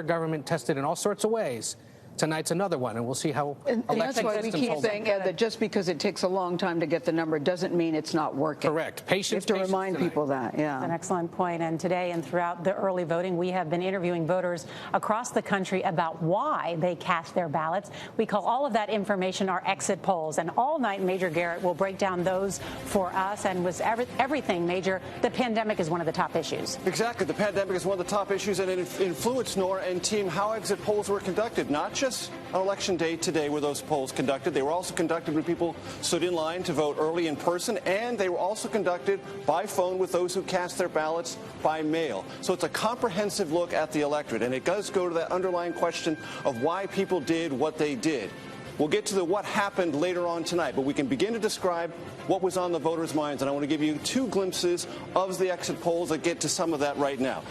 government tested in all sorts of ways. Tonight's another one, and we'll see how. And that's why we keep saying, Ed, that just because it takes a long time to get the number doesn't mean it's not working. Correct. Patience. You have to remind people that. Yeah. That's an excellent point. And today and throughout the early voting, we have been interviewing voters across the country about why they cast their ballots. We call all of that information our exit polls. And all night, Major Garrett will break down those for us. And with everything, Major, the pandemic is one of the top issues. Exactly. The pandemic is one of the top issues, and it influenced, Nora and team, how exit polls were conducted. Not just on Election Day today were those polls conducted. They were also conducted when people stood in line to vote early in person, and they were also conducted by phone with those who cast their ballots by mail. So it's a comprehensive look at the electorate, and it does go to that underlying question of why people did what they did. We'll get to the what happened later on tonight, but we can begin to describe what was on the voters' minds, and I want to give you two glimpses of the exit polls that get to some of that right now.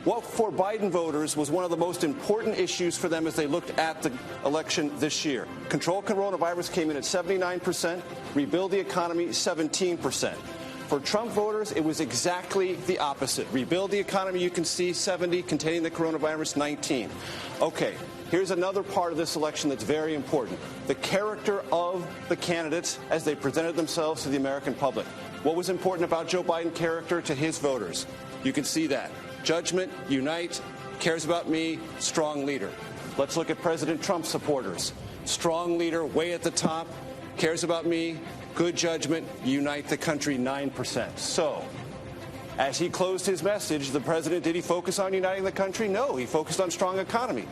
What for Biden voters was one of the most important issues for them as they looked at the election this year. Control coronavirus came in at 79%, rebuild the economy 17%. For Trump voters, it was exactly the opposite. Rebuild the economy, you can see 70, containing the coronavirus 19. Okay, here's another part of this election that's very important. The character of the candidates as they presented themselves to the American public. What was important about Joe Biden's character to his voters? You can see that. Judgment, unite, cares about me, strong leader. Let's look at President Trump's supporters. Strong leader, way at the top, cares about me, good judgment, unite the country, 9%. So, as he closed his message, the president, did he focus on uniting the country? No, he focused on strong economy.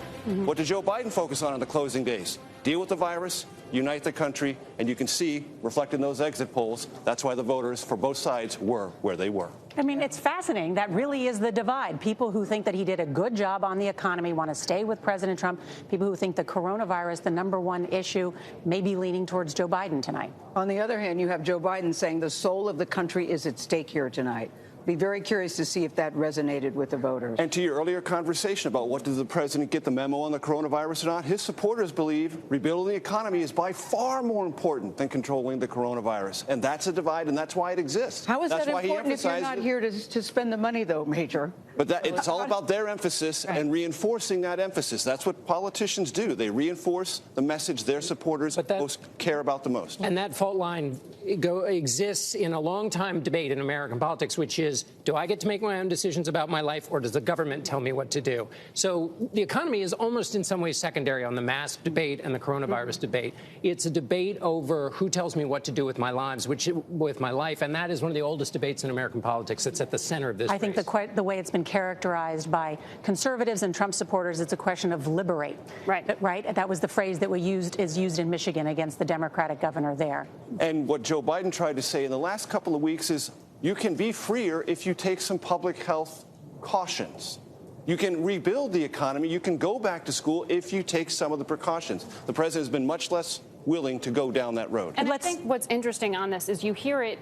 What did Joe Biden focus on in the closing days? Deal with the virus, unite the country, and you can see, reflected in those exit polls, that's why the voters for both sides were where they were. I mean, it's fascinating. That really is the divide. People who think that he did a good job on the economy want to stay with President Trump. People who think the coronavirus, the #1 issue, may be leaning towards Joe Biden tonight. On the other hand, you have Joe Biden saying the soul of the country is at stake here tonight. Be very curious to see if that resonated with the voters. And to your earlier conversation about what does the president get the memo on the coronavirus or not, his supporters believe rebuilding the economy is by far more important than controlling the coronavirus. And that's a divide, and that's why it exists. How is that important if you're not here to spend the money, though, Major? But it's all about their emphasis and reinforcing that emphasis. That's what politicians do. They reinforce the message their supporters most care about the most. And that fault line exists in a long-time debate in American politics, which is, do I get to make my own decisions about my life, or does the government tell me what to do? So the economy is almost in some ways secondary on the mask debate and the coronavirus debate. It's a debate over who tells me what to do with my lives, with my life, and that is one of the oldest debates in American politics. It's at the center of this I think the way it's been characterized by conservatives and Trump supporters, it's a question of liberate. Right? That was the phrase that is used in Michigan against the Democratic governor there. And what Joe Biden tried to say in the last couple of weeks is, you can be freer if you take some public health cautions. You can rebuild the economy. You can go back to school if you take some of the precautions. The president has been much less willing to go down that road. And I think what's interesting on this is you hear it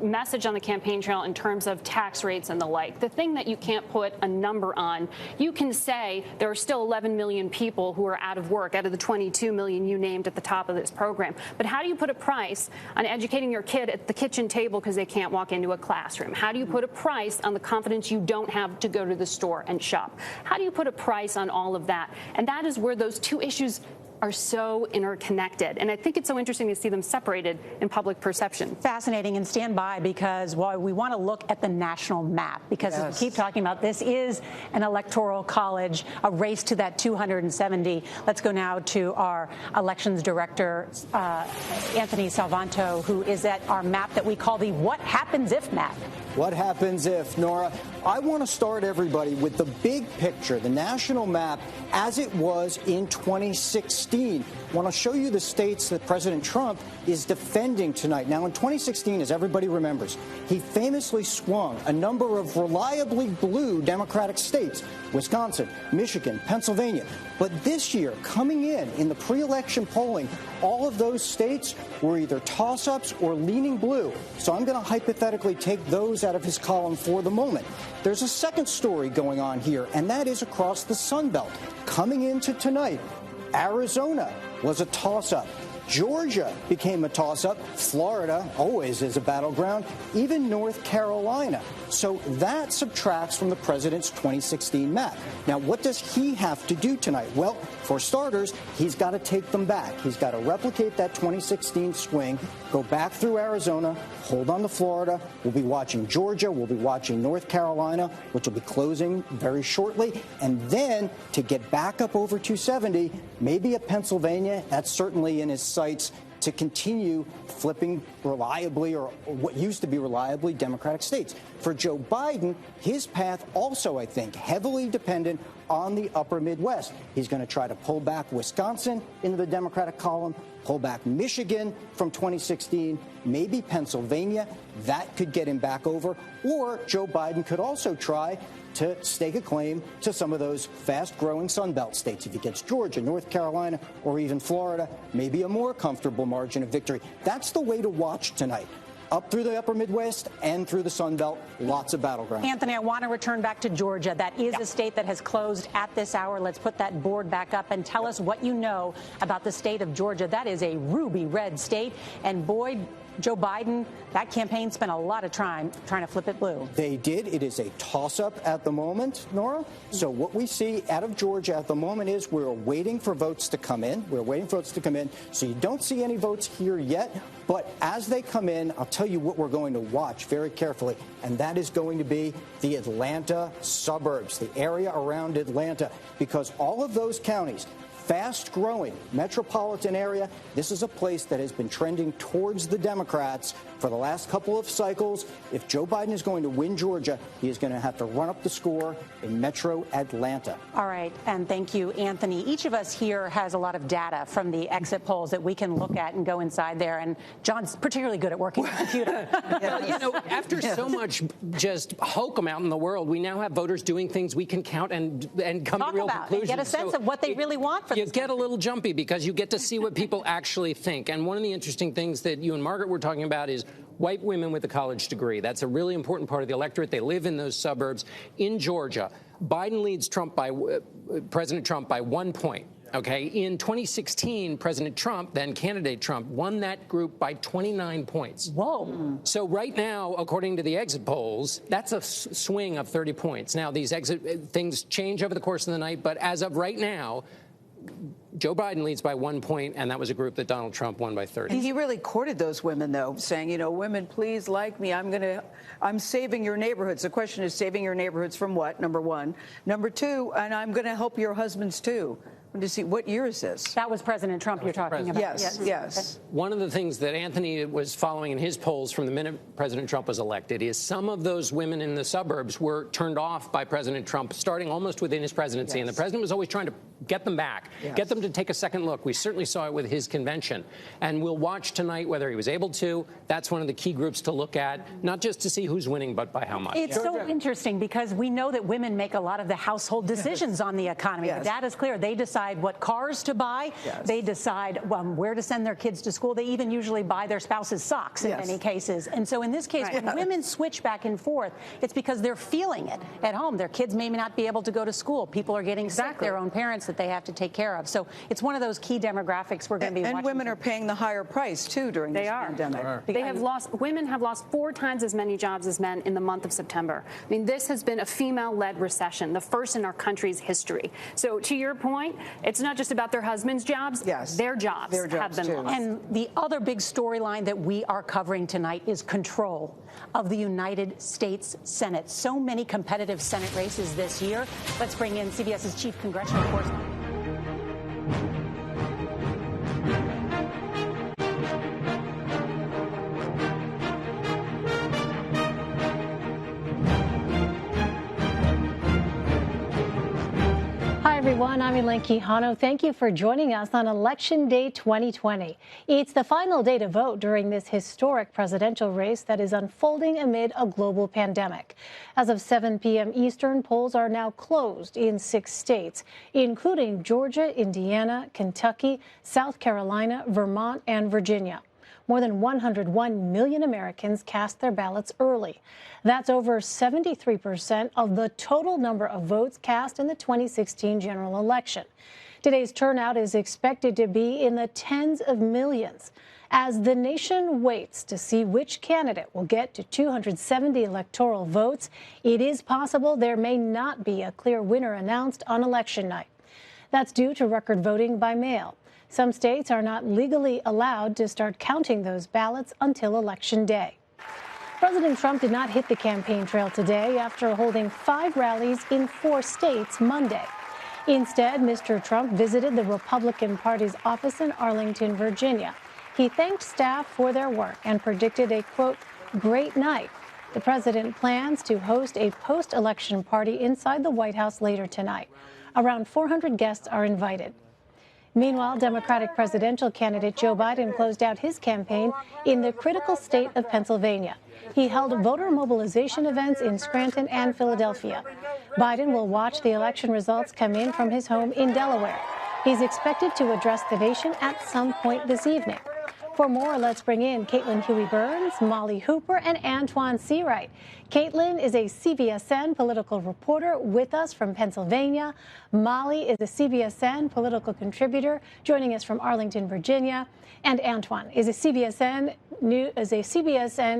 message on the campaign trail in terms of tax rates and the like. The thing that you can't put a number on, you can say there are still 11 million people who are out of work out of the 22 million you named at the top of this program. But how do you put a price on educating your kid at the kitchen table because they can't walk into a classroom? How do you put a price on the confidence you don't have to go to the store and shop? How do you put a price on all of that? And that is where those two issues are so interconnected. And I think it's so interesting to see them separated in public perception. Fascinating, and stand by, because we want to look at the national map, because as we keep talking about, this is an electoral college, a race to that 270. Let's go now to our elections director, Anthony Salvanto, who is at our map that we call the What Happens If map. What happens if, Nora? I want to start everybody with the big picture, the national map as it was in 2016. I want to show you the states that President Trump is defending tonight. Now, in 2016, as everybody remembers, he famously swung a number of reliably blue Democratic states, Wisconsin, Michigan, Pennsylvania. But this year, coming in the pre-election polling, all of those states were either toss-ups or leaning blue. So I'm going to hypothetically take those out of his column for the moment. There's a second story going on here, and that is across the Sun Belt. Coming into tonight, Arizona was a toss-up. Georgia became a toss-up. Florida always is a battleground, even North Carolina. So that subtracts from the president's 2016 map. Now, what does he have to do tonight? Well, for starters, he's got to take them back. He's got to replicate that 2016 swing, go back through Arizona, hold on to Florida. We'll be watching Georgia. We'll be watching North Carolina, which will be closing very shortly. And then to get back up over 270, maybe a Pennsylvania. That's certainly in his sights to continue flipping reliably, or what used to be reliably, Democratic states. For Joe Biden, his path also, I think, heavily dependent on the upper Midwest. He's going to try to pull back Wisconsin into the Democratic column, pull back Michigan from 2016, maybe Pennsylvania. That could get him back over. Or Joe Biden could also try to stake a claim to some of those fast-growing Sunbelt states. If he gets Georgia, North Carolina, or even Florida, maybe a more comfortable margin of victory. That's the way to watch tonight. Up through the upper Midwest and through the Sunbelt, lots of battleground. Anthony, I want to return back to Georgia. That is a state that has closed at this hour. Let's put that board back up and tell us what you know about the state of Georgia. That is a ruby red state. And boy, Joe Biden, that campaign spent a lot of time trying to flip it blue. They did. It is a toss-up at the moment, Nora. So what we see out of Georgia at the moment is we're waiting for votes to come in. We're waiting for votes to come in. So you don't see any votes here yet. But as they come in, I'll tell you what we're going to watch very carefully. And that is going to be the Atlanta suburbs, the area around Atlanta, because all of those counties, fast-growing metropolitan area. This is a place that has been trending towards the Democrats for the last couple of cycles. If Joe Biden is going to win Georgia, he is going to have to run up the score in metro Atlanta. All right, and thank you, Anthony. Each of us here has a lot of data from the exit polls that we can look at and go inside there, and John's particularly good at working the computer. Well, you know, after so much just hokum out in the world, we now have voters doing things we can count and come to real conclusions. And get a sense of what they really want for you get a little jumpy because you get to see what people actually think. And one of the interesting things that you and Margaret were talking about is white women with a college degree. That's a really important part of the electorate. They live in those suburbs. In Georgia, Biden leads President Trump by 1 point. Okay, in 2016, President Trump, then candidate Trump, won that group by 29 points. Whoa. So right now, according to the exit polls, that's a swing of 30 points. Now, these exit things change over the course of the night, but as of right now, Joe Biden leads by 1 point, and that was a group that Donald Trump won by 30. And he really courted those women, though, saying, you know, women, please like me. I'm saving your neighborhoods. The question is saving your neighborhoods from what, number one? Number two, and I'm going to help your husbands, too. To see what year is this? That was President Trump you're talking about. Yes. One of the things that Anthony was following in his polls from the minute President Trump was elected is some of those women in the suburbs were turned off by President Trump starting almost within his presidency. And the president was always trying to get them back, get them to take a second look. We certainly saw it with his convention. And we'll watch tonight whether he was able to. That's one of the key groups to look at, not just to see who's winning, but by how much. It's so interesting because we know that women make a lot of the household decisions on the economy. The data is clear. They decide what cars to buy. They decide where to send their kids to school. They even usually buy their spouse's socks in many cases. And so in this case, when women switch back and forth, it's because they're feeling it at home. Their kids may not be able to go to school. People are getting sick, their own parents that they have to take care of. So it's one of those key demographics we're going to be watching. And women are paying the higher price, too, during this pandemic. Women have lost 4 times as many jobs as men in the month of September. I mean, this has been a female-led recession, the first in our country's history. So to your point, it's not just about their husbands' jobs. Their jobs have been lost. And the other big storyline that we are covering tonight is control of the United States Senate. So many competitive Senate races this year. Let's bring in CBS's chief congressional correspondent. Hi, everyone. I'm Elaine Quijano. Thank you for joining us on Election Day 2020. It's the final day to vote during this historic presidential race that is unfolding amid a global pandemic. As of 7 p.m. Eastern, polls are now closed in 6 states, including Georgia, Indiana, Kentucky, South Carolina, Vermont, and Virginia. More than 101 million Americans cast their ballots early. That's over 73% of the total number of votes cast in the 2016 general election. Today's turnout is expected to be in the tens of millions. As the nation waits to see which candidate will get to 270 electoral votes, it is possible there may not be a clear winner announced on election night. That's due to record voting by mail. Some states are not legally allowed to start counting those ballots until Election Day. President Trump did not hit the campaign trail today after holding 5 rallies in 4 states Monday. Instead, Mr. Trump visited the Republican Party's office in Arlington, Virginia. He thanked staff for their work and predicted a, quote, great night. The president plans to host a post-election party inside the White House later tonight. Around 400 guests are invited. Meanwhile, Democratic presidential candidate Joe Biden closed out his campaign in the critical state of Pennsylvania. He held voter mobilization events in Scranton and Philadelphia. Biden will watch the election results come in from his home in Delaware. He's expected to address the nation at some point this evening. For more, let's bring in Caitlin Huey-Burns, Molly Hooper, and Antoine Seawright. Caitlin is a CBSN political reporter with us from Pennsylvania. Molly is a CBSN political contributor joining us from Arlington, Virginia. And Antoine is a CBSN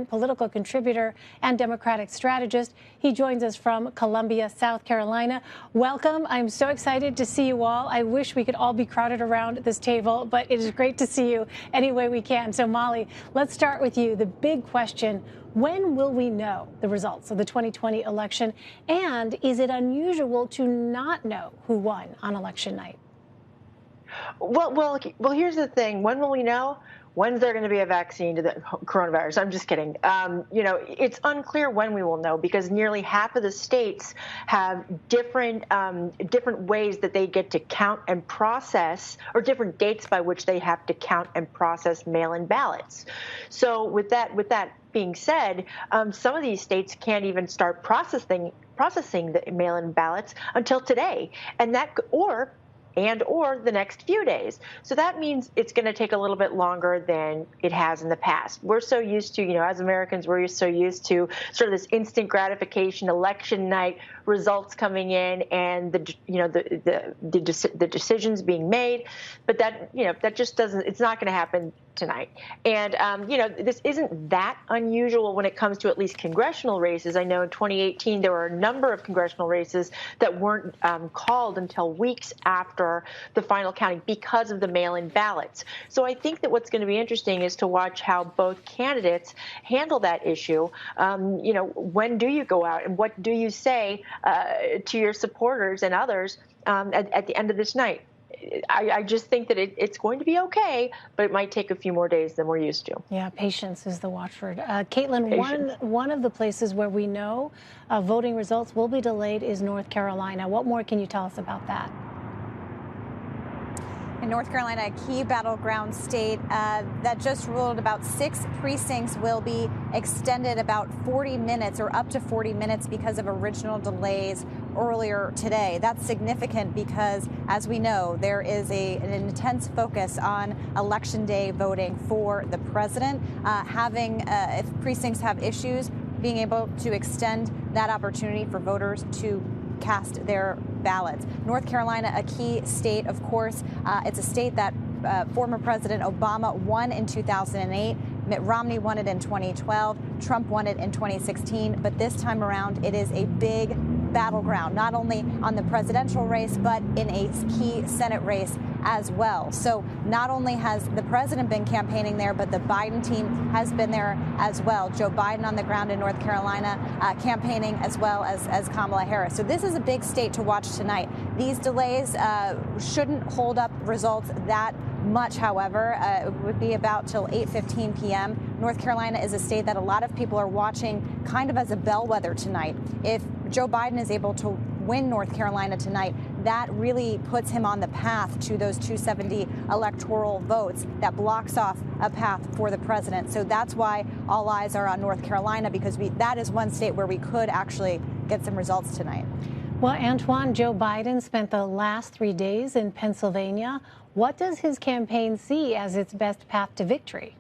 political contributor and Democratic strategist. He joins us from Columbia, South Carolina. Welcome. I'm so excited to see you all. I wish we could all be crowded around this table, but it is great to see you any way we can. So, Molly, let's start with you. The big question: when will we know the results of the 2020 election? And is it unusual to not know who won on election night? Well, here's the thing. When will we know? When's there going to be a vaccine to the coronavirus? I'm just kidding. It's unclear when we will know because nearly half of the states have different ways that they get to count and process, or different dates by which they have to count and process mail-in ballots. So with that being said, some of these states can't even start processing the mail-in ballots until today, or the next few days. So that means it's going to take a little bit longer than it has in the past. We're so used to, as Americans, we're so used to sort of this instant gratification, election night, results coming in, and the decisions being made. But that just doesn't. It's not going to happen tonight. And this isn't that unusual when it comes to at least congressional races. I know in 2018 there were a number of congressional races that weren't called until weeks after the final counting because of the mail-in ballots. So I think that what's going to be interesting is to watch how both candidates handle that issue. When do you go out and what do you say to your supporters and others at the end of this night? I just think that it's going to be okay, but it might take a few more days than we're used to. Yeah, patience is the watchword. Caitlin, one of the places where we know voting results will be delayed is North Carolina. What more can you tell us about that? In North Carolina, a key battleground state that just ruled about 6 precincts will be extended about 40 minutes or up to 40 minutes because of original delays earlier today. That's significant because, as we know, there is an intense focus on Election Day voting for the president. If precincts have issues, being able to extend that opportunity for voters to cast their ballots. North Carolina, a key state, of course. It's a state that former President Obama won in 2008. Mitt Romney won it in 2012. Trump won it in 2016. But this time around, it is a big battleground, not only on the presidential race, but in a key Senate race as well. So not only has the president been campaigning there, but the Biden team has been there as well. Joe Biden on the ground in North Carolina campaigning, as well as Kamala Harris. So this is a big state to watch tonight. These delays shouldn't hold up results that much, however. It would be about till 8:15 p.m. North Carolina is a state that a lot of people are watching kind of as a bellwether tonight. If Joe Biden is able to win North Carolina tonight, that really puts him on the path to those 270 electoral votes that blocks off a path for the president. So that's why all eyes are on North Carolina, because that is one state where we could actually get some results tonight. Well, Antoine, Joe Biden spent the last 3 days in Pennsylvania. What does his campaign see as its best path to victory?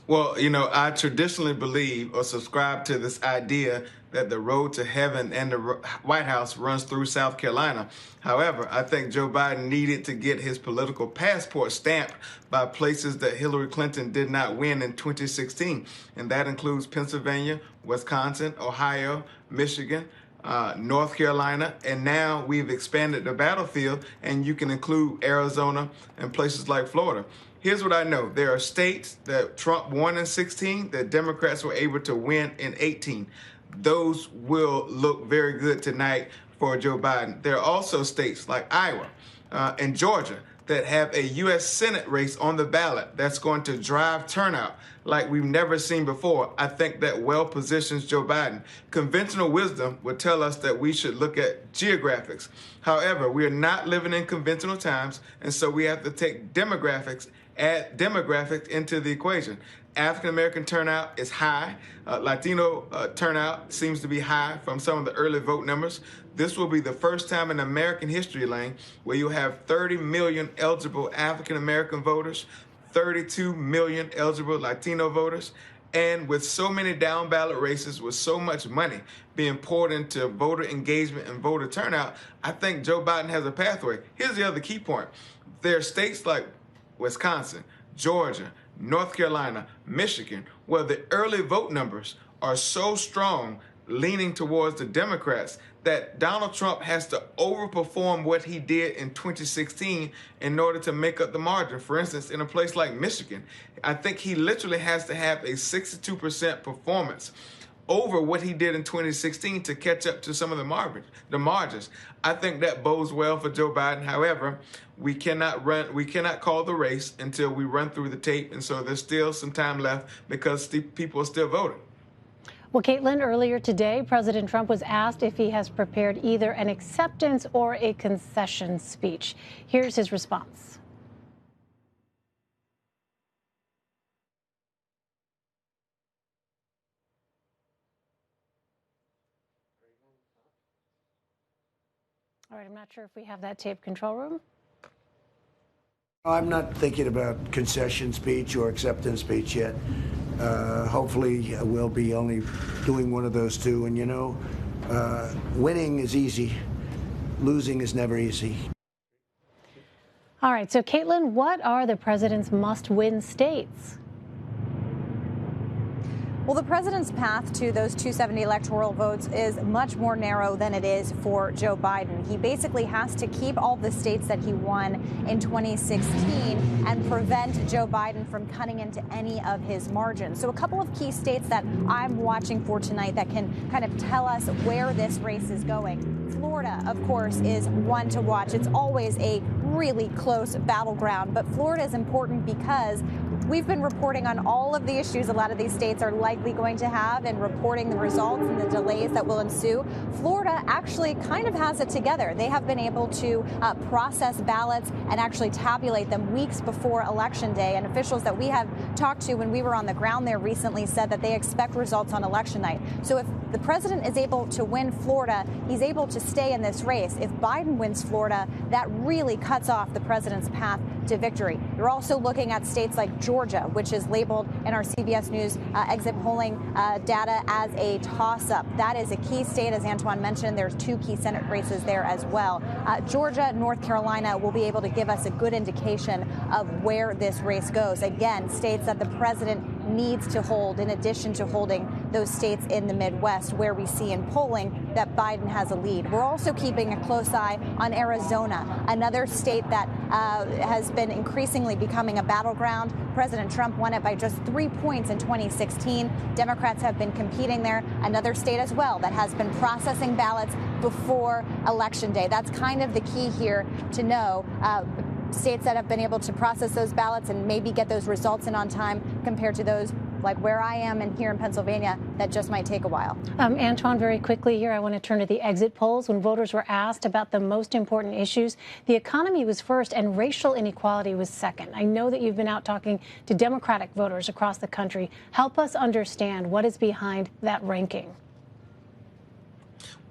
Well, I traditionally believe or subscribe to this idea that the road to heaven and the White House runs through South Carolina. However, I think Joe Biden needed to get his political passport stamped by places that Hillary Clinton did not win in 2016. And that includes Pennsylvania, Wisconsin, Ohio, Michigan, North Carolina, and now we've expanded the battlefield, and you can include Arizona and places like Florida. Here's what I know. There are states that Trump won in 16 that Democrats were able to win in 18. Those will look very good tonight for Joe Biden. There are also states like Iowa and Georgia that have a U.S. Senate race on the ballot that's going to drive turnout like we've never seen before. I think that well positions Joe Biden. Conventional wisdom would tell us that we should look at geographics. However, we are not living in conventional times, and so we have to take demographics, add demographics into the equation. African-American turnout is high. Latino turnout seems to be high from some of the early vote numbers. This will be the first time in American history, Lane, where you have 30 million eligible African-American voters, 32 million eligible Latino voters, and with so many down ballot races, with so much money being poured into voter engagement and voter turnout, I think Joe Biden has a pathway. Here's the other key point. There are states like Wisconsin, Georgia, North Carolina, Michigan, where the early vote numbers are so strong, leaning towards the Democrats, that Donald Trump has to overperform what he did in 2016 in order to make up the margin. For instance, in a place like Michigan, I think he literally has to have a 62% performance over what he did in 2016 to catch up to some of the margins. I think that bodes well for Joe Biden. However, we cannot call the race until we run through the tape, and so there's still some time left because people are still voting. Well, Caitlin, earlier today, President Trump was asked if he has prepared either an acceptance or a concession speech. Here's his response. All right, I'm not sure if we have that tape, control room. I'm not thinking about concession speech or acceptance speech yet. Hopefully, we'll be only doing one of those two. And, winning is easy. Losing is never easy. All right, so Caitlin, what are the president's must-win states? Well, the president's path to those 270 electoral votes is much more narrow than it is for Joe Biden. He basically has to keep all the states that he won in 2016 and prevent Joe Biden from cutting into any of his margins. So a couple of key states that I'm watching for tonight that can kind of tell us where this race is going. Florida, of course, is one to watch. It's always a really close battleground, but Florida is important because we've been reporting on all of the issues a lot of these states are likely going to have and reporting the results and the delays that will ensue. Florida actually kind of has it together. They have been able to process ballots and actually tabulate them weeks before Election Day. And officials that we have talked to when we were on the ground there recently said that they expect results on Election night. So if the president is able to win Florida, he's able to stay in this race. If Biden wins Florida, that really cuts off the president's path to victory. You're also looking at states like Georgia, which is labeled in our CBS News exit polling data as a toss-up. That is a key state, as Antoine mentioned. There's two key Senate races there as well. Georgia, North Carolina will be able to give us a good indication of where this race goes. Again, states that the president needs to hold, in addition to holding those states in the Midwest where we see in polling that Biden has a lead. We're also keeping a close eye on Arizona, another state that has been increasingly becoming a battleground. President Trump won it by just 3 points in 2016. Democrats have been competing there. Another state as well that has been processing ballots before Election Day. That's kind of the key here to know. States that have been able to process those ballots and maybe get those results in on time compared to those like where I am and here in Pennsylvania that just might take a while. Antoine, very quickly here, I want to turn to the exit polls. When voters were asked about the most important issues, the economy was first and racial inequality was second. I know that you've been out talking to Democratic voters across the country. Help us understand what is behind that ranking.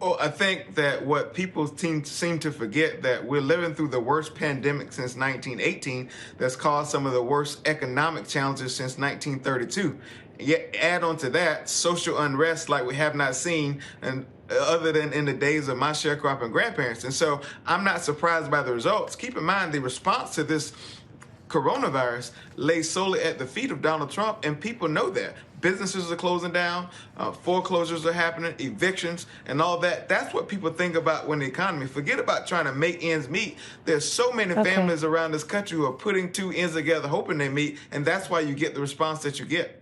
Well, I think that what people seem to forget that we're living through the worst pandemic since 1918 that's caused some of the worst economic challenges since 1932. Yet add on to that social unrest like we have not seen and other than in the days of my sharecropping grandparents. And so I'm not surprised by the results. Keep in mind the response to this coronavirus lays solely at the feet of Donald Trump, and people know that. Businesses are closing down, foreclosures are happening, evictions, and all that. That's what people think about when the economy. Forget about trying to make ends meet. There's so many families around this country who are putting two ends together, hoping they meet, and that's why you get the response that you get.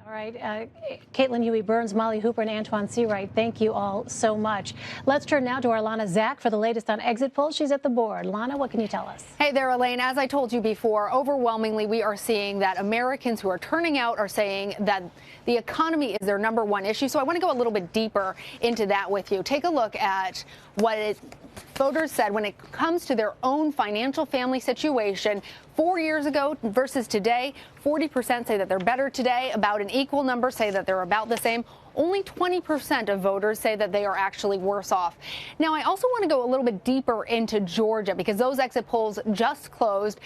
All right, Caitlin Huey-Burns, Molly Hooper, and Antoine Seawright, thank you all so much. Let's turn now to our Lana Zak for the latest on exit polls. She's at the board. Lana, what can you tell us? Hey there, Elaine. As I told you before, overwhelmingly, we are seeing that Americans who are turning out are saying that the economy is their number one issue. So I want to go a little bit deeper into that with you. Take a look at what voters said when it comes to their own financial family situation 4 years ago versus today. 40% say that they're better today. About an equal number say that they're about the same. Only 20% of voters say that they are actually worse off. Now, I also want to go a little bit deeper into Georgia because those exit polls just closed.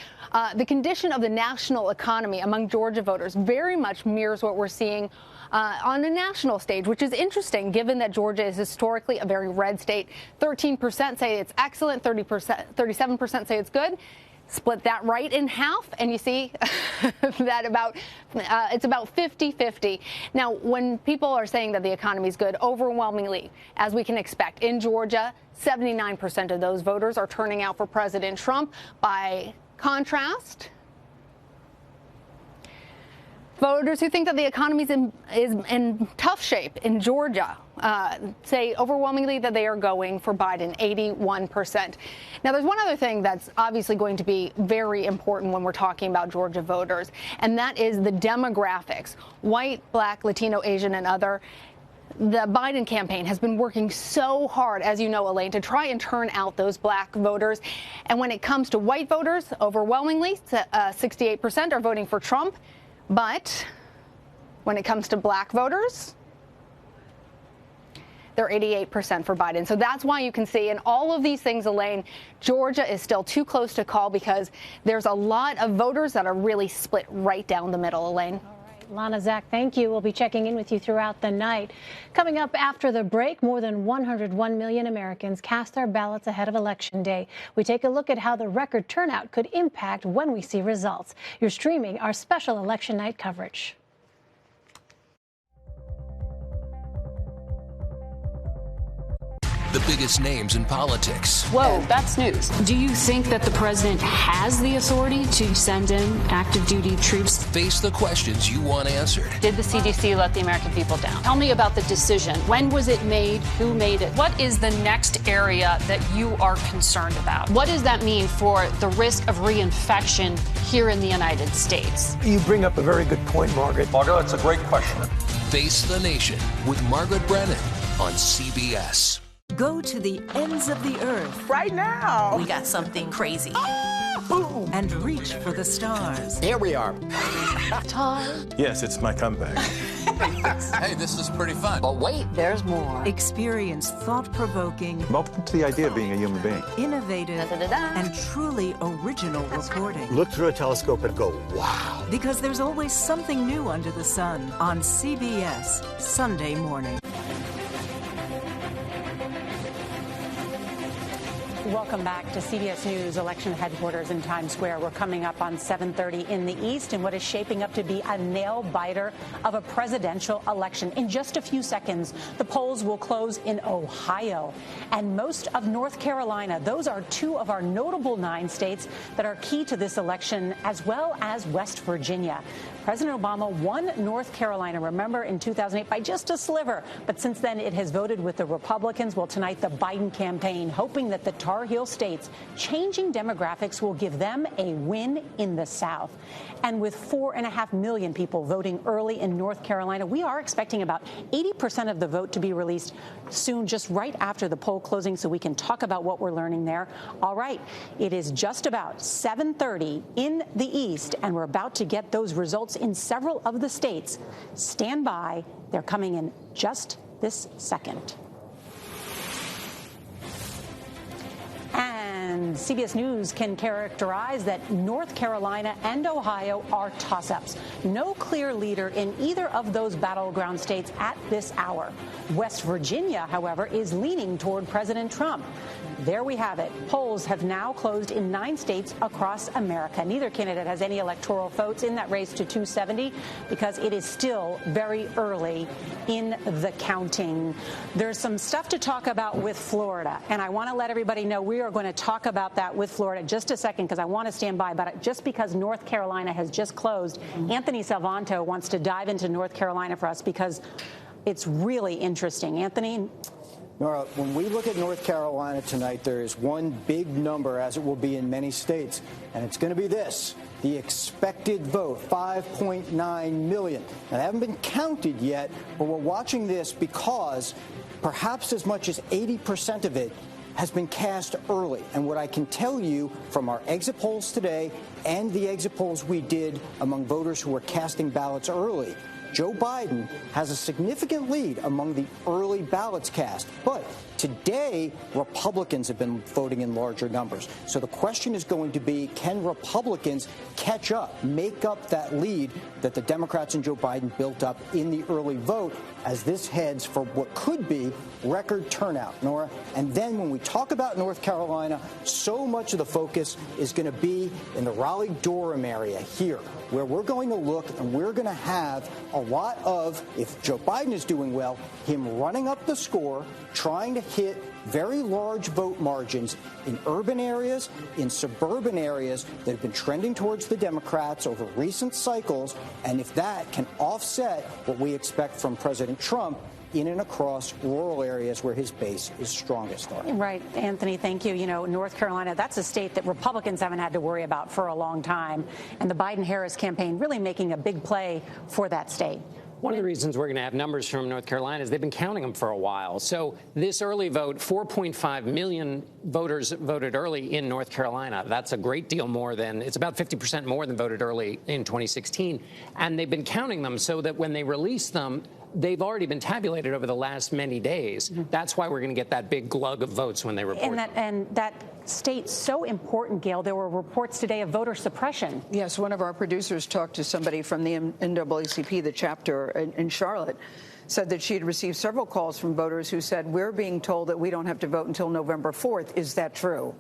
The condition of the national economy among Georgia voters very much mirrors what we're seeing on a national stage, which is interesting given that Georgia is historically a very red state. 13% say it's excellent, 37% say it's good. Split that right in half, and you see that it's about 50-50. Now, when people are saying that the economy is good, overwhelmingly, as we can expect, in Georgia, 79% of those voters are turning out for President Trump. By contrast, voters who think that the economy is in tough shape in Georgia say overwhelmingly that they are going for Biden, 81%. Now, there's one other thing that's obviously going to be very important when we're talking about Georgia voters, and that is the demographics. White, Black, Latino, Asian, and other. The Biden campaign has been working so hard, as you know, Elaine, to try and turn out those Black voters. And when it comes to white voters, overwhelmingly, 68% are voting for Trump. But when it comes to Black voters, they're 88% for Biden. So that's why you can see in all of these things, Elaine, Georgia is still too close to call because there's a lot of voters that are really split right down the middle, Elaine. Lana Zak, thank you. We'll be checking in with you throughout the night. Coming up after the break, more than 101 million Americans cast their ballots ahead of Election Day. We take a look at how the record turnout could impact when we see results. You're streaming our special election night coverage. The biggest names in politics. Whoa, that's news. Do you think that the president has the authority to send in active duty troops? Face the questions you want answered. Did the CDC let the American people down? Tell me about the decision. When was it made? Who made it? What is the next area that you are concerned about? What does that mean for the risk of reinfection here in the United States? You bring up a very good point, Margaret. Margaret, that's a great question. Face the Nation with Margaret Brennan on CBS. Go to the ends of the earth. Right now. We got something crazy. And reach for the stars. Here we are. Todd? Yes, it's my comeback. Hey, this is pretty fun. But wait, there's more. Experience thought-provoking. Welcome to the idea of being a human being. Innovative and truly original reporting. Look through a telescope and go, wow. Because there's always something new under the sun on CBS Sunday morning. Welcome back to CBS News election headquarters in Times Square. We're coming up on 7:30 in the East in what is shaping up to be a nail-biter of a presidential election. In just a few seconds, the polls will close in Ohio and most of North Carolina. Those are two of our notable 9 states that are key to this election, as well as West Virginia. President Obama won North Carolina, remember, in 2008 by just a sliver. But since then, it has voted with the Republicans. Well, tonight, the Biden campaign hoping that the Tar Heel states changing demographics will give them a win in the South. And with 4.5 million people voting early in North Carolina, we are expecting about 80% of the vote to be released soon, just right after the poll closing, so we can talk about what we're learning there. All right, it is just about 7:30 in the East, and we're about to get those results in several of the states. Stand by. They're coming in just this second. CBS News can characterize that North Carolina and Ohio are toss-ups. No clear leader in either of those battleground states at this hour. West Virginia, however, is leaning toward President Trump. There we have it. Polls have now closed in 9 states across America. Neither candidate has any electoral votes in that race to 270 because it is still very early in the counting. There's some stuff to talk about with Florida, and I want to let everybody know we are going to talk about that with Florida just a second because I want to stand by. But just because North Carolina has just closed, Anthony Salvanto wants to dive into North Carolina for us because it's really interesting. Anthony? Nora, when we look at North Carolina tonight, there is one big number, as it will be in many states, and it's going to be this, the expected vote, 5.9 million. Now, they haven't been counted yet, but we're watching this because perhaps as much as 80% of it has been cast early. And what I can tell you from our exit polls today and the exit polls we did among voters who were casting ballots early, Joe Biden has a significant lead among the early ballots cast. But today, Republicans have been voting in larger numbers. So the question is going to be, can Republicans catch up, make up that lead that the Democrats and Joe Biden built up in the early vote as this heads for what could be record turnout, Nora? And then when we talk about North Carolina, so much of the focus is going to be in the Raleigh-Durham area here, where we're going to look and we're going to have a lot of, if Joe Biden is doing well, him running up the score, trying to hit very large vote margins in urban areas, in suburban areas that have been trending towards the Democrats over recent cycles. And if that can offset what we expect from President Trump in and across rural areas where his base is strongest. Right, Anthony, thank you. You know, North Carolina, that's a state that Republicans haven't had to worry about for a long time. And the Biden-Harris campaign really making a big play for that state. One of the reasons we're going to have numbers from North Carolina is they've been counting them for a while. So this early vote, 4.5 million voters voted early in North Carolina. That's a great deal more than, it's about 50% more than voted early in 2016. And they've been counting them so that when they release them, they've already been tabulated over the last many days. That's why we're going to get that big glug of votes when they report. And that state's so important, Gail. There were reports today of voter suppression. Yes, one of our producers talked to somebody from the NAACP, the chapter in Charlotte, said that she had received several calls from voters who said, we're being told that we don't have to vote until November 4th. Is that true?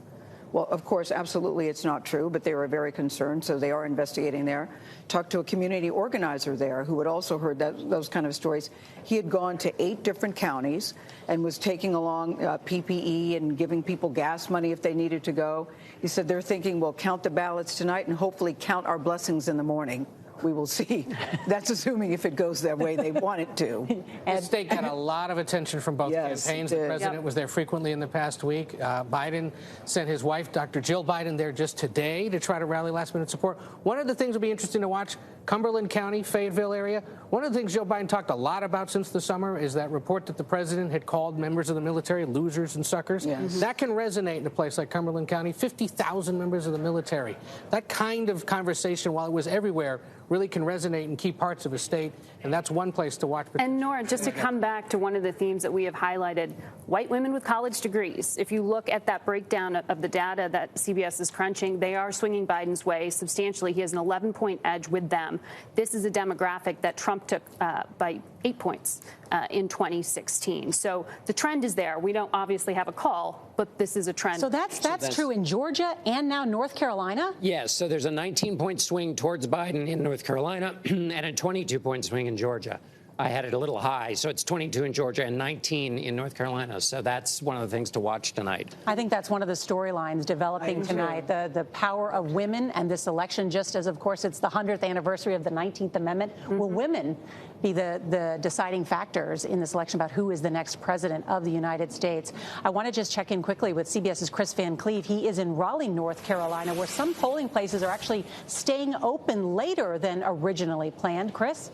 Well, of course, absolutely it's not true, but they were very concerned, so they are investigating there. Talked to a community organizer there who had also heard those kind of stories. He had gone to 8 different counties and was taking along PPE and giving people gas money if they needed to go. He said they're thinking we'll count the ballots tonight and hopefully count our blessings in the morning. We will see. That's assuming if it goes that way they want it to. The state got a lot of attention from both campaigns. The president was there frequently in the past week. Biden sent his wife, Dr. Jill Biden, there just today to try to rally last-minute support. One of the things will be interesting to watch, Cumberland County, Fayetteville area. One of the things Joe Biden talked a lot about since the summer is that report that the president had called members of the military losers and suckers. That can resonate in a place like Cumberland County. 50,000 members of the military. That kind of conversation, while it was everywhere, really can resonate in key parts of a state, and that's one place to watch. And Nora, just to come back to one of the themes that we have highlighted, white women with college degrees. If you look at that breakdown of the data that CBS is crunching, they are swinging Biden's way substantially. He has an 11-point edge with them. This is a demographic that Trump took by 8 points in 2016. So the trend is there. We don't obviously have a call, but this is a trend. So that's true in Georgia and now North Carolina? Yes. So there's a 19-point swing towards Biden in North Carolina and a 22-point swing in Georgia. I had it a little high, so it's 22 in Georgia and 19 in North Carolina. So that's one of the things to watch tonight. I think that's one of the storylines developing tonight, the power of women and this election, just as, of course, it's the 100th anniversary of the 19th Amendment. Will women be the deciding factors in this election about who is the next president of the United States? I want to just check in quickly with CBS's Chris Van Cleve. He is in Raleigh, North Carolina, where some polling places are actually staying open later than originally planned. Chris?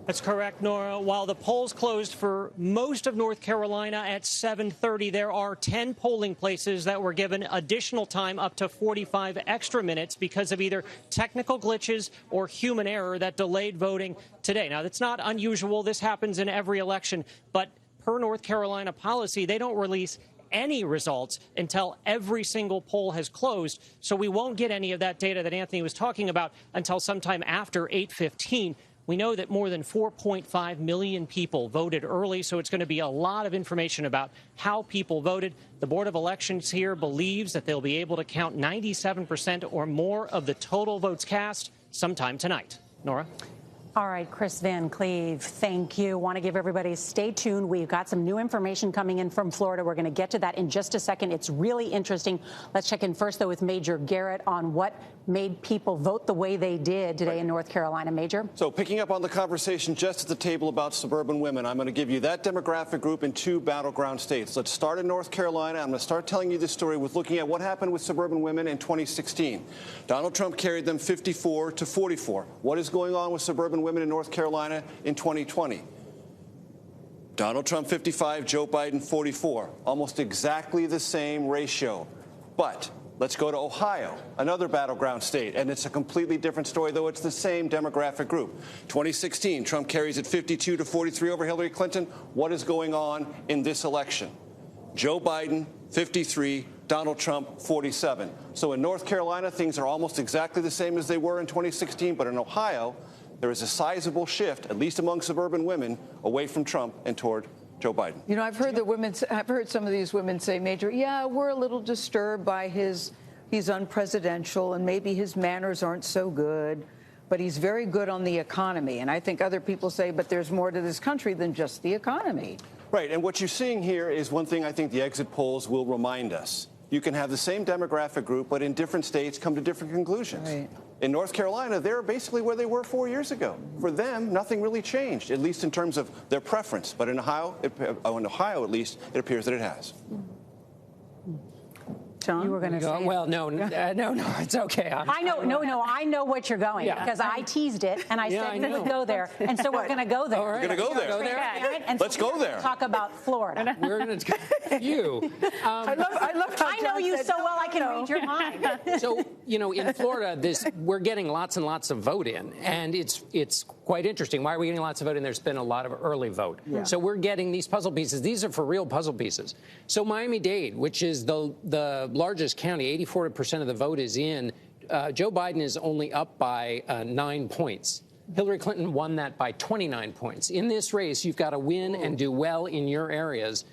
That's correct, Nora. While the polls closed for most of North Carolina at 7:30, there are 10 polling places that were given additional time, up to 45 extra minutes, because of either technical glitches or human error that delayed voting today. Now, that's not unusual. This happens in every election. But per North Carolina policy, they don't release any results until every single poll has closed. So we won't get any of that data that Anthony was talking about until sometime after 8:15. We know that more than 4.5 million people voted early, so it's going to be a lot of information about how people voted. The Board of Elections here believes that they'll be able to count 97% or more of the total votes cast sometime tonight. Nora? All right, Chris Van Cleve, thank you. Want to give everybody stay tuned. We've got some new information coming in from Florida. We're going to get to that in just a second. It's really interesting. Let's check in first, though, with Major Garrett on what made people vote the way they did today in North Carolina. Major? So picking up on the conversation just at the table about suburban women, I'm going to give you that demographic group in 2 battleground states. Let's start in North Carolina. I'm going to start telling you this story with looking at what happened with suburban women in 2016. Donald Trump carried them 54 to 44. What is going on with suburban women in North Carolina in 2020? Donald Trump 55, Joe Biden 44. Almost exactly the same ratio. But let's go to Ohio, another battleground state, and it's a completely different story, though it's the same demographic group. 2016, Trump carries at 52 to 43 over Hillary Clinton. What is going on in this election? Joe Biden 53, Donald Trump 47. So in North Carolina, things are almost exactly the same as they were in 2016, but in Ohio, there is a sizable shift, at least among suburban women, away from Trump and toward Joe Biden. You know, I've heard some of these women say, Major, yeah, we're a little disturbed by he's unpresidential and maybe his manners aren't so good, but he's very good on the economy. And I think other people say, but there's more to this country than just the economy. Right. And what you're seeing here is one thing I think the exit polls will remind us. You can have the same demographic group, but in different states come to different conclusions. Right. In North Carolina, they're basically where they were 4 years ago. For them, nothing really changed, at least in terms of their preference. But in Ohio, at least, it appears that it has. John? You were going to say well, no, it's okay. I know what you're going because I teased it and I said we would go there, and so we're going to go there. All right. We're going to go there. Let's go there. Talk about Florida. We're going to you. I love how I know you so well. I can read your mind. So in Florida, we're getting lots and lots of vote in, and it's quite interesting. Why are we getting lots of vote in? There's been a lot of early vote. Yeah. So we're getting these puzzle pieces. These are for real puzzle pieces. So Miami-Dade, which is the largest county, 84% of the vote is in. Joe Biden is only up by 9 points. Hillary Clinton won that by 29 points. In this race, you've got to win and do well in your areas.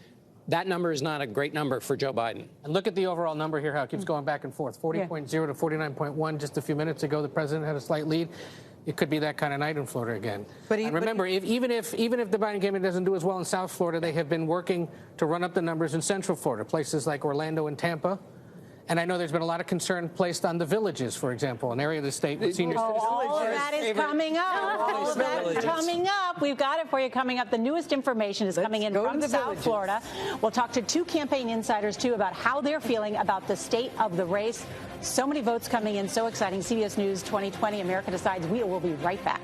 That number is not a great number for Joe Biden. And look at the overall number here, how it keeps going back and forth. 40.0 to 49.1. Just a few minutes ago, the president had a slight lead. It could be that kind of night in Florida again. And remember, even if the Biden campaign doesn't do as well in South Florida, they have been working to run up the numbers in Central Florida, places like Orlando and Tampa. And I know there's been a lot of concern placed on the Villages, for example, an area of the state with senior citizens. All of that is coming up. All of that is coming up. We've got it for you coming up. The newest information is coming in from South Florida. We'll talk to 2 campaign insiders, too, about how they're feeling about the state of the race. So many votes coming in. So exciting. CBS News 2020, America Decides. We will be right back.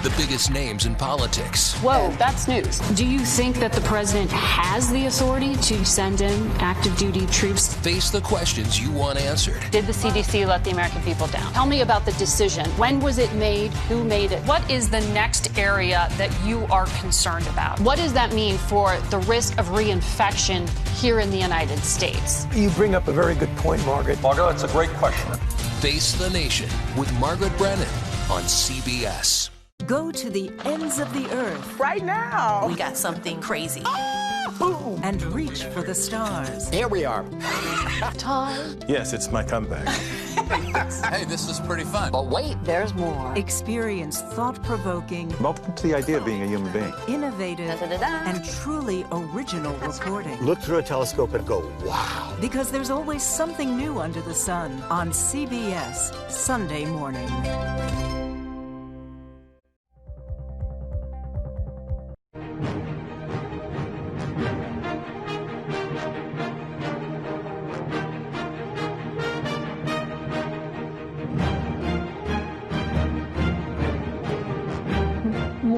The biggest names in politics. Whoa, that's news. Do you think that the president has the authority to send in active duty troops? Face the questions you want answered. Did the CDC let the American people down? Tell me about the decision. When was it made? Who made it? What is the next area that you are concerned about? What does that mean for the risk of reinfection here in the United States? You bring up a very good point, Margaret. Margaret, that's a great question. Face the Nation with Margaret Brennan on CBS. Go to the ends of the earth. Right now. We got something crazy. And reach for the stars. Here we are. Time. Yes, it's my comeback. Hey, this is pretty fun. But wait, there's more. Experience thought-provoking. Welcome to the idea of being a human being. Innovative and truly original reporting. Look through a telescope and go, wow. Because there's always something new under the sun on CBS Sunday morning.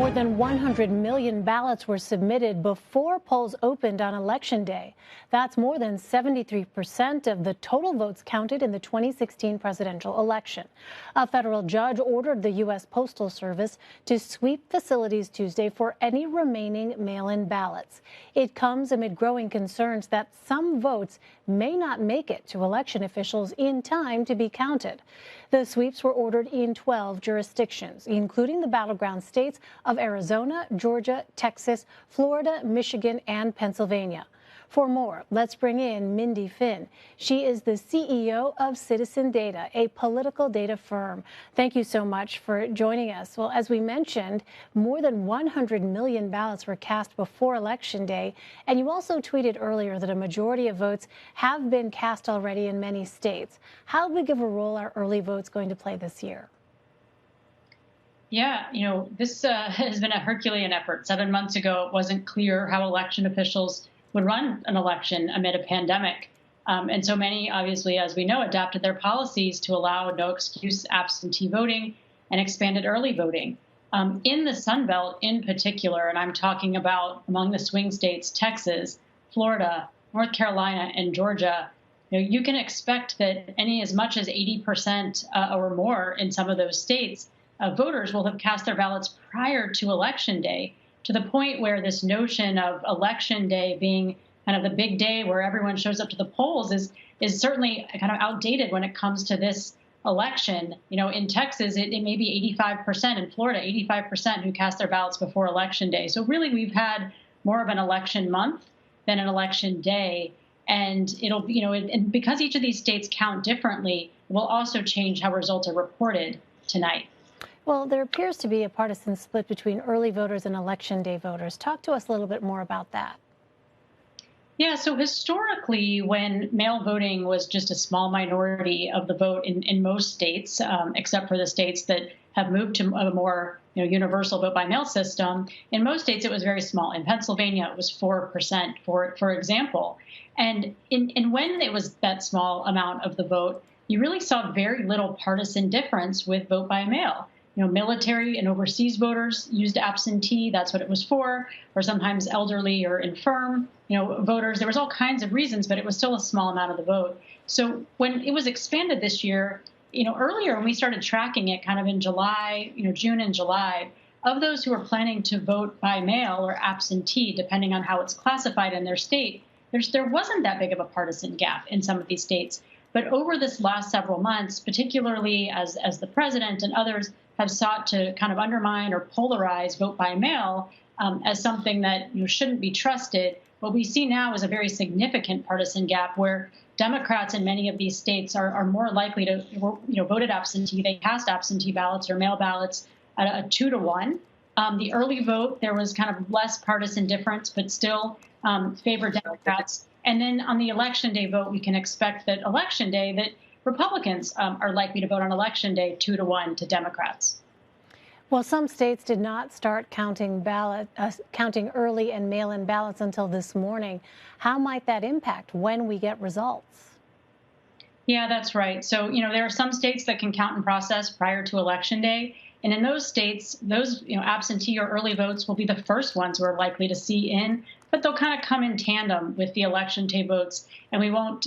More than 100 million ballots were submitted before polls opened on Election Day. That's more than 73% of the total votes counted in the 2016 presidential election. A federal judge ordered the U.S. Postal Service to sweep facilities Tuesday for any remaining mail-in ballots. It comes amid growing concerns that some votes may not make it to election officials in time to be counted. The sweeps were ordered in 12 jurisdictions, including the battleground states of Arizona, Georgia, Texas, Florida, Michigan, and Pennsylvania. For more, let's bring in Mindy Finn. She is the CEO of Citizen Data, a political data firm. Thank you so much for joining us. Well, as we mentioned, more than 100 million ballots were cast before Election Day, and you also tweeted earlier that a majority of votes have been cast already in many states. How big of a role are early votes going to play this year? Yeah, this has been a Herculean effort. 7 months ago, it wasn't clear how election officials would run an election amid a pandemic. And so many, obviously, as we know, adapted their policies to allow no excuse absentee voting and expanded early voting. In the Sun Belt in particular, and I'm talking about among the swing states, Texas, Florida, North Carolina, and Georgia, you can expect that as much as 80% or more in some of those states, voters will have cast their ballots prior to Election Day, to the point where this notion of Election Day being kind of the big day where everyone shows up to the polls is certainly kind of outdated when it comes to this election. In Texas, it may be 85%, in Florida, 85% who cast their ballots before Election Day. So really, we've had more of an election month than an election day. And it'll, and because each of these states count differently, it will also change how results are reported tonight. Well, there appears to be a partisan split between early voters and Election Day voters. Talk to us a little bit more about that. Yeah, so historically, when mail voting was just a small minority of the vote in most states, except for the states that have moved to a more universal vote by mail system, in most states it was very small. In Pennsylvania, it was 4%, for example. And when it was that small amount of the vote, you really saw very little partisan difference with vote by mail. Military and overseas voters used absentee. That's what it was for. Or sometimes elderly or infirm, voters. There was all kinds of reasons, but it was still a small amount of the vote. So when it was expanded this year, earlier when we started tracking it kind of in July, June and July, of those who were planning to vote by mail or absentee, depending on how it's classified in their state, there wasn't that big of a partisan gap in some of these states. But over this last several months, particularly as the president and others have sought to kind of undermine or polarize vote by mail as something that shouldn't be trusted, what we see now is a very significant partisan gap where Democrats in many of these states are more likely to vote absentee. They cast absentee ballots or mail ballots at a 2-to-1. The early vote, there was kind of less partisan difference, but still favored Democrats. And then on the Election Day vote, we can expect that Election Day that Republicans are likely to vote on Election Day 2-to-1 to Democrats. Well, some states did not start counting early and mail-in ballots until this morning. How might that impact when we get results? Yeah, that's right. So, there are some states that can count and process prior to Election Day. And in those states, those absentee or early votes will be the first ones we're likely to see in, but they'll kind of come in tandem with the Election Day votes, and you won't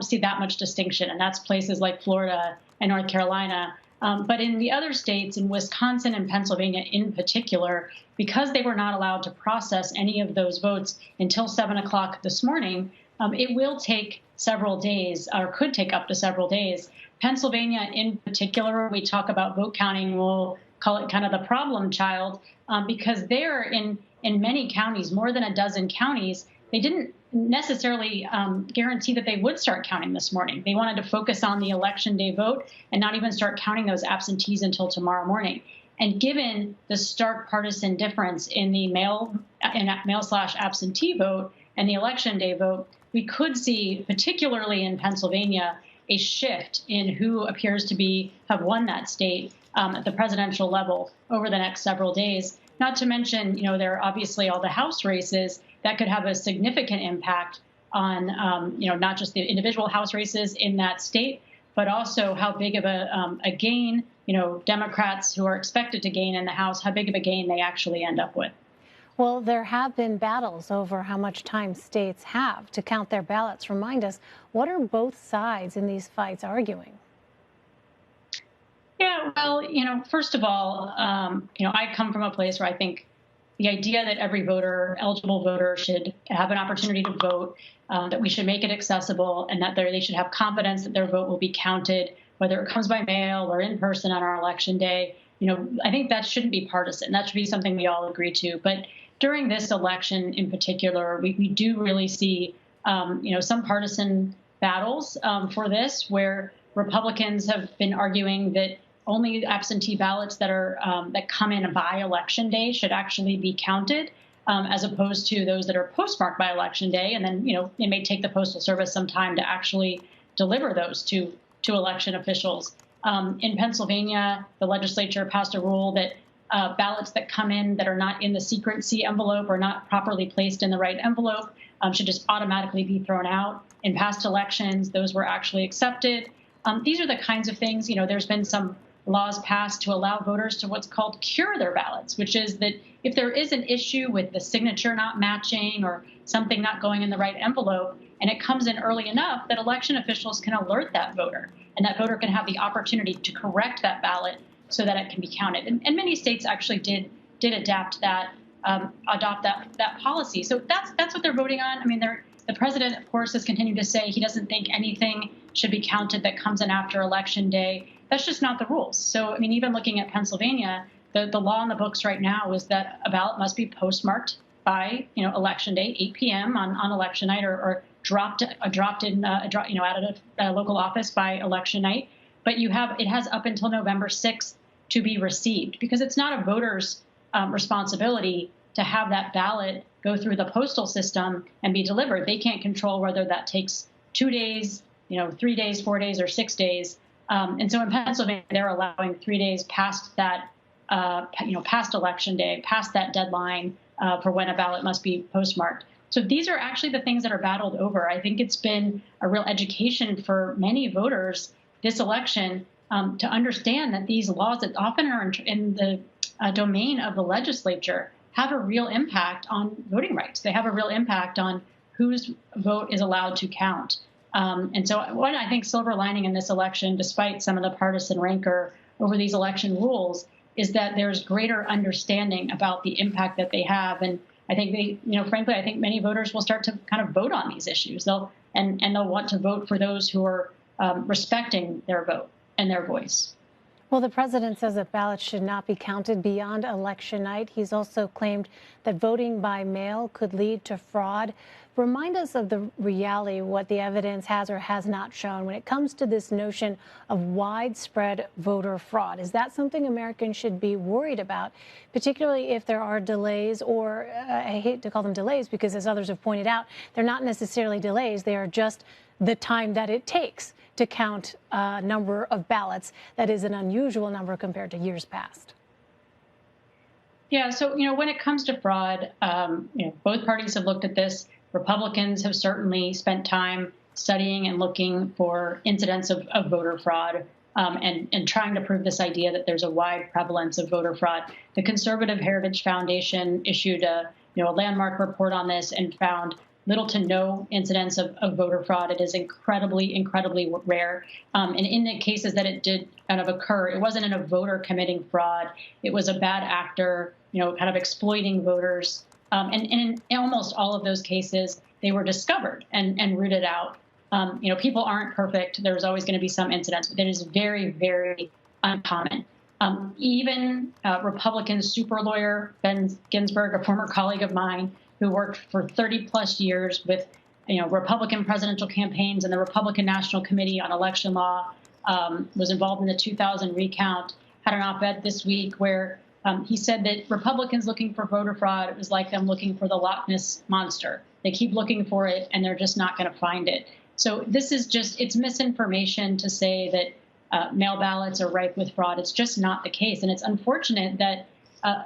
see that much distinction. And that's places like Florida and North Carolina. But in the other states, in Wisconsin and Pennsylvania in particular, because they were not allowed to process any of those votes until 7 o'clock this morning, it will take several days, or could take up to several days. Pennsylvania in particular, when we talk about vote counting, we'll call it kind of the problem child, because there in many counties, more than a dozen counties, they didn't necessarily guarantee that they would start counting this morning. They wanted to focus on the Election Day vote and not even start counting those absentees until tomorrow morning. And given the stark partisan difference in the mail/absentee vote and the Election Day vote, we could see, particularly in Pennsylvania, a shift in who appears to have won that state at the presidential level over the next several days. Not to mention, there are obviously all the House races that could have a significant impact on, not just the individual House races in that state, but also how big of a gain, Democrats who are expected to gain in the House, how big of a gain they actually end up with. Well, there have been battles over how much time states have to count their ballots. Remind us, what are both sides in these fights arguing? Yeah, well, first of all, I come from a place where I think the idea that every eligible voter should have an opportunity to vote, that we should make it accessible, and that they should have confidence that their vote will be counted, whether it comes by mail or in person on our election day. I think that shouldn't be partisan. That should be something we all agree to. But during this election in particular, we do really see, some partisan battles for this, where Republicans have been arguing that only absentee ballots that come in by election day should actually be counted, as opposed to those that are postmarked by election day. And then, it may take the Postal Service some time to actually deliver those to election officials. In Pennsylvania, the legislature passed a rule that ballots that come in that are not in the secrecy envelope or not properly placed in the right envelope should just automatically be thrown out. In past elections, those were actually accepted. These are the kinds of things, there's been some laws passed to allow voters to what's called cure their ballots, which is that if there is an issue with the signature not matching or something not going in the right envelope, and it comes in early enough that election officials can alert that voter, and that voter can have the opportunity to correct that ballot so that it can be counted. And many states actually did adopt that policy. So that's what they're voting on. I mean, the president, of course, has continued to say he doesn't think anything should be counted that comes in after Election Day. That's just not the rules. So, I mean, even looking at Pennsylvania, the law in the books right now is that a ballot must be postmarked by, Election Day, 8 p.m. on election night, or dropped in out of a local office by election night. But it has up until November 6th to be received, because it's not a voter's responsibility to have that ballot go through the postal system and be delivered. They can't control whether that takes 2 days, 3 days, 4 days, or 6 days. And so in Pennsylvania, they're allowing 3 days past that, past Election Day, past that deadline for when a ballot must be postmarked. So these are actually the things that are battled over. I think it's been a real education for many voters this election to understand that these laws that often are in the domain of the legislature have a real impact on voting rights. They have a real impact on whose vote is allowed to count. And so one, I think, silver lining in this election, despite some of the partisan rancor over these election rules, is that there's greater understanding about the impact that they have. And I think frankly, I think many voters will start to kind of vote on these issues. They'll want to vote for those who are respecting their vote and their voice. Well, the president says that ballots should not be counted beyond election night. He's also claimed that voting by mail could lead to fraud. Remind us of the reality, what the evidence has or has not shown when it comes to this notion of widespread voter fraud. Is that something Americans should be worried about, particularly if there are delays, or I hate to call them delays because, as others have pointed out, they're not necessarily delays. They are just the time that it takes to count a number of ballots that is an unusual number compared to years past. Yeah, so, when it comes to fraud, both parties have looked at this. Republicans have certainly spent time studying and looking for incidents of voter fraud and trying to prove this idea that there's a wide prevalence of voter fraud. The Conservative Heritage Foundation issued a landmark report on this and found little to no incidents of voter fraud. It is incredibly, incredibly rare. And in the cases that it did kind of occur, it wasn't in a voter committing fraud. It was a bad actor, kind of exploiting voters. And in almost all of those cases, they were discovered and rooted out. People aren't perfect. There's always going to be some incidents, but it is very, very uncommon. Even Republican super lawyer Ben Ginsburg, a former colleague of mine, who worked for 30 plus years with, Republican presidential campaigns and the Republican National Committee on Election Law, was involved in the 2000 recount, had an op-ed this week where he said that Republicans looking for voter fraud, it was like them looking for the Loch Ness monster. They keep looking for it and they're just not going to find it. So this is it's misinformation to say that mail ballots are rife with fraud. It's just not the case. And it's unfortunate that, a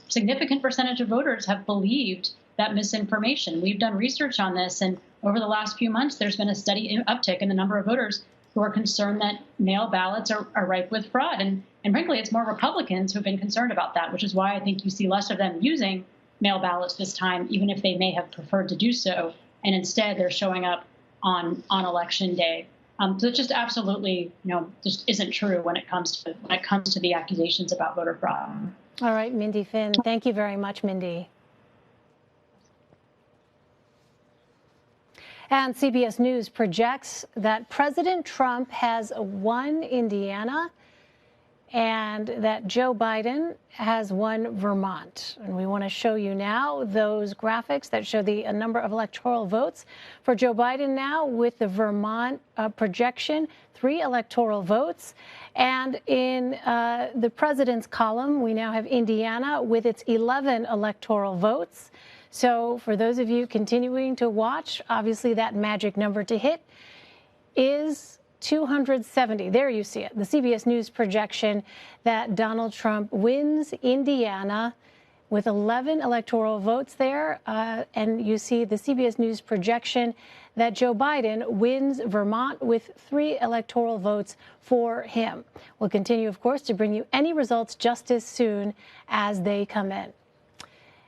significant percentage of voters have believed that misinformation. We've done research on this, and over the last few months, there's been a steady uptick in the number of voters who are concerned that mail ballots are rife with fraud. And frankly, it's more Republicans who've been concerned about that, which is why I think you see less of them using mail ballots this time, even if they may have preferred to do so. And instead, they're showing up on Election Day. So it just absolutely, just isn't true when it comes to the accusations about voter fraud. All right, Mindy Finn. Thank you very much, Mindy. And CBS News projects that President Trump has won Indiana and that Joe Biden has won Vermont. And we want to show you now those graphics that show the number of electoral votes for Joe Biden now with the Vermont projection, 3 electoral votes. And in the president's column, we now have Indiana with its 11 electoral votes. So for those of you continuing to watch, obviously that magic number to hit is 270. There you see it. The CBS News projection that Donald Trump wins Indiana with 11 electoral votes there. And you see the CBS News projection that Joe Biden wins Vermont with 3 electoral votes for him. We'll continue, of course, to bring you any results just as soon as they come in.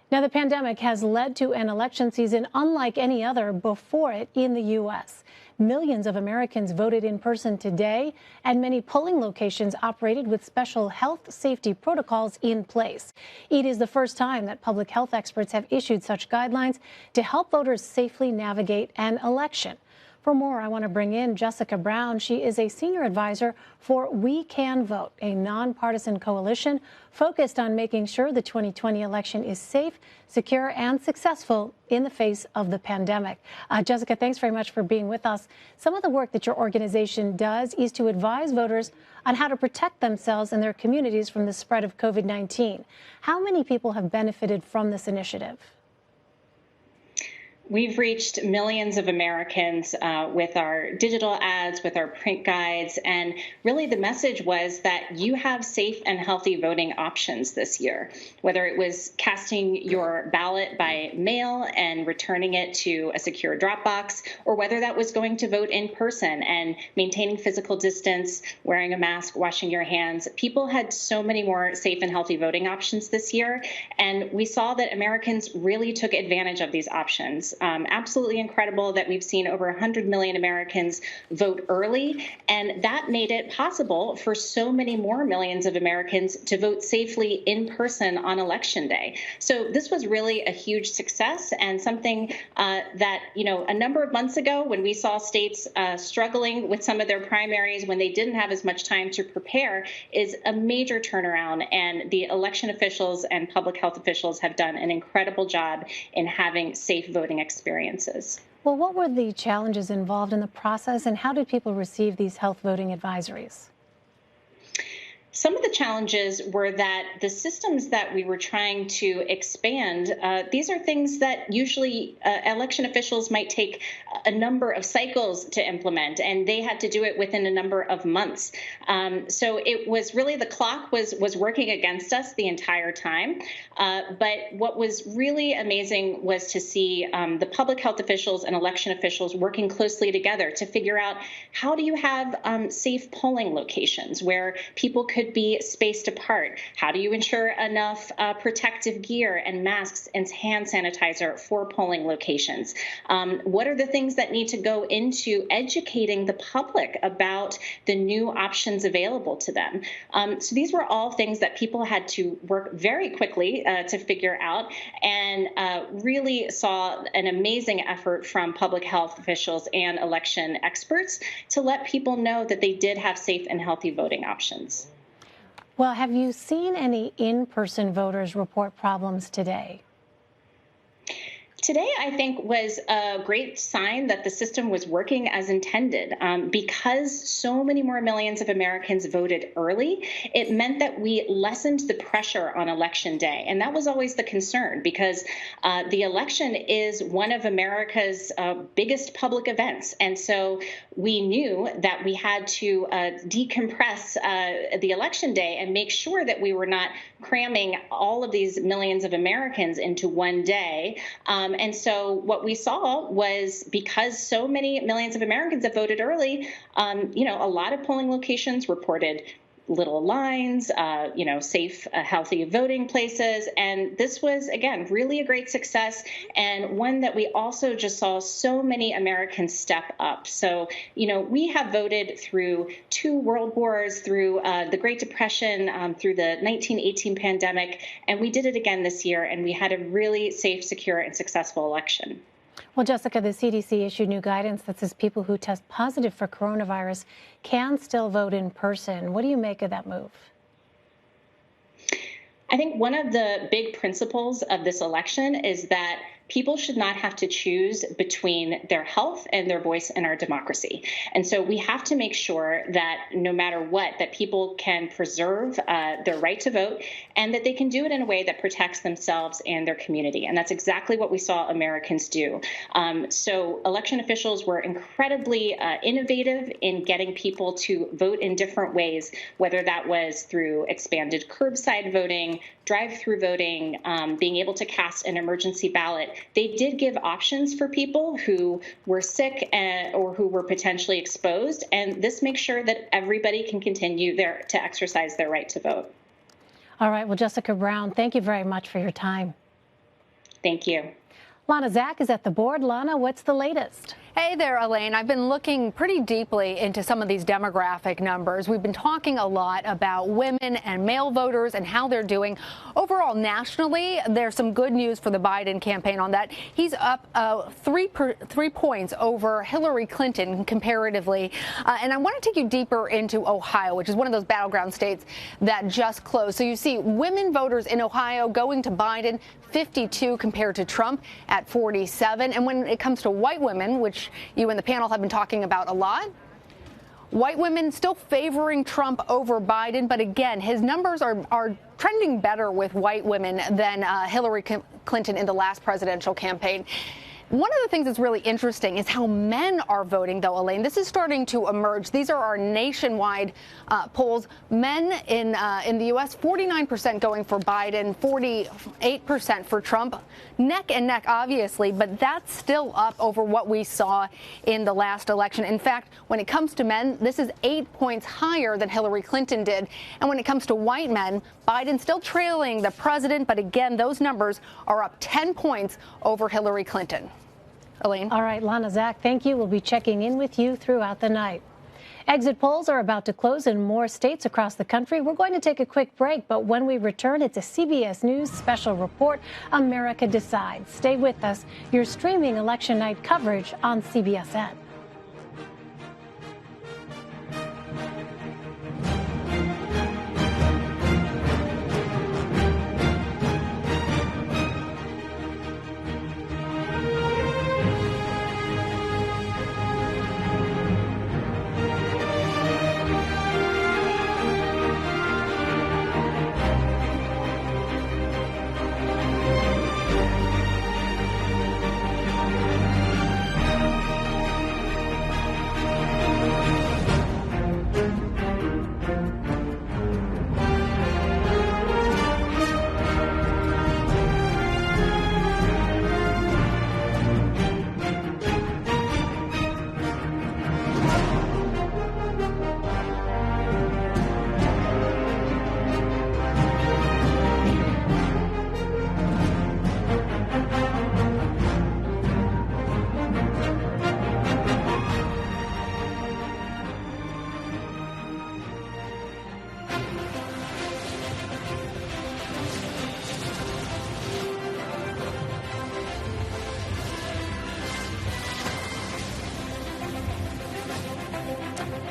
Now, the pandemic has led to an election season unlike any other before it in the U.S. Millions of Americans voted in person today, and many polling locations operated with special health safety protocols in place. It is the first time that public health experts have issued such guidelines to help voters safely navigate an election. For more, I want to bring in Jessica Brown. She is a senior advisor for We Can Vote, a nonpartisan coalition focused on making sure the 2020 election is safe, secure, and successful in the face of the pandemic. Jessica, thanks very much for being with us. Some of the work that your organization does is to advise voters on how to protect themselves and their communities from the spread of COVID-19. How many people have benefited from this initiative? We've reached millions of Americans with our digital ads, with our print guides, and really the message was that you have safe and healthy voting options this year, whether it was casting your ballot by mail and returning it to a secure drop box, or whether that was going to vote in person and maintaining physical distance, wearing a mask, washing your hands. People had so many more safe and healthy voting options this year, and we saw that Americans really took advantage of these options. Absolutely incredible that we've seen over 100 million Americans vote early, and that made it possible for so many more millions of Americans to vote safely in person on Election Day. So this was really a huge success and something that, a number of months ago when we saw states struggling with some of their primaries when they didn't have as much time to prepare is a major turnaround, and the election officials and public health officials have done an incredible job in having safe voting experiences. Well, what were the challenges involved in the process, and how did people receive these health voting advisories? Some of the challenges were that the systems that we were trying to expand, these are things that usually election officials might take a number of cycles to implement, and they had to do it within a number of months. So it was really the clock was working against us the entire time. But what was really amazing was to see the public health officials and election officials working closely together to figure out how do you have safe polling locations where people could be spaced apart? How do you ensure enough protective gear and masks and hand sanitizer for polling locations? What are the things that need to go into educating the public about the new options available to them? So these were all things that people had to work very quickly to figure out, and really saw an amazing effort from public health officials and election experts to let people know that they did have safe and healthy voting options. Well, have you seen any in-person voters report problems today? Today, I think, was a great sign that the system was working as intended. Because so many more millions of Americans voted early, it meant that we lessened the pressure on Election Day. And that was always the concern, because the election is one of America's biggest public events. And so we knew that we had to decompress the Election Day and make sure that we were not cramming all of these millions of Americans into one day. And so what we saw was, because so many millions of Americans have voted early, a lot of polling locations reported little lines, safe, healthy voting places. And this was, again, really a great success, and one that we also just saw so many Americans step up. So, we have voted through 2 world wars, through the Great Depression, through the 1918 pandemic, and we did it again this year, and we had a really safe, secure, and successful election. Well, Jessica, the CDC issued new guidance that says people who test positive for coronavirus can still vote in person. What do you make of that move? I think one of the big principles of this election is that people should not have to choose between their health and their voice in our democracy. And so we have to make sure that no matter what, that people can preserve their right to vote, and that they can do it in a way that protects themselves and their community. And that's exactly what we saw Americans do. So election officials were incredibly innovative in getting people to vote in different ways, whether that was through expanded curbside voting, drive-through voting, being able to cast an emergency ballot. They did give options for people who were sick or who were potentially exposed, and this makes sure that everybody can continue to exercise their right to vote. All right. Well, Jessica Brown, thank you very much for your time. Thank you. Lana Zak is at the board. Lana, what's the latest? Hey there, Elaine. I've been looking pretty deeply into some of these demographic numbers. We've been talking a lot about women and male voters and how they're doing. Overall, nationally, there's some good news for the Biden campaign on that. He's up 3 points over Hillary Clinton comparatively. And I want to take you deeper into Ohio, which is one of those battleground states that just closed. So you see women voters in Ohio going to Biden, 52 compared to Trump at 47. And when it comes to white women, which you and the panel have been talking about a lot, white women still favoring Trump over Biden. But again, his numbers are trending better with white women than Hillary Clinton in the last presidential campaign. One of the things that's really interesting is how men are voting, though, Elaine. This is starting to emerge. These are our nationwide polls. Men in the U.S., 49% going for Biden, 48% for Trump. Neck and neck, obviously, but that's still up over what we saw in the last election. In fact, when it comes to men, this is 8 points higher than Hillary Clinton did. And when it comes to white men, Biden still trailing the president. But again, those numbers are up 10 points over Hillary Clinton. Elaine. All right, Lana Zak, thank you. We'll be checking in with you throughout the night. Exit polls are about to close in more states across the country. We're going to take a quick break, but when we return, it's a CBS News special report, America Decides. Stay with us. You're streaming election night coverage on CBSN.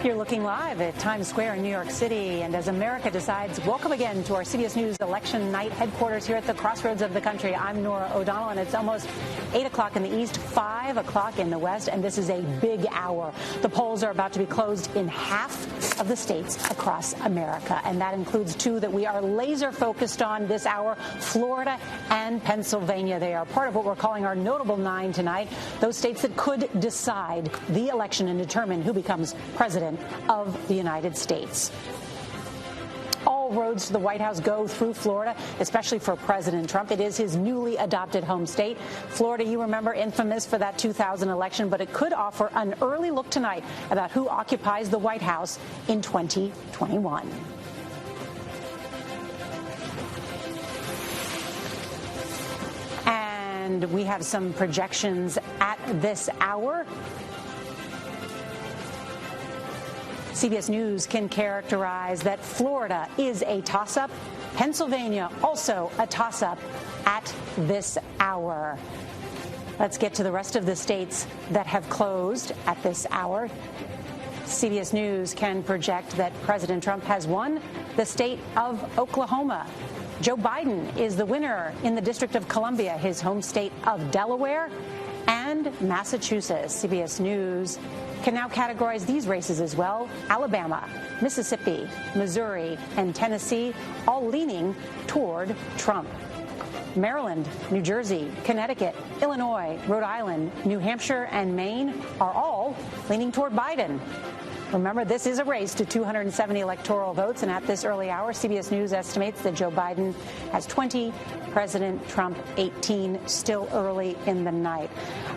You're looking live at Times Square in New York City. And as America Decides, welcome again to our CBS News election night headquarters here at the crossroads of the country. I'm Norah O'Donnell, and it's almost 8 o'clock in the east, 5 o'clock in the west, and this is a big hour. The polls are about to be closed in half of the states across America, and that includes 2 that we are laser focused on this hour, Florida and Pennsylvania. They are part of what we're calling our notable 9 tonight, those states that could decide the election and determine who becomes president of the United States. all roads to the White House go through Florida, especially for President Trump. It is his newly adopted home state. Florida, you remember, infamous for that 2000 election, but it could offer an early look tonight about who occupies the White House in 2021. And we have some projections at this hour. CBS News can characterize that Florida is a toss-up. Pennsylvania also a toss-up at this hour. Let's get to the rest of the states that have closed at this hour. CBS News can project that President Trump has won the state of Oklahoma. Joe Biden is the winner in the District of Columbia, his home state of Delaware, and Massachusetts. CBS News can now categorize these races as well. Alabama, Mississippi, Missouri, and Tennessee all leaning toward Trump. Maryland, New Jersey, Connecticut, Illinois, Rhode Island, New Hampshire, and Maine are all leaning toward Biden. Remember, this is a race to 270 electoral votes, and at this early hour, CBS News estimates that Joe Biden has 20, President Trump 18, still early in the night.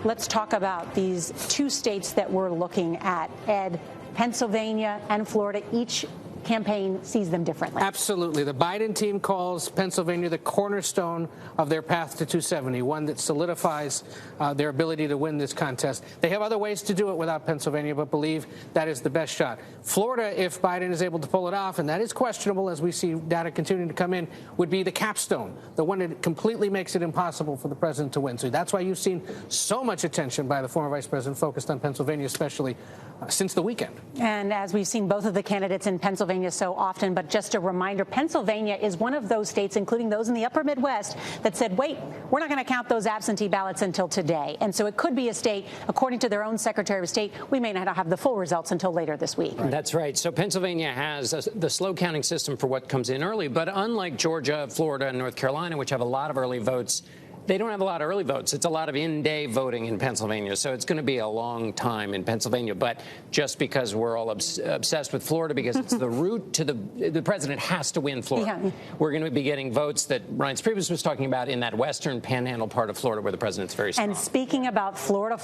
Let's talk about these two states that we're looking at, Ed. Pennsylvania and Florida, each campaign sees them differently. Absolutely. The Biden team calls Pennsylvania the cornerstone of their path to 270, one that solidifies their ability to win this contest. They have other ways to do it without Pennsylvania, but believe that is the best shot. Florida, if Biden is able to pull it off, and that is questionable as we see data continuing to come in, would be the capstone, the one that completely makes it impossible for the president to win. So that's why you've seen so much attention by the former vice president focused on Pennsylvania, especially since the weekend. And as we've seen both of the candidates in Pennsylvania so often, but just a reminder, Pennsylvania is one of those states, including those in the upper Midwest, that said, wait, we're not going to count those absentee ballots until today. And so it could be a state, according to their own Secretary of State, we may not have the full results until later this week. Right. That's right. So Pennsylvania has the slow counting system for what comes in early. But unlike Georgia, Florida, and North Carolina, which have a lot of early votes, they don't have a lot of early votes. It's a lot of in-day voting in Pennsylvania. So it's going to be a long time in Pennsylvania. But just because we're all obsessed with Florida, because it's the route to the president has to win Florida. Yeah. We're going to be getting votes that Ryan Priebus was talking about in that western panhandle part of Florida where the president's very strong. And speaking about Florida,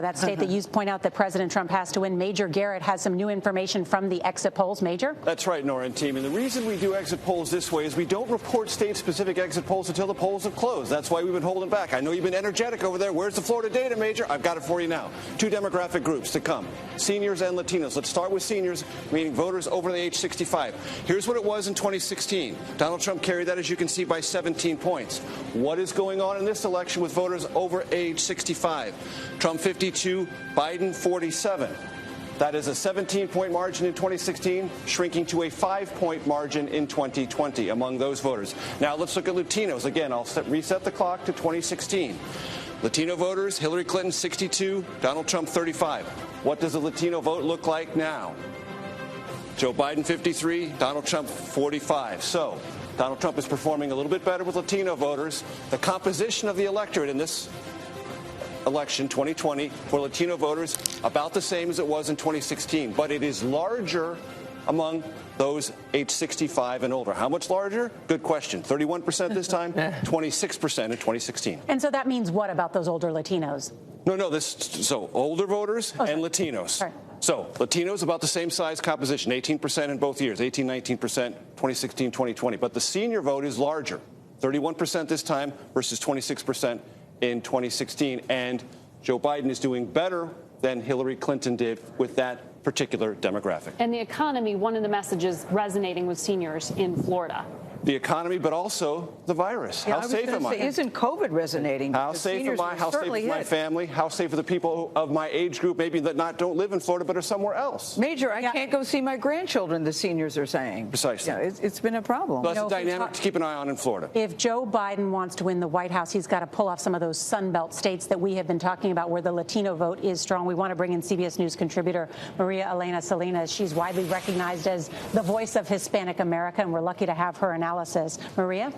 that state that you point out that President Trump has to win, Major Garrett has some new information from the exit polls. Major? That's right, Nora and team. And the reason we do exit polls this way is we don't report state-specific exit polls until the polls have closed. That's why we've been holding back. I know you've been energetic over there. Where's the Florida data, Major? I've got it for you now. Two demographic groups to come, seniors and Latinos. Let's start with seniors, meaning voters over the age 65. Here's what it was in 2016. Donald Trump carried that, as you can see, by 17 points. What is going on in this election with voters over age 65? Trump 52, Biden 47. That is a 17-point margin in 2016, shrinking to a 5-point margin in 2020 among those voters. Now let's look at Latinos. Again, I'll reset the clock to 2016. Latino voters, Hillary Clinton 62, Donald Trump 35. What does the Latino vote look like now? Joe Biden 53, Donald Trump 45. So Donald Trump is performing a little bit better with Latino voters. The composition of the electorate in this election 2020 for Latino voters about the same as it was in 2016, but it is larger among those age 65 and older. How much larger? Good question. 31% this time, 26% in 2016. And so that means what about those older Latinos? So older voters and Latinos. Sorry. So Latinos about the same size composition, 18% in both years, 18, 19%, 2016, 2020. But the senior vote is larger, 31% this time versus 26% in 2016, and Joe Biden is doing better than Hillary Clinton did with that particular demographic. And the economy, one of the messages resonating with seniors in Florida. The economy, but also the virus. Yeah, how safe am I? Isn't COVID resonating? How safe am I? How safe is my family? How safe are the people of my age group, maybe that don't live in Florida but are somewhere else? Major, I can't go see my grandchildren, the seniors are saying. Precisely. Yeah, it's been a problem. That's a dynamic to keep an eye on in Florida. If Joe Biden wants to win the White House, he's got to pull off some of those Sun Belt states that we have been talking about where the Latino vote is strong. We want to bring in CBS News contributor Maria Elena Salinas. She's widely recognized as the voice of Hispanic America, and we're lucky to have her analysis. Maria?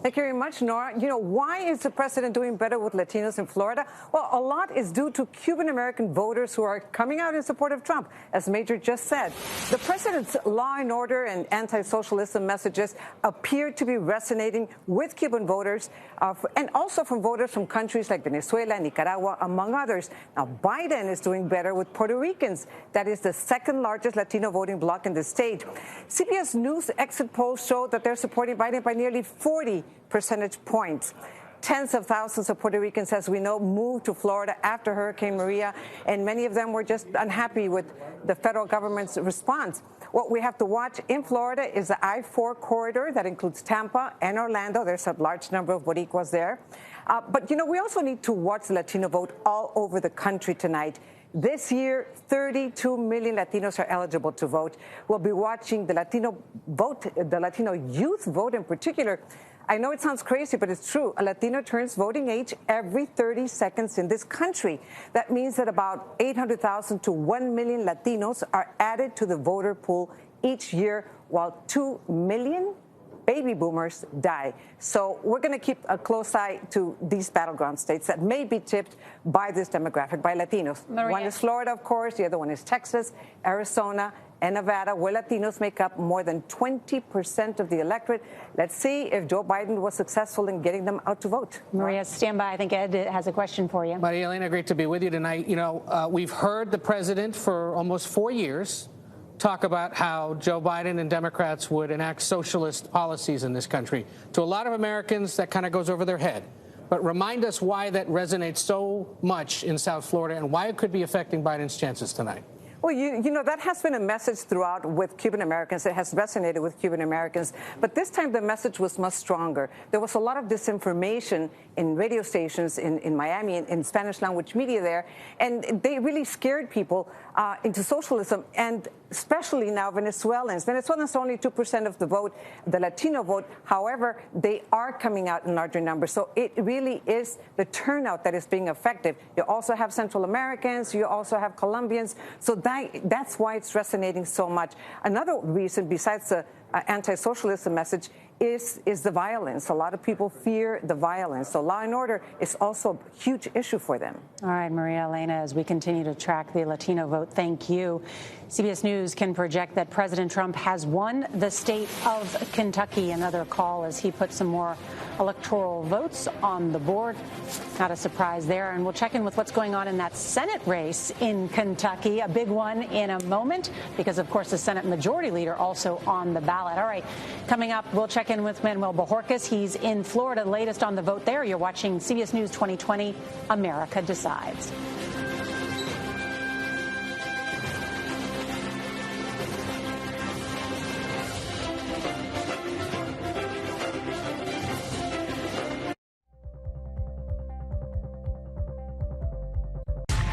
Thank you very much, Nora. You know, why is the president doing better with Latinos in Florida? Well, a lot is due to Cuban-American voters who are coming out in support of Trump, as Major just said. The president's law and order and anti-socialism messages appear to be resonating with Cuban voters and also from voters from countries like Venezuela, Nicaragua, among others. Now, Biden is doing better with Puerto Ricans. That is the second largest Latino voting bloc in the state. CBS News exit polls show that they're supporting Biden by nearly 40 percentage points. Tens of thousands of Puerto Ricans, as we know, moved to Florida after Hurricane Maria, and many of them were just unhappy with the federal government's response. What we have to watch in Florida is the I-4 corridor that includes Tampa and Orlando. There's a large number of Boricuas there. But, you know, we also need to watch the Latino vote all over the country tonight. This year, 32 million Latinos are eligible to vote. We'll be watching the Latino vote, the Latino youth vote in particular. I know it sounds crazy, but it's true. A Latino turns voting age every 30 seconds in this country. That means that about 800,000 to 1 million Latinos are added to the voter pool each year, while 2 million baby boomers die. So we're going to keep a close eye to these battleground states that may be tipped by this demographic, by Latinos. Maria. One is Florida, of course. The other one is Texas, Arizona, and Nevada, where Latinos make up more than 20% of the electorate. Let's see if Joe Biden was successful in getting them out to vote. Maria, stand by. I think Ed has a question for you. Maria Elena, great to be with you tonight. You know, we've heard the president for almost 4 years talk about how Joe Biden and Democrats would enact socialist policies in this country. To a lot of Americans, that kind of goes over their head. But remind us why that resonates so much in South Florida and why it could be affecting Biden's chances tonight. Well, you know, that has been a message throughout with Cuban Americans. It has resonated with Cuban Americans. But this time the message was much stronger. There was a lot of disinformation in radio stations in Miami, in Spanish language media there. And they really scared people into socialism, and especially now Venezuelans. Venezuelans are only 2% of the vote, the Latino vote. However, they are coming out in larger numbers. So it really is the turnout that is being effective. You also have Central Americans. You also have Colombians. So that's why it's resonating so much. Another reason, besides the anti-socialism message, is the violence. A lot of people fear the violence. So law and order is also a huge issue for them. All right, Maria Elena, as we continue to track the Latino vote, thank you. CBS News can project that President Trump has won the state of Kentucky. Another call as he puts some more electoral votes on the board. Not a surprise there. And we'll check in with what's going on in that Senate race in Kentucky. A big one in a moment because, of course, the Senate Majority Leader also on the ballot. All right, coming up, we'll check in with Manuel Bojorquez. He's in Florida. The latest on the vote there. You're watching CBS News 2020, America Decides.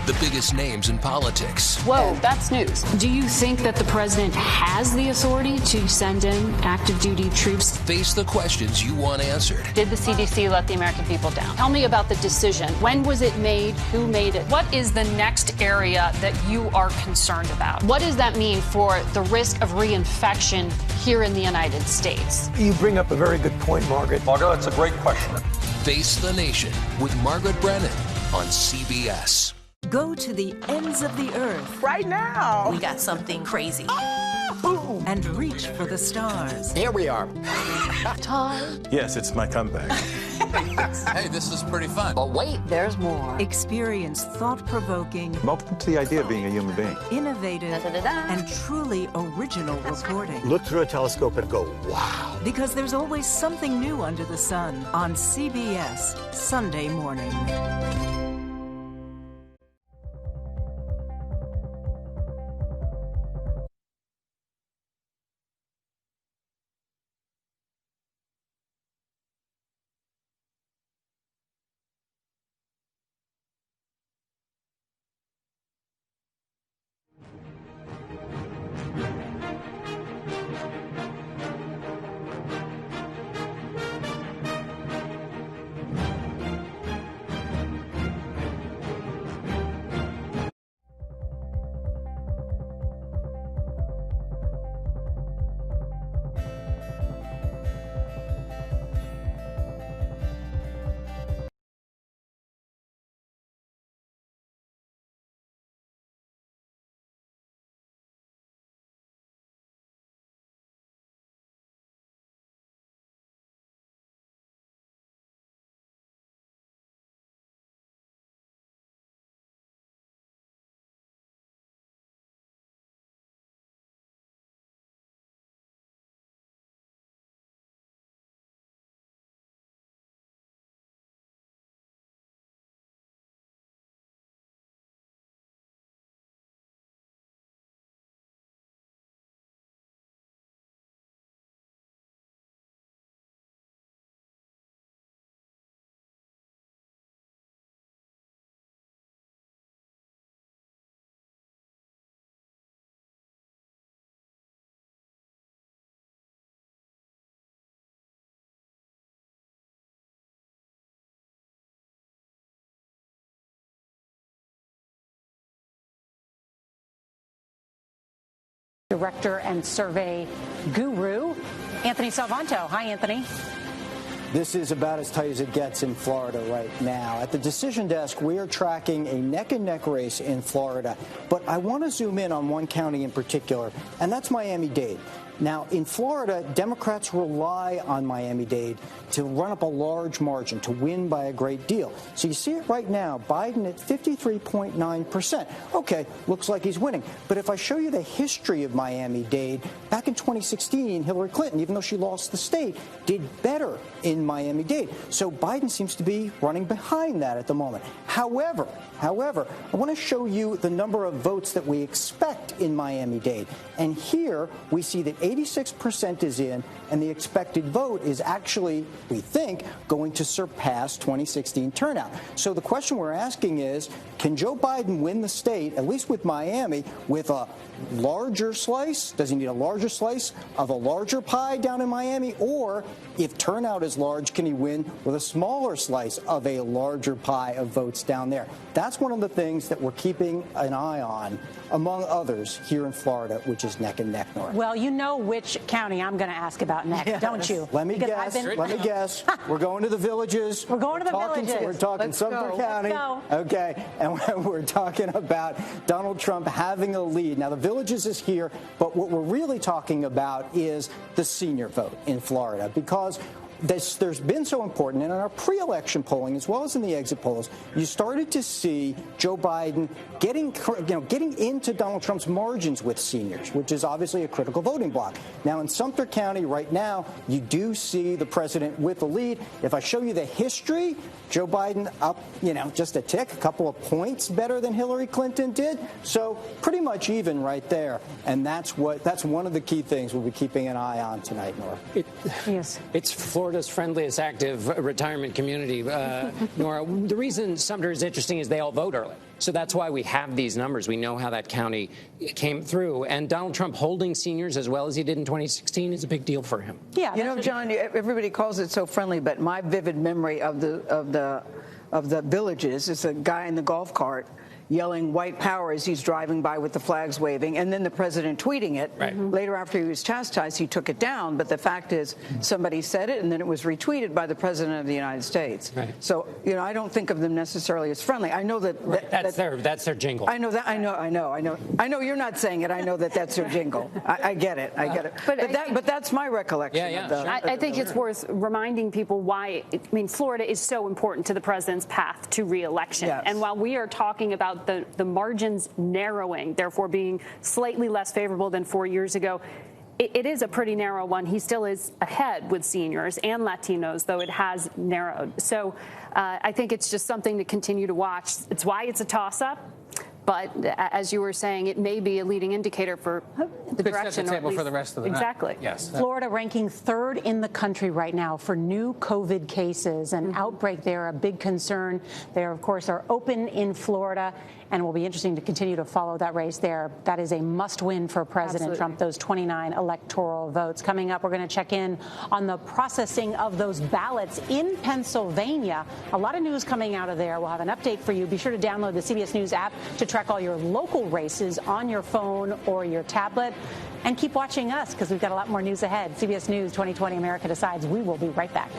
The biggest names in politics. Whoa, that's news. Do you think that the president has the authority to send in active duty troops? Face the questions you want answered. Did the CDC let the American people down? Tell me about the decision. When was it made? Who made it? What is the next area that you are concerned about? What does that mean for the risk of reinfection here in the United States? You bring up a very good point, Margaret. Margaret, that's a great question. Face the Nation with Margaret Brennan on CBS. Go to the ends of the earth. Right now. We got something crazy. Boom. And reach for the stars. Here we are. Time. Yes, it's my comeback. Hey, this is pretty fun. But wait, there's more. Experience thought-provoking, Welcome to the idea of being a human being. innovative, and truly original reporting. Look through a telescope and go, wow. Because there's always something new under the sun on CBS Sunday morning. director and survey guru, Anthony Salvanto. Hi, Anthony. This is about as tight as it gets in Florida right now. At the decision desk, we are tracking a neck-and-neck race in Florida. But I want to zoom in on one county in particular, and that's Miami-Dade. Now, in Florida, Democrats rely on Miami-Dade to run up a large margin, to win by a great deal. So you see it right now, Biden at 53.9%. Okay, looks like he's winning. But if I show you the history of Miami-Dade, back in 2016, Hillary Clinton, even though she lost the state, did better in Miami-Dade. So Biden seems to be running behind that at the moment. However, I want to show you the number of votes that we expect in Miami-Dade. And here we see that 86% is in, and the expected vote is actually, we think, going to surpass 2016 turnout. So the question we're asking is, can Joe Biden win the state, at least with Miami, with a larger slice? Does he need a larger slice of a larger pie down in Miami? Or if turnout is large, can he win with a smaller slice of a larger pie of votes down there? That's one of the things that we're keeping an eye on, among others, here in Florida, which is neck and neck, Nora. Well, you know which county I'm going to ask about next, yes. Don't you? Let me guess. We're going to the villages. We're going to the villages. We're talking Sumter County. Okay, and we're talking about Donald Trump having a lead. Now, the villages is here, but what we're really talking about is the senior vote in Florida, because there's been so important, and in our pre-election polling as well as in the exit polls, you started to see Joe Biden getting into Donald Trump's margins with seniors, which is obviously a critical voting bloc. Now, in Sumter County right now, you do see the president with the lead. If I show you the history, Joe Biden up, just a tick, a couple of points better than Hillary Clinton did. So pretty much even right there. And that's one of the key things we'll be keeping an eye on tonight, Nora. Yes. It's Florida's friendliest active retirement community, Nora. The reason Sumter is interesting is they all vote early. So that's why we have these numbers. We know how that county came through. And Donald Trump holding seniors as well as he did in 2016 is a big deal for him. Yeah, John, everybody calls it so friendly, but my vivid memory of the villages is a guy in the golf cart yelling white power as he's driving by with the flags waving, and then the president tweeting it. Right. Later, after he was chastised, he took it down. But the fact is, somebody said it, and then it was retweeted by the president of the United States. Right. So, I don't think of them necessarily as friendly. I know that, that's their jingle. I know that. I know you're not saying it. I know that's their jingle. I get it. But that's my recollection. Yeah. I think it's worth reminding people why. Florida is so important to the president's path to re-election. Yes. And while we are talking about the margins narrowing, therefore being slightly less favorable than 4 years ago, it is a pretty narrow one. He still is ahead with seniors and Latinos, though it has narrowed. So I think it's just something to continue to watch. It's why it's a toss-up. But as you were saying, it may be a leading indicator for the direction. Set the table for the rest of the night. Exactly. Yes. Florida ranking third in the country right now for new COVID cases. An outbreak there, a big concern. There, of course, are open in Florida, and it will be interesting to continue to follow that race there. That is a must-win for President Trump, those 29 electoral votes. Coming up, we're going to check in on the processing of those ballots in Pennsylvania. A lot of news coming out of there. We'll have an update for you. Be sure to download the CBS News app to track all your local races on your phone or your tablet. And keep watching us, because we've got a lot more news ahead. CBS News 2020 America Decides. We will be right back.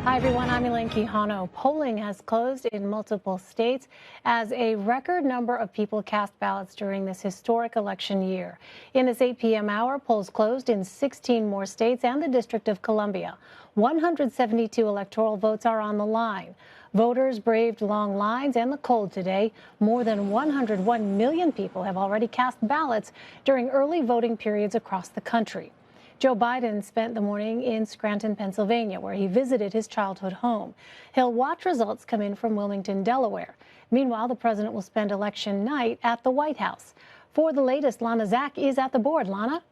Hi, everyone. I'm Elaine Quijano. Polling has closed in multiple states as a record number of people cast ballots during this historic election year. In this 8 p.m. hour, polls closed in 16 more states and the District of Columbia. 172 electoral votes are on the line. Voters braved long lines and the cold today. More than 101 million people have already cast ballots during early voting periods across the country. Joe Biden spent the morning in Scranton, Pennsylvania, where he visited his childhood home. He'll watch results come in from Wilmington, Delaware. Meanwhile, the president will spend election night at the White House. For the latest, Lana Zach is at the board. Lana?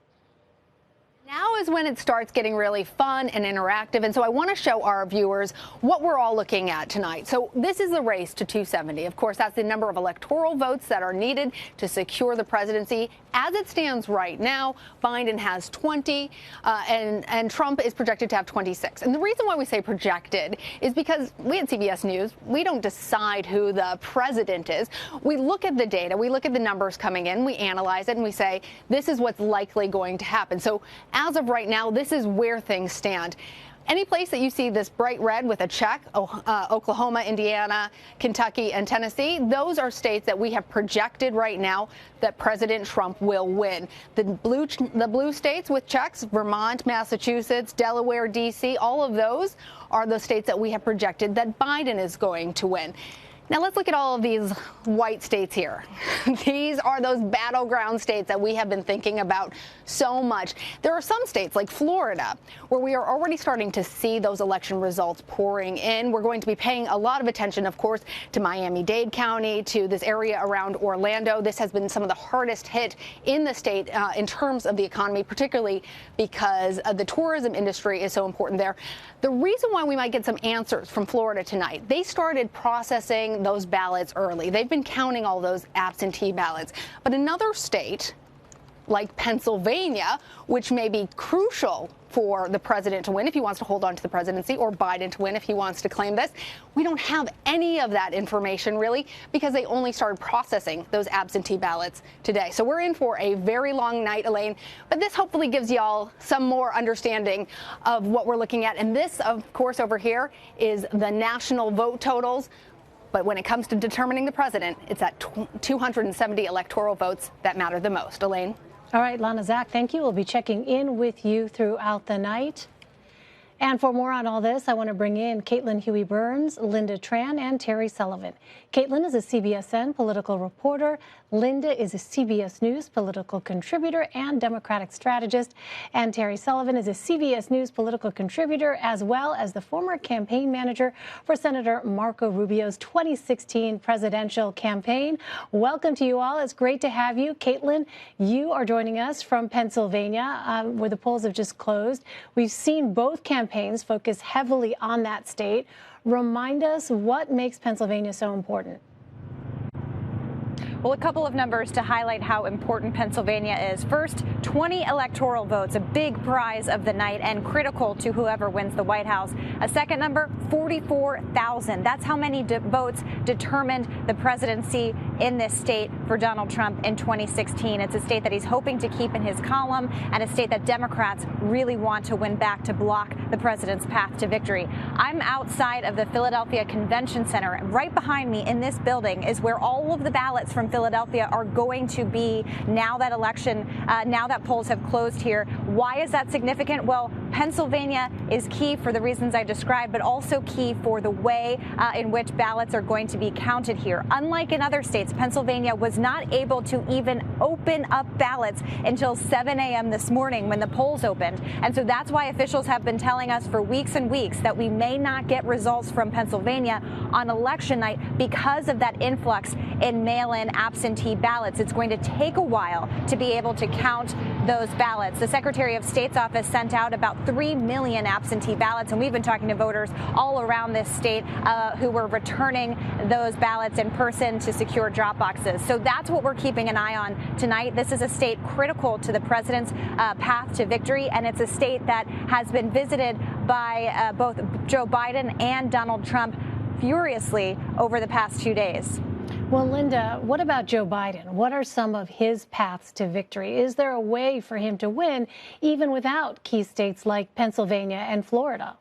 Now is when it starts getting really fun and interactive. And so I want to show our viewers what we're all looking at tonight. So this is the race to 270. Of course, that's the number of electoral votes that are needed to secure the presidency. As it stands right now, Biden has 20 and Trump is projected to have 26. And the reason why we say projected is because we at CBS News, we don't decide who the president is. We look at the data, we look at the numbers coming in, we analyze it, and we say this is what's likely going to happen. So as of right now, this is where things stand. Any place that you see this bright red with a check, Oklahoma, Indiana, Kentucky, and Tennessee, those are states that we have projected right now that President Trump will win. The blue states with checks, Vermont, Massachusetts, Delaware, D.C., all of those are the states that we have projected that Biden is going to win. Now let's look at all of these white states here. These are those battleground states that we have been thinking about so much. There are some states like Florida where we are already starting to see those election results pouring in. We're going to be paying a lot of attention, of course, to Miami-Dade County, to this area around Orlando. This has been some of the hardest hit in the state in terms of the economy, particularly because the tourism industry is so important there. The reason why we might get some answers from Florida tonight, they started processing those ballots early. They've been counting all those absentee ballots. But another state, like Pennsylvania, which may be crucial for the president to win if he wants to hold on to the presidency, or Biden to win if he wants to claim this, we don't have any of that information really because they only started processing those absentee ballots today. So we're in for a very long night, Elaine, but this hopefully gives y'all some more understanding of what we're looking at. And this, of course, over here is the national vote totals. But when it comes to determining the president, it's that 270 electoral votes that matter the most. Elaine? All right, Lana, Zach, thank you. We'll be checking in with you throughout the night. And for more on all this, I want to bring in Caitlin Huey-Burns, Linda Tran, and Terry Sullivan. Caitlin is a CBSN political reporter. Linda is a CBS News political contributor and Democratic strategist. And Terry Sullivan is a CBS News political contributor, as well as the former campaign manager for Senator Marco Rubio's 2016 presidential campaign. Welcome to you all. It's great to have you. Caitlin, you are joining us from Pennsylvania, where the polls have just closed. We've seen both campaigns focus heavily on that state. Remind us what makes Pennsylvania so important. Well, a couple of numbers to highlight how important Pennsylvania is. First, 20 electoral votes, a big prize of the night and critical to whoever wins the White House. A second number, 44,000. That's how many votes determined the presidency in this state for Donald Trump in 2016. It's a state that he's hoping to keep in his column and a state that Democrats really want to win back to block the president's path to victory. I'm outside of the Philadelphia Convention Center, and right behind me in this building is where all of the ballots from Philadelphia are going to be now that now that polls have closed here. Why is that significant? Well, Pennsylvania is key for the reasons I described, but also key for the way in which ballots are going to be counted here. Unlike in other states, Pennsylvania was not able to even open up ballots until 7 a.m. this morning when the polls opened. And so that's why officials have been telling us for weeks and weeks that we may not get results from Pennsylvania on election night because of that influx in mail-in absentee ballots. It's going to take a while to be able to count those ballots. The Secretary of State's office sent out about 3 million absentee ballots, and we've been talking to voters all around this state who were returning those ballots in person to secure drop boxes. So that's what we're keeping an eye on tonight. This is a state critical to the president's path to victory, and it's a state that has been visited by both Joe Biden and Donald Trump furiously over the past 2 days. Well, Linda, what about Joe Biden? What are some of his paths to victory? Is there a way for him to win even without key states like Pennsylvania and Florida?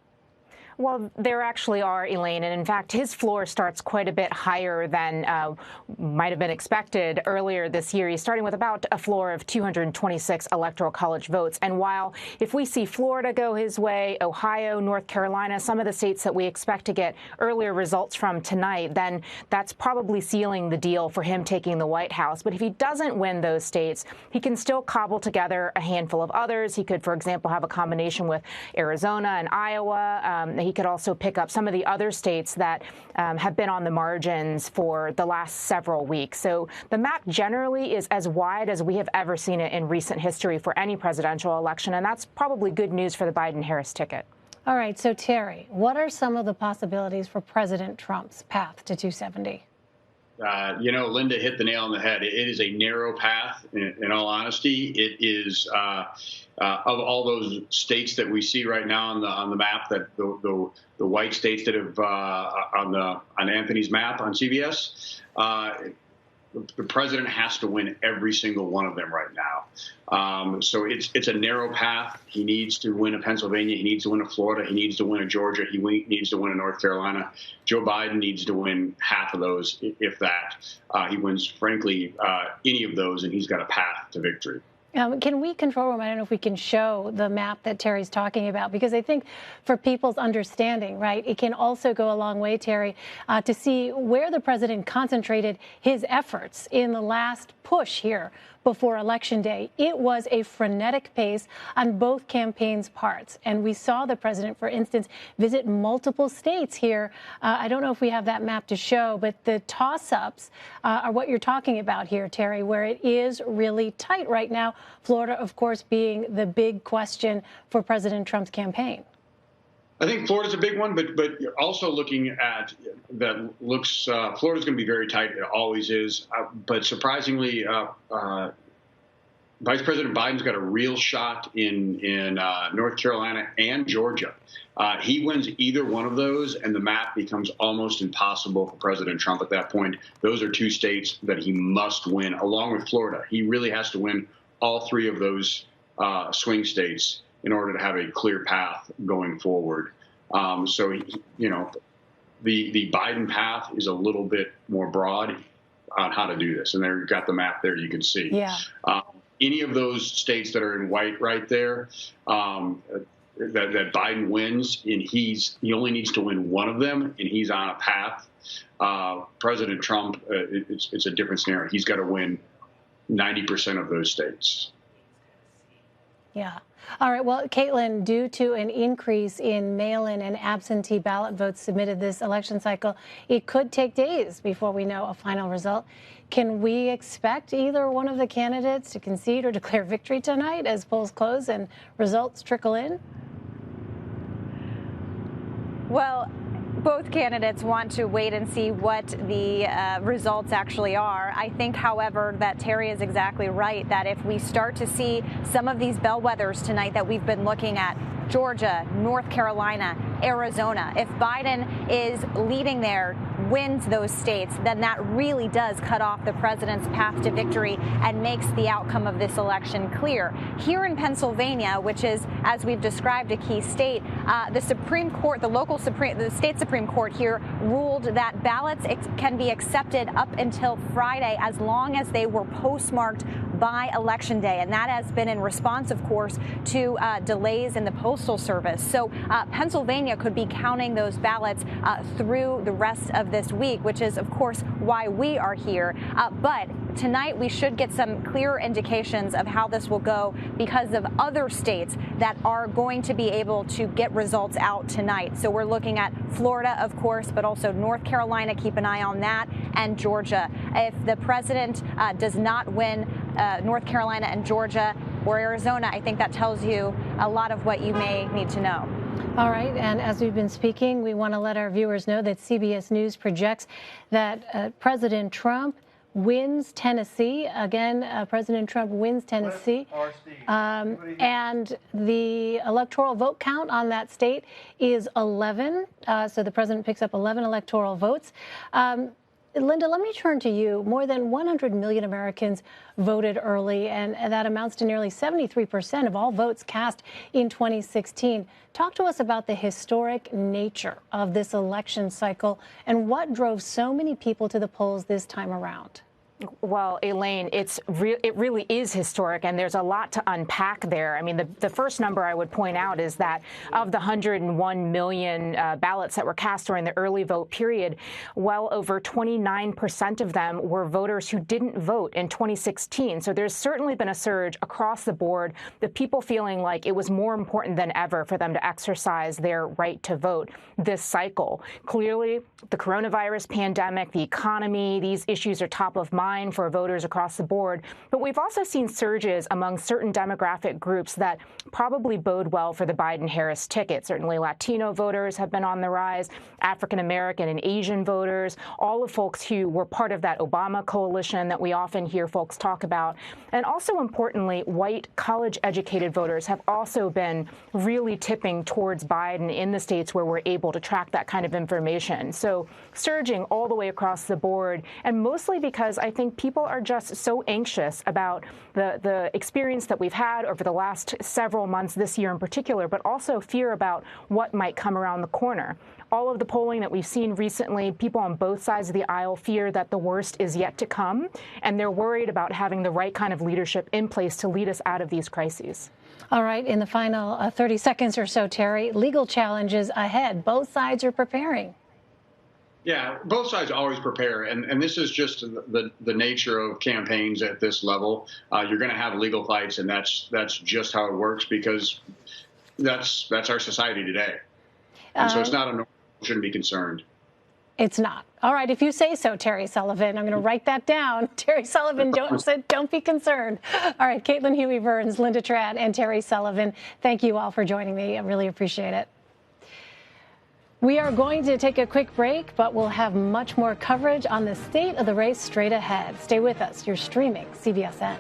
Well, there actually are, Elaine, and in fact, his floor starts quite a bit higher than might have been expected earlier this year. He's starting with about a floor of 226 electoral college votes. And while if we see Florida go his way, Ohio, North Carolina, some of the states that we expect to get earlier results from tonight, then that's probably sealing the deal for him taking the White House. But if he doesn't win those states, he can still cobble together a handful of others. He could, for example, have a combination with Arizona and Iowa. he could also pick up some of the other states that have been on the margins for the last several weeks. So the map generally is as wide as we have ever seen it in recent history for any presidential election, and that's probably good news for the Biden-Harris ticket. All right, so Terry, what are some of the possibilities for President Trump's path to 270? Linda hit the nail on the head. It is a narrow path, in all honesty. It is of all those states that we see right now on the map, that the white states that have on Anthony's map on CBS. The president has to win every single one of them right now. So it's a narrow path. He needs to win a Pennsylvania. He needs to win a Florida. He needs to win a Georgia. He needs to win a North Carolina. Joe Biden needs to win half of those, if that. He wins, frankly, any of those, and he's got a path to victory. Can we, control room, I don't know if we can show the map that Terry's talking about, because I think for people's understanding, right, it can also go a long way, Terry, to see where the president concentrated his efforts in the last push here before Election Day. It was a frenetic pace on both campaigns' parts. And we saw the president, for instance, visit multiple states here. I don't know if we have that map to show, but the toss-ups are what you're talking about here, Terry, where it is really tight right now. Florida, of course, being the big question for President Trump's campaign. I think Florida's a big one, but you're also looking at that looks Florida's going to be very tight. It always is. But surprisingly, Vice President Biden's got a real shot in North Carolina and Georgia. He wins either one of those, and the map becomes almost impossible for President Trump at that point. Those are two states that he must win, along with Florida. He really has to win all three of those swing states in order to have a clear path going forward. So, the Biden path is a little bit more broad on how to do this. And there, you've got the map there, you can see. Yeah. Any of those states that are in white right there, that Biden wins, and he only needs to win one of them, and he's on a path. President Trump, it's a different scenario. He's got to win 90% of those states. Yeah. All right. Well, Caitlin, due to an increase in mail-in and absentee ballot votes submitted this election cycle, it could take days before we know a final result. Can we expect either one of the candidates to concede or declare victory tonight as polls close and results trickle in? Well, both candidates want to wait and see what the results actually are. I think, however, that Terry is exactly right, that if we start to see some of these bellwethers tonight that we've been looking at, Georgia, North Carolina, Arizona, if Biden is leading there, wins those states, then that really does cut off the president's path to victory and makes the outcome of this election clear. Here in Pennsylvania, which is, as we've described, a key state, the Supreme Court, the state Supreme Court here ruled that ballots can be accepted up until Friday as long as they were postmarked by Election Day. And that has been in response, of course, to delays in the Postal Service. So Pennsylvania could be counting those ballots through the rest of this week, which is, of course, why we are here. But tonight we should get some clear indications of how this will go because of other states that are going to be able to get results out tonight. So we're looking at Florida, of course, but also North Carolina, keep an eye on that, and Georgia. If the president does not win North Carolina and Georgia or Arizona, I think that tells you a lot of what you may need to know. All right. And as we've been speaking, we want to let our viewers know that CBS News projects that President Trump wins Tennessee. Again, President Trump wins Tennessee. And the electoral vote count on that state is 11. So the president picks up 11 electoral votes. Linda, let me turn to you. More than 100 million Americans voted early, and that amounts to nearly 73% of all votes cast in 2016. Talk to us about the historic nature of this election cycle and what drove so many people to the polls this time around. Well, Elaine, it really is historic, and there's a lot to unpack there. I mean, the first number I would point out is that of the 101 million ballots that were cast during the early vote period, well over 29% of them were voters who didn't vote in 2016. So there's certainly been a surge across the board, the people feeling like it was more important than ever for them to exercise their right to vote this cycle. Clearly, the coronavirus pandemic, the economy, these issues are top of mind for voters across the board. But we've also seen surges among certain demographic groups that probably bode well for the Biden-Harris ticket. Certainly Latino voters have been on the rise, African American and Asian voters, all of folks who were part of that Obama coalition that we often hear folks talk about. And also importantly, white college-educated voters have also been really tipping towards Biden in the states where we're able to track that kind of information. So surging all the way across the board, and mostly because I think people are just so anxious about the experience that we've had over the last several months, this year in particular, but also fear about what might come around the corner. All of the polling that we've seen recently, people on both sides of the aisle fear that the worst is yet to come, and they're worried about having the right kind of leadership in place to lead us out of these crises. All right, in the final 30 seconds or so, Terry, legal challenges ahead. Both sides are preparing. Yeah, both sides always prepare, and this is just the nature of campaigns at this level. You're going to have legal fights, and that's just how it works, because that's our society today. And so it's not a normal, shouldn't be concerned. It's not. All right, if you say so, Terry Sullivan. I'm going to write that down. Terry Sullivan, don't be concerned. All right, Caitlin Huey-Burns, Linda Trad, and Terry Sullivan, thank you all for joining me. I really appreciate it. We are going to take a quick break, but we'll have much more coverage on the state of the race straight ahead. Stay with us. You're streaming CBSN.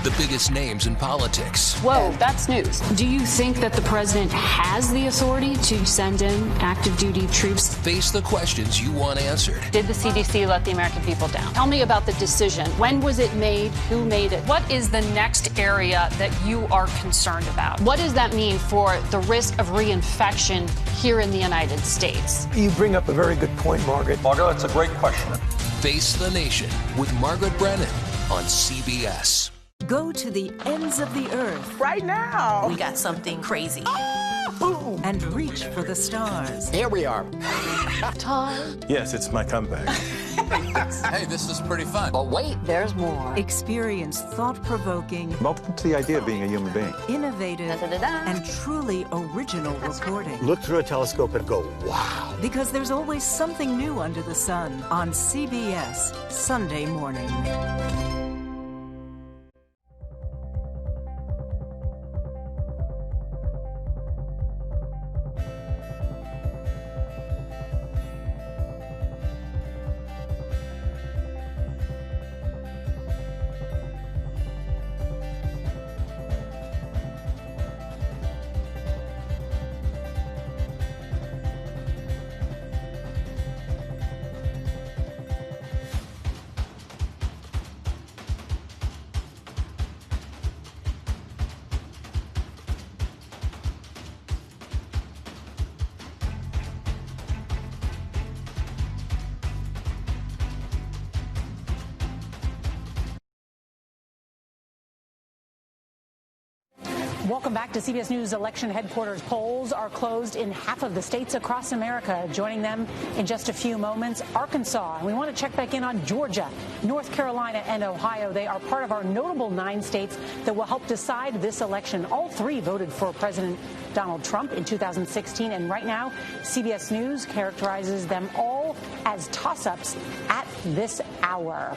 The biggest names in politics. Whoa, that's news. Do you think that the president has the authority to send in active duty troops? Face the questions you want answered. Did the CDC let the American people down? Tell me about the decision. When was it made? Who made it? What is the next area that you are concerned about? What does that mean for the risk of reinfection here in the United States? You bring up a very good point, Margaret. Margaret, that's a great question. Face the Nation with Margaret Brennan on CBS. Go to the ends of the earth. Right now. We got something crazy. And reach for the stars. Here we are. Time. Yes, it's my comeback. Hey, this is pretty fun. But wait, there's more. Experience thought-provoking. Welcome to the idea of being a human being. Innovative and truly original reporting. Look through a telescope and go, wow. Because there's always something new under the sun on CBS Sunday morning. Welcome back to CBS News Election Headquarters. Polls are closed in half of the states across America. Joining them in just a few moments, Arkansas. And we want to check back in on Georgia, North Carolina, and Ohio. They are part of our notable 9 states that will help decide this election. All 3 voted for President Donald Trump in 2016. And right now, CBS News characterizes them all as toss-ups at this hour.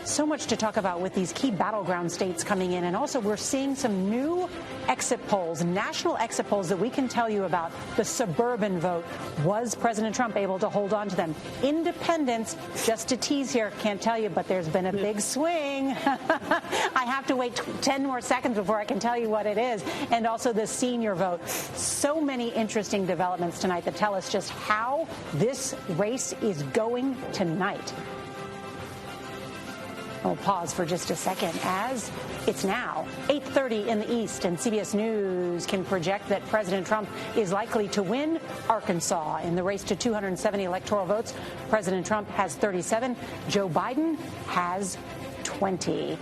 So much to talk about with these key battleground states coming in. And also, we're seeing some new exit polls, national exit polls that we can tell you about. The suburban vote. Was President Trump able to hold on to them? Independents, just a tease here, can't tell you, but there's been a big swing. I have to wait 10 more seconds before I can tell you what it is. And also the senior vote. So many interesting developments tonight that tell us just how this race is going tonight. We'll pause for just a second as it's now 8:30 in the East, and CBS News can project that President Trump is likely to win Arkansas in the race to 270 electoral votes. President Trump has 37. Joe Biden has 20.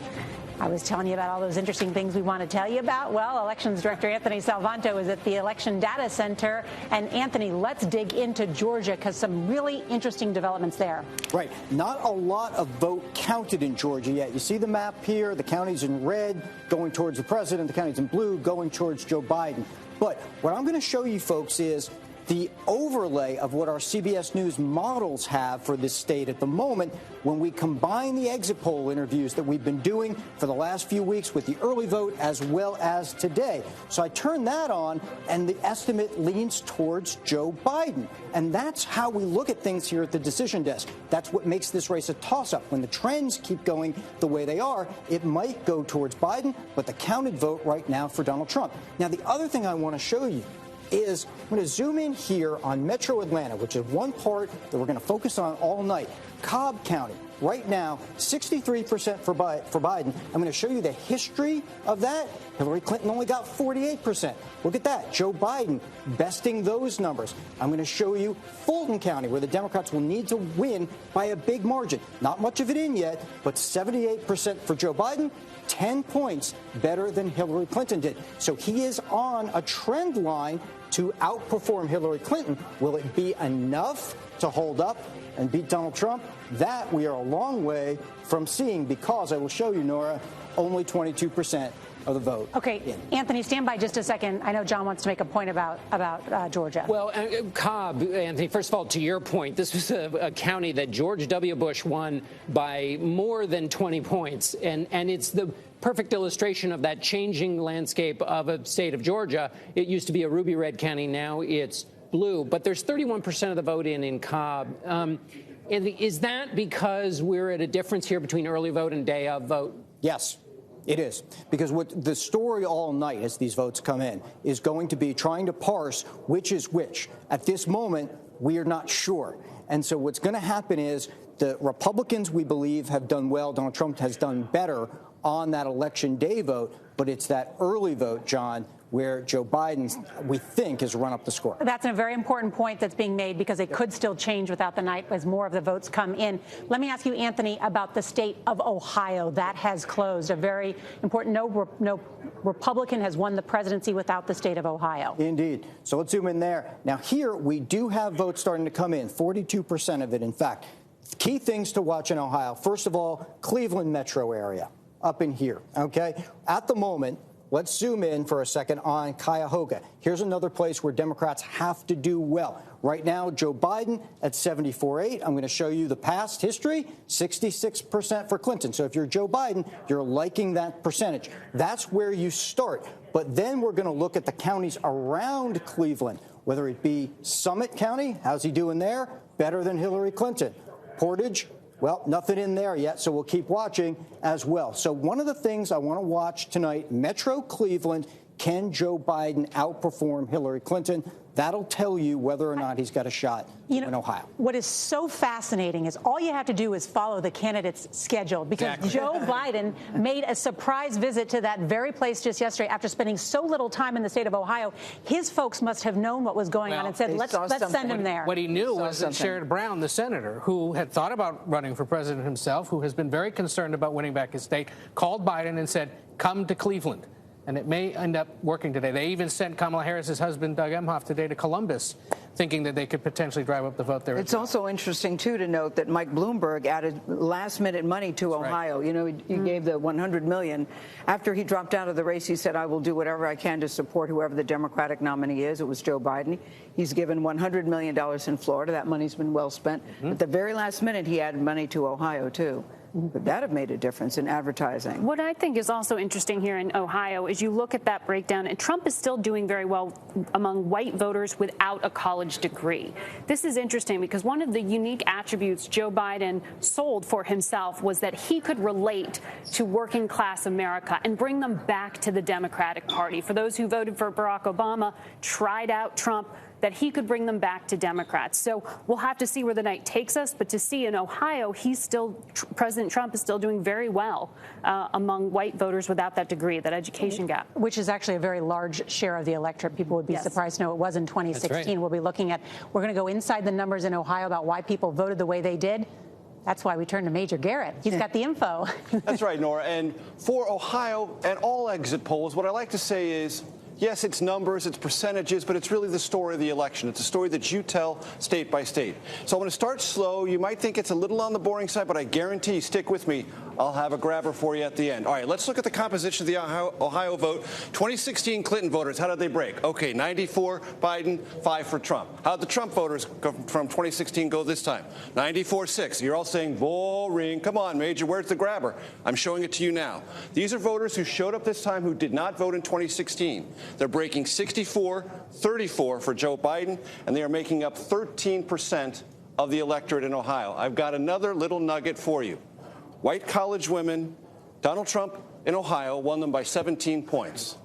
I was telling you about all those interesting things we want to tell you about. Well, Elections Director Anthony Salvanto is at the Election Data Center. And Anthony, let's dig into Georgia because some really interesting developments there. Right. Not a lot of vote counted in Georgia yet. You see the map here. The counties in red going towards the president. The counties in blue going towards Joe Biden. But what I'm going to show you folks is the overlay of what our CBS News models have for this state at the moment when we combine the exit poll interviews that we've been doing for the last few weeks with the early vote as well as today. So I turn that on, and the estimate leans towards Joe Biden. And that's how we look at things here at the decision desk. That's what makes this race a toss-up. When the trends keep going the way they are, it might go towards Biden, but the counted vote right now for Donald Trump. Now, the other thing I want to show you is I'm going to zoom in here on Metro Atlanta, which is one part that we're going to focus on all night. Cobb County, right now, 63% for Biden. I'm going to show you the history of that. Hillary Clinton only got 48%. Look at that. Joe Biden besting those numbers. I'm going to show you Fulton County, where the Democrats will need to win by a big margin. Not much of it in yet, but 78% for Joe Biden. 10 points better than Hillary Clinton did. So he is on a trend line to outperform Hillary Clinton. Will it be enough to hold up and beat Donald Trump? That we are a long way from seeing, because I will show you, Nora, only 22% of the vote. Okay, Anthony, stand by just a second. I know John wants to make a point about Georgia. Well, Cobb, Anthony, first of all, to your point, this was a county that George W. Bush won by more than 20 points. And it's the perfect illustration of that changing landscape of a state of Georgia. It used to be a ruby red county. Now it's blue. But there's 31% of the vote in Cobb. And is that because we're at a difference here between early vote and day of vote? Yes. It is, because what the story all night as these votes come in is going to be trying to parse which is which. At this moment, we are not sure. And so what's going to happen is the Republicans, we believe, have done well. Donald Trump has done better on that election day vote. But it's that early vote, John, where Joe Biden, we think, has run up the score. That's a very important point that's being made, because it could still change without the night as more of the votes come in. Let me ask you, Anthony, about the state of Ohio. That has closed. A very important, no Republican has won the presidency without the state of Ohio. Indeed. So let's zoom in there. Now, here we do have votes starting to come in, 42% of it, in fact. Key things to watch in Ohio. First of all, Cleveland metro area, up in here, okay? At the moment, let's zoom in for a second on Cuyahoga. Here's another place where Democrats have to do well. Right now, Joe Biden at 74.8. I'm going to show you the past history, 66% for Clinton. So if you're Joe Biden, you're liking that percentage. That's where you start. But then we're going to look at the counties around Cleveland, whether it be Summit County. How's he doing there? Better than Hillary Clinton. Portage. Well, nothing in there yet, so we'll keep watching as well. So one of the things I want to watch tonight, Metro Cleveland, can Joe Biden outperform Hillary Clinton? That'll tell you whether or not he's got a shot in Ohio. What is so fascinating is all you have to do is follow the candidate's schedule, because Joe Biden made a surprise visit to that very place just yesterday after spending so little time in the state of Ohio. His folks must have known what was going on and said, let's send him there. What he knew was that Sherrod Brown, the senator, who had thought about running for president himself, who has been very concerned about winning back his state, called Biden and said, come to Cleveland. And it may end up working today. They even sent Kamala Harris's husband, Doug Emhoff, today to Columbus, thinking that they could potentially drive up the vote there. It's also interesting, too, to note that Mike Bloomberg added last-minute money to Ohio. Right. You know, he gave the $100 million. After he dropped out of the race, he said, I will do whatever I can to support whoever the Democratic nominee is. It was Joe Biden. He's given $100 million in Florida. That money's been well spent. At the very last minute, he added money to Ohio, too. Would that have made a difference in advertising? What I think is also interesting here in Ohio is you look at that breakdown, and Trump is still doing very well among white voters without a college degree. This is interesting because one of the unique attributes Joe Biden sold for himself was that he could relate to working class America and bring them back to the Democratic Party. For those who voted for Barack Obama, tried out Trump, that he could bring them back to Democrats. So we'll have to see where the night takes us. But to see in Ohio, President Trump is still doing very well among white voters without that degree, that education gap. Which is actually a very large share of the electorate. People would be surprised to know it was in 2016. Right. We'll be looking at, we're going to go inside the numbers in Ohio about why people voted the way they did. That's why we turned to Major Garrett. He's got the info. That's right, Nora. And for Ohio and all exit polls, what I like to say is, yes, it's numbers, it's percentages, but it's really the story of the election. It's a story that you tell state by state. So I'm going to start slow. You might think it's a little on the boring side, but I guarantee you, stick with me. I'll have a grabber for you at the end. All right, let's look at the composition of the Ohio vote. 2016 Clinton voters, how did they break? Okay, 94 Biden, 5 for Trump. How'd the Trump voters from 2016 go this time? 94-6. You're all saying boring. Come on, Major, where's the grabber? I'm showing it to you now. These are voters who showed up this time who did not vote in 2016. They're breaking 64-34 for Joe Biden, and they are making up 13% of the electorate in Ohio. I've got another little nugget for you. White college women, Donald Trump in Ohio won them by 17 points.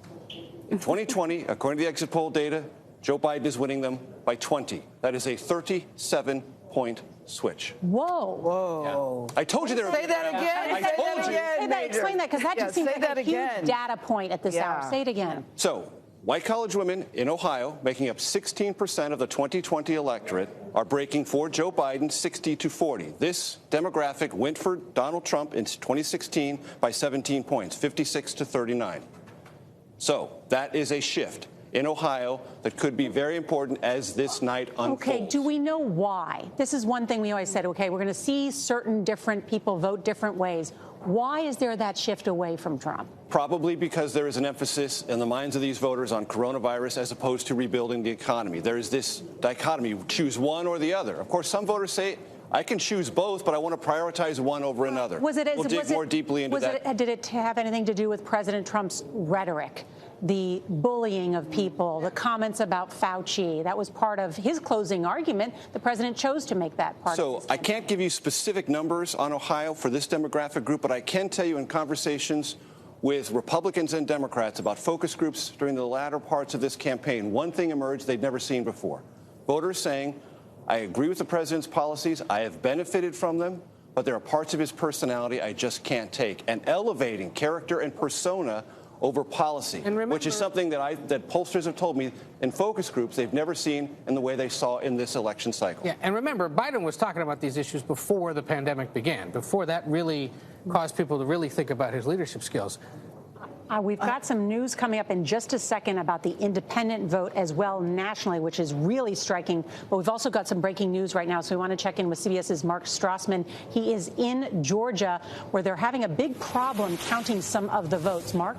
In 2020, according to the exit poll data, Joe Biden is winning them by 20. That is a 37-point switch. Whoa. Whoa. Yeah. I told you there would Say that again. I told you. Say that, explain that, because that just seems like a huge data point at this hour. Say it again. So, white college women in Ohio, making up 16% of the 2020 electorate, are breaking for Joe Biden 60-40. This demographic went for Donald Trump in 2016 by 17 points, 56-39. So that is a shift in Ohio that could be very important as this night unfolds. Okay, do we know why? This is one thing we always said, okay, we're going to see certain different people vote different ways. Why is there that shift away from Trump? Probably because there is an emphasis in the minds of these voters on coronavirus as opposed to rebuilding the economy. There is this dichotomy, choose one or the other. Of course, some voters say, I can choose both, but I want to prioritize one over another. We'll dig more deeply into that. Did it have anything to do with President Trump's rhetoric? The bullying of people, the comments about Fauci, that was part of his closing argument. The president chose to make that part of his campaign. I can't give you specific numbers on Ohio for this demographic group, but I can tell you in conversations with Republicans and Democrats about focus groups during the latter parts of this campaign, one thing emerged they'd never seen before. Voters saying, I agree with the president's policies, I have benefited from them, but there are parts of his personality I just can't take. And elevating character and persona over policy, which is something that pollsters have told me in focus groups they've never seen in the way they saw in this election cycle. Yeah, and remember, Biden was talking about these issues before the pandemic began, before that really caused people to really think about his leadership skills. We've got some news coming up in just a second about the independent vote as well nationally, which is really striking. But we've also got some breaking news right now, so we want to check in with CBS's Mark Strassman. He is in Georgia, where they're having a big problem counting some of the votes. Mark?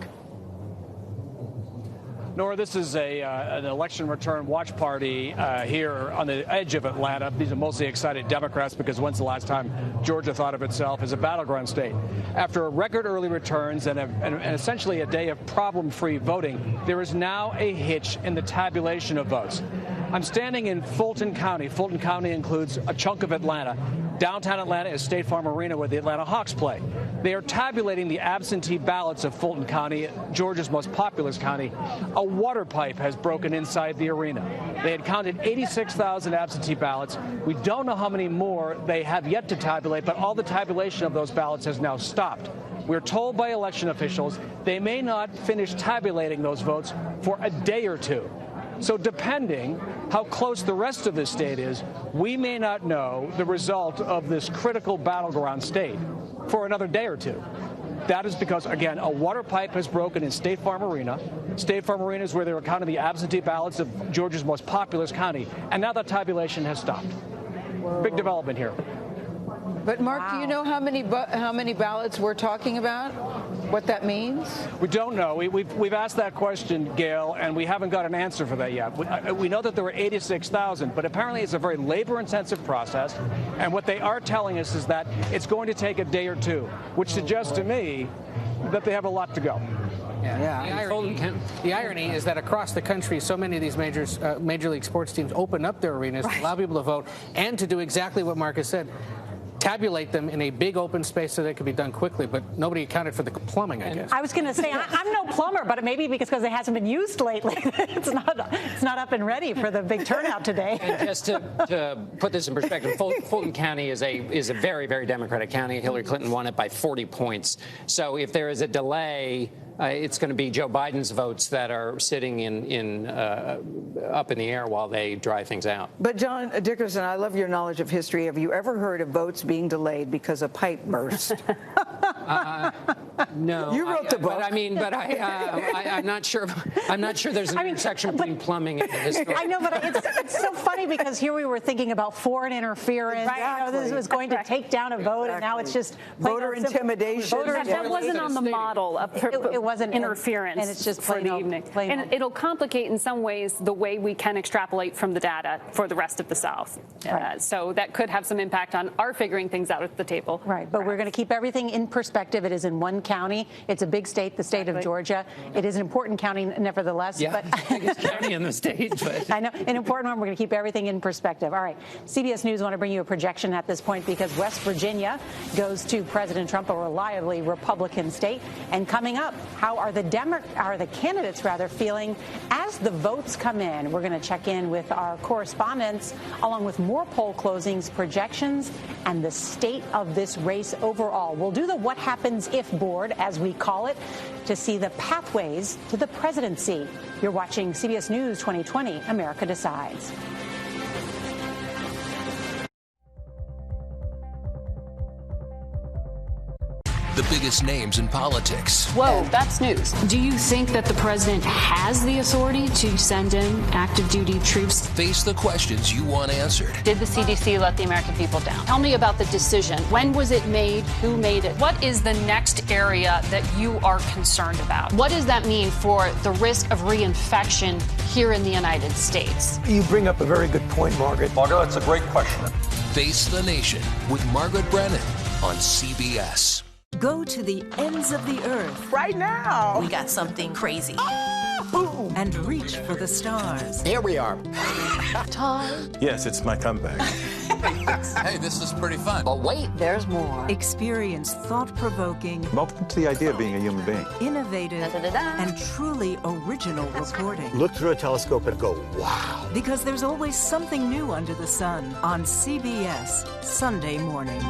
Nora, this is an election return watch party here on the edge of Atlanta. These are mostly excited Democrats because when's the last time Georgia thought of itself as a battleground state? After a record early returns and essentially a day of problem-free voting, there is now a hitch in the tabulation of votes. I'm standing in Fulton County. Fulton County includes a chunk of Atlanta. Downtown Atlanta is State Farm Arena, where the Atlanta Hawks play. They are tabulating the absentee ballots of Fulton County, Georgia's most populous county. A water pipe has broken inside the arena. They had counted 86,000 absentee ballots. We don't know how many more they have yet to tabulate, but all the tabulation of those ballots has now stopped. We're told by election officials they may not finish tabulating those votes for a day or two. So depending how close the rest of the state is, we may not know the result of this critical battleground state for another day or two. That is because, again, a water pipe has broken in State Farm Arena. State Farm Arena is where they were counting the absentee ballots of Georgia's most populous county, and now that tabulation has stopped. Whoa. Big development here. But, Mark, do you know how many ballots we're talking about? what that means? We don't know. We've asked that question, Gail, and we haven't got an answer for that yet. We know that there were 86,000, but apparently it's a very labor-intensive process. And what they are telling us is that it's going to take a day or two, which suggests to me that they have a lot to go. Yeah. The irony is that across the country, so many of these major league sports teams open up their arenas to allow people to vote and to do exactly what Mark has said. Tabulate them in a big open space so they could be done quickly, but nobody accounted for the plumbing, I guess. I was going to say, I'm no plumber, but maybe because it hasn't been used lately. It's not up and ready for the big turnout today. And just to put this in perspective, Fulton County is a very, very Democratic county. Hillary Clinton won it by 40 points. So if there is a delay, it's going to be Joe Biden's votes that are sitting up in the air while they dry things out. But John Dickerson, I love your knowledge of history. Have you ever heard of votes being delayed because a pipe burst? No. You wrote the book. I'm not sure. I'm not sure there's an intersection between plumbing and history. I know, but it's so funny because here we were thinking about foreign interference. Exactly. This was going to take down a vote, and now it's just voter intimidation. That wasn't on the model of it wasn't interference, and it's just for the evening. And it'll complicate in some ways the way we can extrapolate from the data for the rest of the South. Right. So that could have some impact on our figuring things out at the table. Right, but we're going to keep everything in perspective. It is in one county. It's a big state, the state of Georgia. It is an important county, nevertheless. Yeah, but biggest county in the state. But I know, an important one. We're going to keep everything in perspective. All right, CBS News want to bring you a projection at this point because West Virginia goes to President Trump, a reliably Republican state. And coming up, how are the candidates feeling as the votes come in? We're going to check in with our correspondents along with more poll closings, projections, and the state of this race overall. We'll do the what happens if board, as we call it, to see the pathways to the presidency. You're watching CBS News 2020, America Decides. The biggest names in politics. Whoa, that's news. Do you think that the president has the authority to send in active duty troops? Face the questions you want answered. Did the CDC let the American people down? Tell me about the decision. When was it made? Who made it? What is the next area that you are concerned about? What does that mean for the risk of reinfection here in the United States? You bring up a very good point, Margaret. Margaret, that's a great question. Face the Nation with Margaret Brennan on CBS. Go to the ends of the earth. Right now. We got something crazy. Boom. And reach for the stars. Here we are. Time. Yes, it's my comeback. Hey, this is pretty fun. But wait, there's more. Experience thought-provoking, Welcome to the idea of being a human being. innovative, and truly original reporting. Look through a telescope and go, wow. Because there's always something new under the sun on CBS Sunday morning.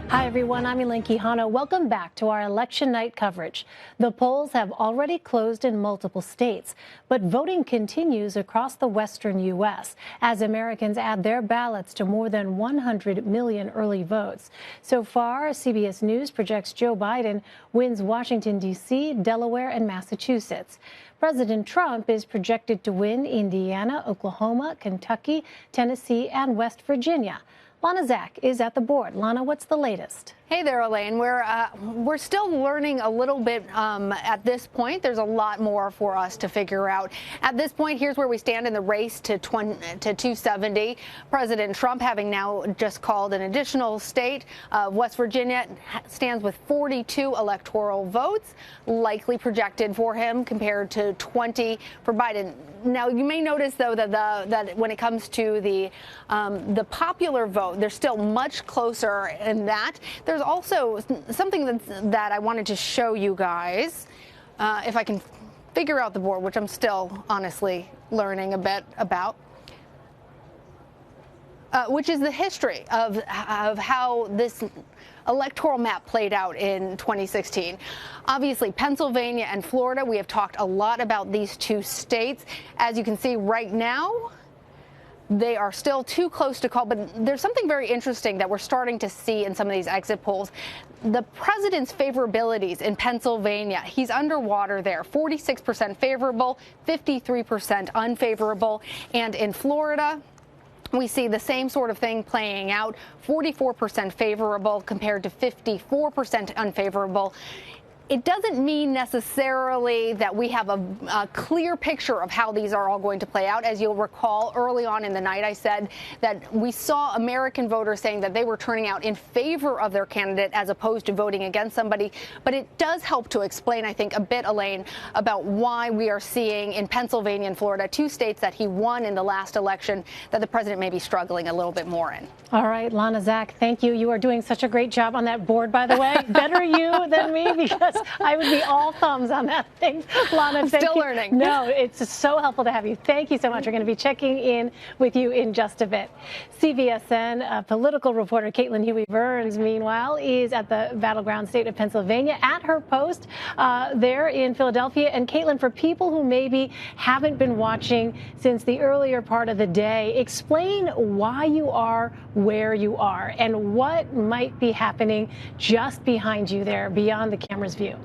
Hi, everyone. I'm Elaine Quijano. Welcome back to our election night coverage. The polls have already closed in multiple states, but voting continues across the western U.S. as Americans add their ballots to more than 100 million early votes. So far, CBS News projects Joe Biden wins Washington, D.C., Delaware, and Massachusetts. President Trump is projected to win Indiana, Oklahoma, Kentucky, Tennessee, and West Virginia. Lana Zak is at the board. Lana, what's the latest? Hey there, Elaine. We're still learning a little bit at this point. There's a lot more for us to figure out. At this point, here's where we stand in the race to 270. President Trump, having now just called an additional state, West Virginia, stands with 42 electoral votes, likely projected for him compared to 20 for Biden. Now, you may notice, though, that when it comes to the popular vote, they're still much closer in that. There's also something that I wanted to show you guys, if I can figure out the board, which I'm still honestly learning a bit about, which is the history of how this electoral map played out in 2016. Obviously, Pennsylvania and Florida, we have talked a lot about these two states. As you can see right now, they are still too close to call, but there's something very interesting that we're starting to see in some of these exit polls. The president's favorabilities in Pennsylvania, he's underwater there, 46% favorable, 53% unfavorable. And in Florida, we see the same sort of thing playing out, 44% favorable compared to 54% unfavorable. It doesn't mean necessarily that we have a clear picture of how these are all going to play out. As you'll recall, early on in the night, I said that we saw American voters saying that they were turning out in favor of their candidate as opposed to voting against somebody. But it does help to explain, I think, a bit, Elaine, about why we are seeing in Pennsylvania and Florida, two states that he won in the last election, that the president may be struggling a little bit more in. All right, Lana Zak, thank you. You are doing such a great job on that board, by the way. Better you than me, because I would be all thumbs on that thing. Lana, I'm still learning. No, it's so helpful to have you. Thank you so much. We're going to be checking in with you in just a bit. CBSN political reporter Caitlin Huey-Burns, meanwhile, is at the battleground state of Pennsylvania at her post there in Philadelphia. And Caitlin, for people who maybe haven't been watching since the earlier part of the day, explain why you are where you are and what might be happening just behind you there, beyond the camera's view.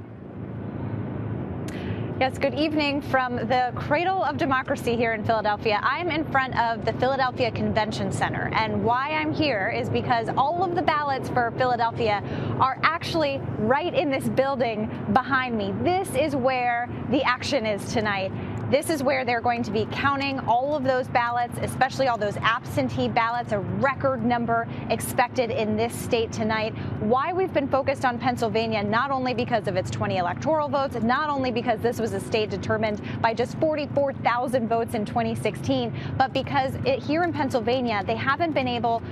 Yes, good evening from the cradle of democracy here in Philadelphia. I'm in front of the Philadelphia Convention Center, and why I'm here is because all of the ballots for Philadelphia are actually right in this building behind me. This is where the action is tonight. This is where they're going to be counting all of those ballots, especially all those absentee ballots, a record number expected in this state tonight. Why we've been focused on Pennsylvania, not only because of its 20 electoral votes, not only because this was a state determined by just 44,000 votes in 2016, but because here in Pennsylvania, they haven't been able,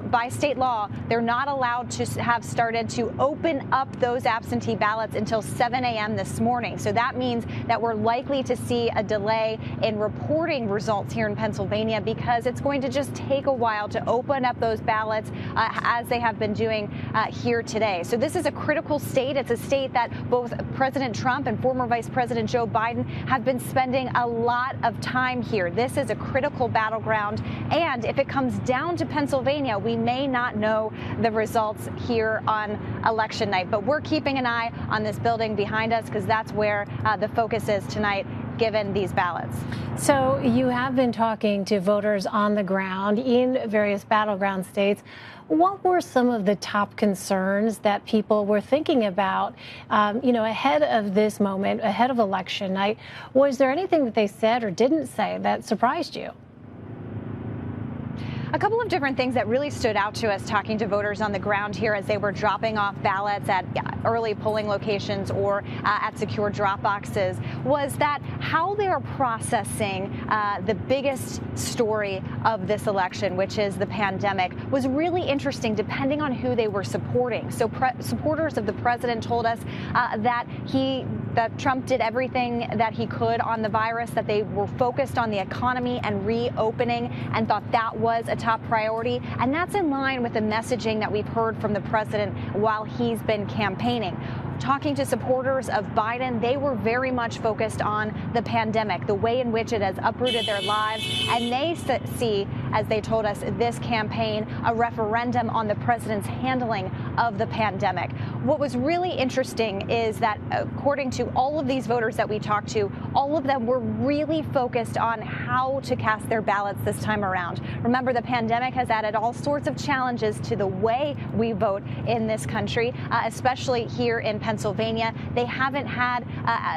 by state law, they're not allowed to have started to open up those absentee ballots until 7 a.m. this morning. So that means that we're likely to see a delay in reporting results here in Pennsylvania, because it's going to just take a while to open up those ballots as they have been doing here today. So this is a critical state. It's a state that both President Trump and former Vice President Joe Biden have been spending a lot of time here. This is a critical battleground. And if it comes down to Pennsylvania, we may not know the results here on election night. But we're keeping an eye on this building behind us, because that's where the focus is tonight, given these ballots. So you have been talking to voters on the ground in various battleground states. What were some of the top concerns that people were thinking about, ahead of this moment, ahead of election night? Was there anything that they said or didn't say that surprised you? A couple of different things that really stood out to us talking to voters on the ground here as they were dropping off ballots at early polling locations or at secure drop boxes was that how they are processing the biggest story of this election, which is the pandemic, was really interesting depending on who they were supporting. So supporters of the president told us that Trump did everything that he could on the virus, that they were focused on the economy and reopening and thought that was a top priority. And that's in line with the messaging that we've heard from the president while he's been campaigning. Talking to supporters of Biden, they were very much focused on the pandemic, the way in which it has uprooted their lives, and they see as they told us this campaign a referendum on the president's handling of the pandemic. What was really interesting is that according to all of these voters that we talked to, all of them were really focused on how to cast their ballots this time around. Remember, the pandemic has added all sorts of challenges to the way we vote in this country, especially here in Pennsylvania. They haven't had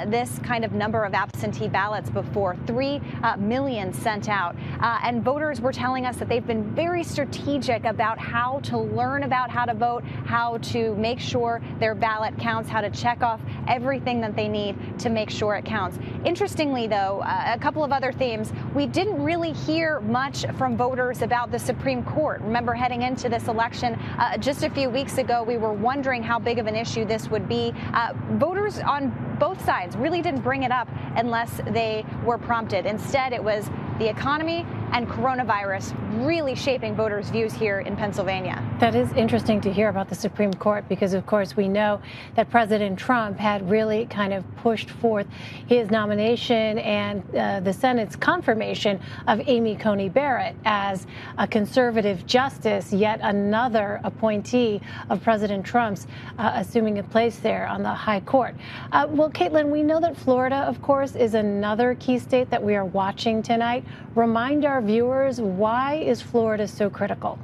this kind of number of absentee ballots before, 3 million sent out. And voters were telling us that they've been very strategic about how to learn about how to vote, how to make sure their ballot counts, how to check off everything that they need to make sure it counts. Interestingly, though, a couple of other themes. We didn't really hear much from voters about the Supreme Court. Remember, heading into this election just a few weeks ago, we were wondering how big of an issue this would be. Voters on both sides really didn't bring it up unless they were prompted. Instead, it was the economy and coronavirus really shaping voters' views here in Pennsylvania. That is interesting to hear about the Supreme Court because, of course, we know that President Trump had really kind of pushed forth his nomination and the Senate's confirmation of Amy Coney Barrett as a conservative justice, yet another appointee of President Trump's assuming a place there on the high court. Well, Caitlin, we know that Florida, of course, is another key state that we are watching tonight. Remind our viewers, why is Florida so critical?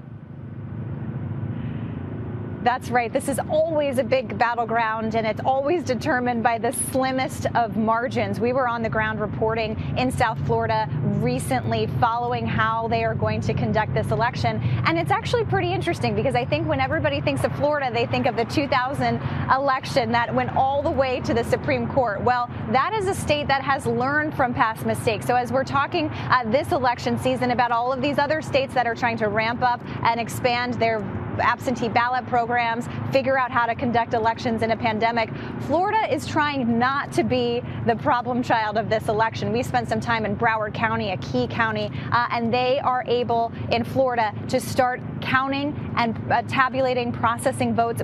That's right. This is always a big battleground, and it's always determined by the slimmest of margins. We were on the ground reporting in South Florida recently following how they are going to conduct this election. And it's actually pretty interesting because I think when everybody thinks of Florida, they think of the 2000 election that went all the way to the Supreme Court. Well, that is a state that has learned from past mistakes. So as we're talking this election season about all of these other states that are trying to ramp up and expand their absentee ballot programs, figure out how to conduct elections in a pandemic, Florida is trying not to be the problem child of this election. We spent some time in Broward County, a key county, and they are able in Florida to start counting and tabulating, processing ballots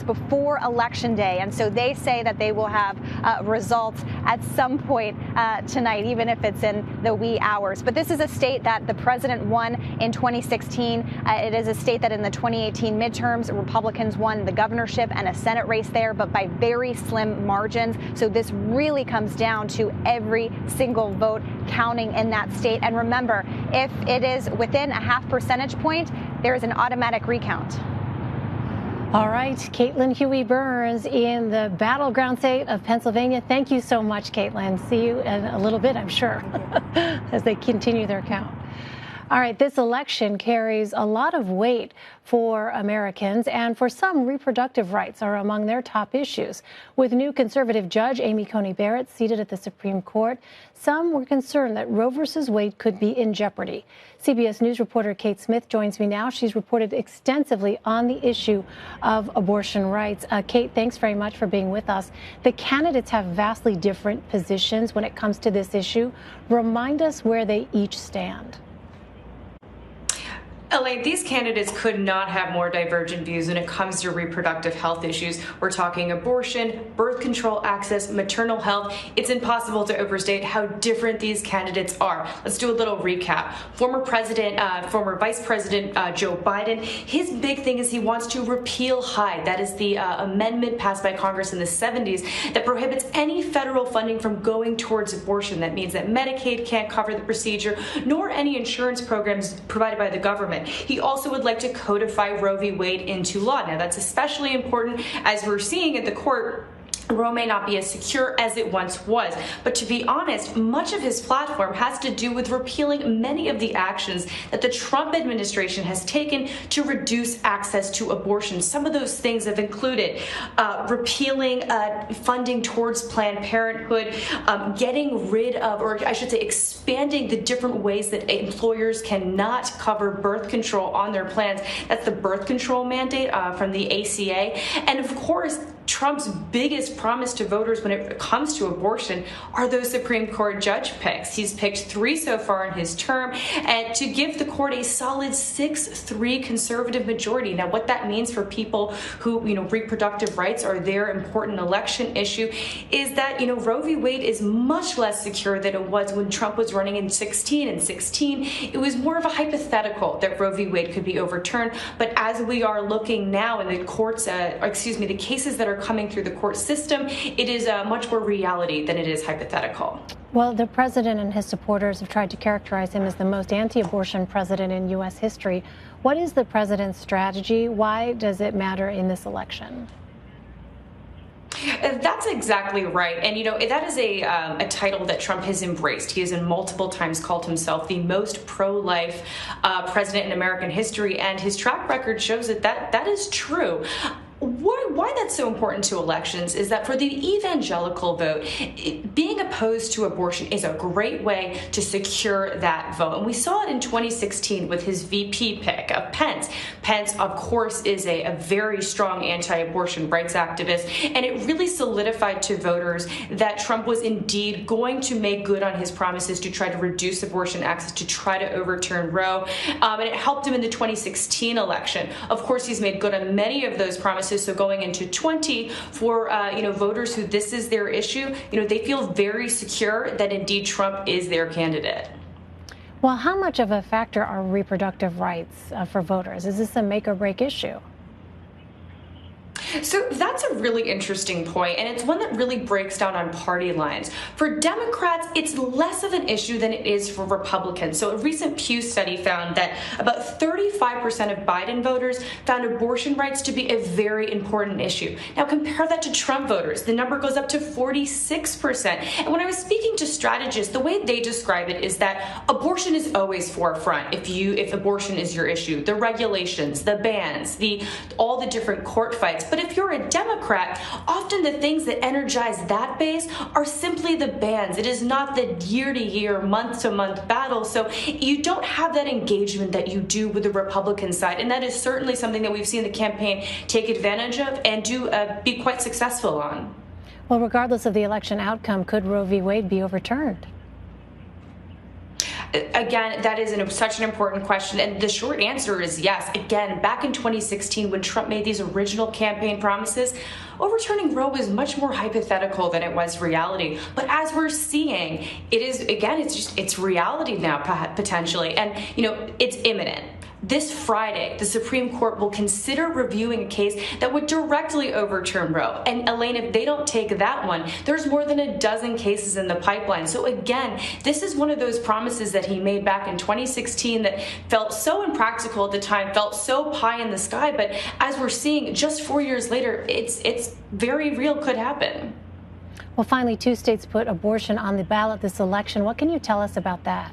before Election Day. And so they say that they will have results at some point tonight, even if it's in the wee hours. But this is a state that the president won in 2016. It is a state that in the 2018 midterms, Republicans won the governorship and a Senate race there, but by very slim margins. So this really comes down to every single vote counting in that state. And remember, if it is within a half percentage point, there is an automatic recount. All right, Caitlin Huey-Burns in the battleground state of Pennsylvania. Thank you so much, Caitlin. See you in a little bit, I'm sure, as they continue their count. All right, this election carries a lot of weight for Americans, and for some, reproductive rights are among their top issues. With new conservative judge Amy Coney Barrett seated at the Supreme Court, some were concerned that Roe v. Wade could be in jeopardy. CBS News reporter Kate Smith joins me now. She's reported extensively on the issue of abortion rights. Kate, thanks very much for being with us. The candidates have vastly different positions when it comes to this issue. Remind us where they each stand. Elaine, these candidates could not have more divergent views when it comes to reproductive health issues. We're talking abortion, birth control access, maternal health. It's impossible to overstate how different these candidates are. Let's do a little recap. Former Vice President Joe Biden, his big thing is he wants to repeal Hyde. That is the amendment passed by Congress in the 70s that prohibits any federal funding from going towards abortion. That means that Medicaid can't cover the procedure, nor any insurance programs provided by the government. He also would like to codify Roe v. Wade into law. Now, that's especially important as we're seeing at the court. Roe may not be as secure as it once was. But to be honest, much of his platform has to do with repealing many of the actions that the Trump administration has taken to reduce access to abortion. Some of those things have included repealing funding towards Planned Parenthood, getting rid of, or I should say, expanding the different ways that employers cannot cover birth control on their plans. That's the birth control mandate from the ACA. And of course, Trump's biggest promise to voters when it comes to abortion are those Supreme Court judge picks. He's picked 3 so far in his term, and to give the court a solid 6-3 conservative majority. Now, what that means for people who, reproductive rights are their important election issue is that, Roe v. Wade is much less secure than it was when Trump was running in 2016. In 2016, it was more of a hypothetical that Roe v. Wade could be overturned. But as we are looking now in the courts, the cases that are coming through the court system, it is much more reality than it is hypothetical. Well, the president and his supporters have tried to characterize him as the most anti-abortion president in U.S. history. What is the president's strategy? Why does it matter in this election? That's exactly right. And, that is a title that Trump has embraced. He has multiple times called himself the most pro-life president in American history. And his track record shows that is true. Why that's so important to elections is that for the evangelical vote, being opposed to abortion is a great way to secure that vote. And we saw it in 2016 with his VP pick of Pence. Pence, of course, is a very strong anti-abortion rights activist, and it really solidified to voters that Trump was indeed going to make good on his promises to try to reduce abortion access, to try to overturn Roe, and it helped him in the 2016 election. Of course, he's made good on many of those promises. So going into 20 for voters who this is their issue, they feel very secure that indeed Trump is their candidate. Well, how much of a factor are reproductive rights for voters? Is this a make or break issue? So that's a really interesting point, and it's one that really breaks down on party lines. For Democrats, it's less of an issue than it is for Republicans. So a recent Pew study found that about 35% of Biden voters found abortion rights to be a very important issue. Now compare that to Trump voters. The number goes up to 46%. And when I was speaking to strategists, the way they describe it is that abortion is always forefront if abortion is your issue. The regulations, the bans, all the different court fights. But if you're a Democrat, often the things that energize that base are simply the bans. It is not the year-to-year, month-to-month battle. So you don't have that engagement that you do with the Republican side. And that is certainly something that we've seen the campaign take advantage of and do be quite successful on. Well, regardless of the election outcome, could Roe v. Wade be overturned? Again, that is such an important question, and the short answer is yes. Again, back in 2016, when Trump made these original campaign promises, overturning Roe was much more hypothetical than it was reality. But as we're seeing, it is, again, it's reality now, potentially, and it's imminent. This Friday, the Supreme Court will consider reviewing a case that would directly overturn Roe. And Elaine, if they don't take that one, there's more than a dozen cases in the pipeline. So again, this is one of those promises that he made back in 2016 that felt so impractical at the time, felt so pie in the sky. But as we're seeing, just 4 years later, it's very real, could happen. Well, finally, 2 states put abortion on the ballot this election. What can you tell us about that?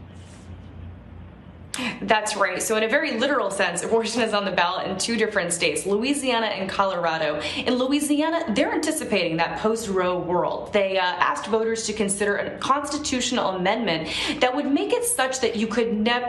That's right. So in a very literal sense, abortion is on the ballot in 2 different states, Louisiana and Colorado. In Louisiana, they're anticipating that post-Roe world. They asked voters to consider a constitutional amendment that would make it such that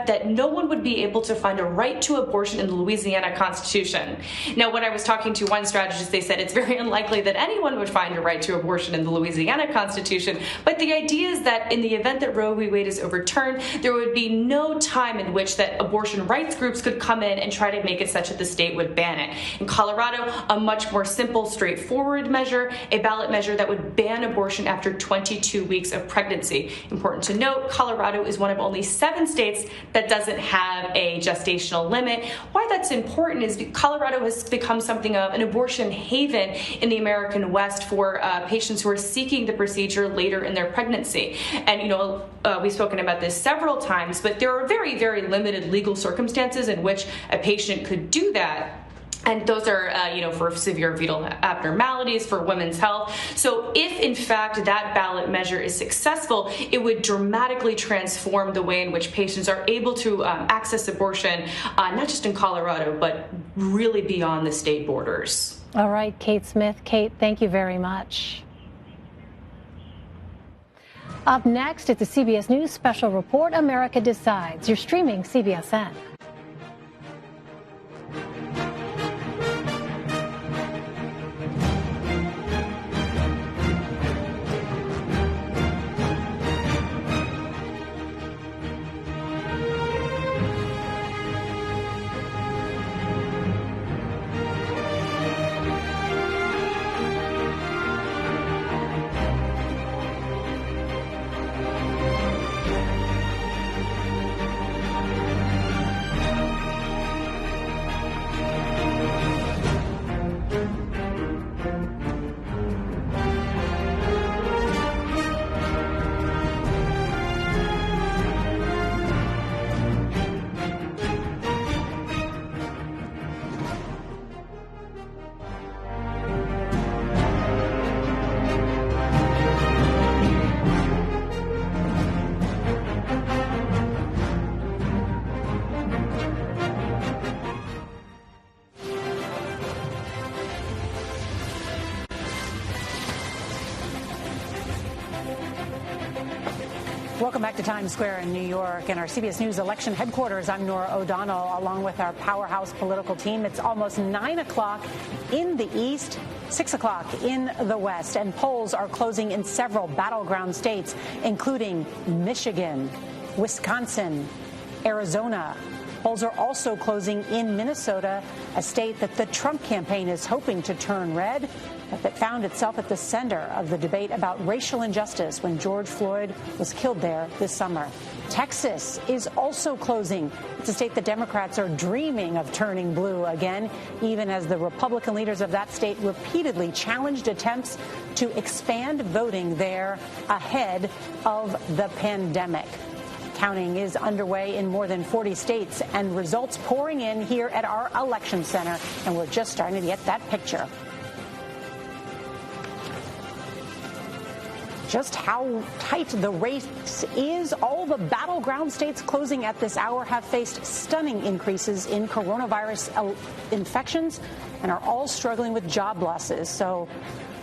that no one would be able to find a right to abortion in the Louisiana Constitution. Now, when I was talking to one strategist, they said it's very unlikely that anyone would find a right to abortion in the Louisiana Constitution. But the idea is that in the event that Roe v. Wade is overturned, there would be no time in which that abortion rights groups could come in and try to make it such that the state would ban it. In Colorado, a much more simple, straightforward measure, a ballot measure that would ban abortion after 22 weeks of pregnancy. Important to note, Colorado is one of only 7 states that doesn't have a gestational limit. Why that's important is Colorado has become something of an abortion haven in the American West for patients who are seeking the procedure later in their pregnancy. And, we've spoken about this several times, but there are very, very limited legal circumstances in which a patient could do that. And those are, for severe fetal abnormalities, for women's health. So if, in fact, that ballot measure is successful, it would dramatically transform the way in which patients are able to access abortion, not just in Colorado, but really beyond the state borders. All right, Kate Smith. Kate, thank you very much. Up next, it's a CBS News special report, America Decides. You're streaming CBSN. Welcome back to Times Square in New York and our CBS News election headquarters. I'm Norah O'Donnell, along with our powerhouse political team. It's almost 9 o'clock in the East, 6 o'clock in the West, and polls are closing in several battleground states, including Michigan, Wisconsin, Arizona. Polls are also closing in Minnesota, a state that the Trump campaign is hoping to turn red, but that found itself at the center of the debate about racial injustice when George Floyd was killed there this summer. Texas is also closing. It's a state the Democrats are dreaming of turning blue again, even as the Republican leaders of that state repeatedly challenged attempts to expand voting there ahead of the pandemic. Counting is underway in more than 40 states, and results pouring in here at our election center, and we're just starting to get that picture. Just how tight the race is. All the battleground states closing at this hour have faced stunning increases in coronavirus infections and are all struggling with job losses. So